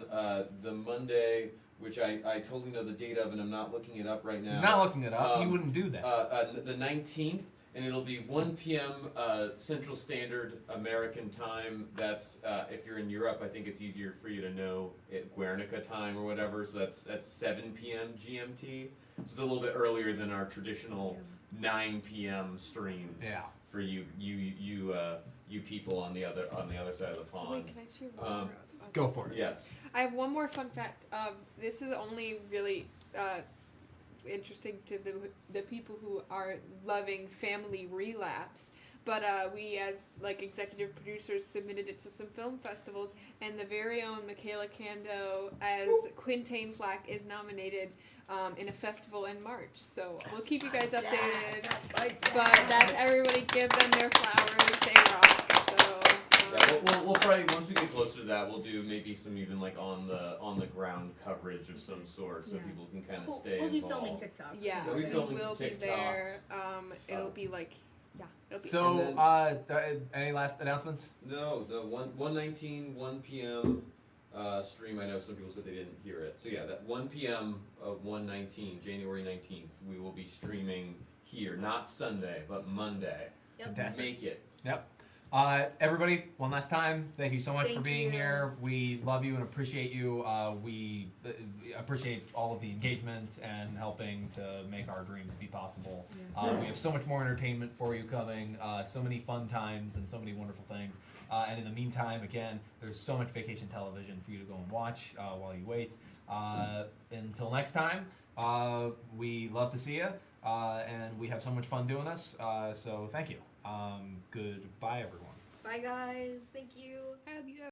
the Monday, which I totally know the date of, and I'm not looking it up right now. He's not looking it up. He wouldn't do that. The 19th, and it'll be 1 p.m. Central Standard American Time. That's if you're in Europe, I think it's easier for you to know Guernica time or whatever. So that's 7 p.m. GMT. So it's a little bit earlier than our traditional 9 p.m. streams. Yeah. For you people on the other side of the pond. Wait, can I share one more? Go for it. Yes. I have one more fun fact. This is only really interesting to the people who are loving Family Relapse. But we, as like executive producers, submitted it to some film festivals, and the very own Michaela Kando as Quintain Flack is nominated in a festival in March. So we'll keep you guys updated. But that's everybody. Give them their flowers. They rock. So we'll probably once we get closer to that, we'll do maybe some even like on the ground coverage of some sort, so people can kind of stay We'll be involved. filming TikToks. Yeah, We'll be filming we will some be there. TikToks. It'll be like, yeah, it'll be. So, any last announcements? No, the 1:19, 1 p.m. Stream. I know some people said they didn't hear it. So yeah, that 1 p.m. of 1/19, January 19th, we will be streaming here. Not Sunday, but Monday. Yep. Fantastic. Make it. Yep. Everybody, one last time, thank you so much for Thank being you. here. We love you and appreciate you. We appreciate all of the engagement and helping to make our dreams be possible. We have so much more entertainment for you coming, so many fun times and so many wonderful things. And in the meantime, again, there's so much vacation television for you to go and watch while you wait. Until next time, we love to see you, and we have so much fun doing this. So thank you. Goodbye, everyone. Bye, guys. Thank you. Have you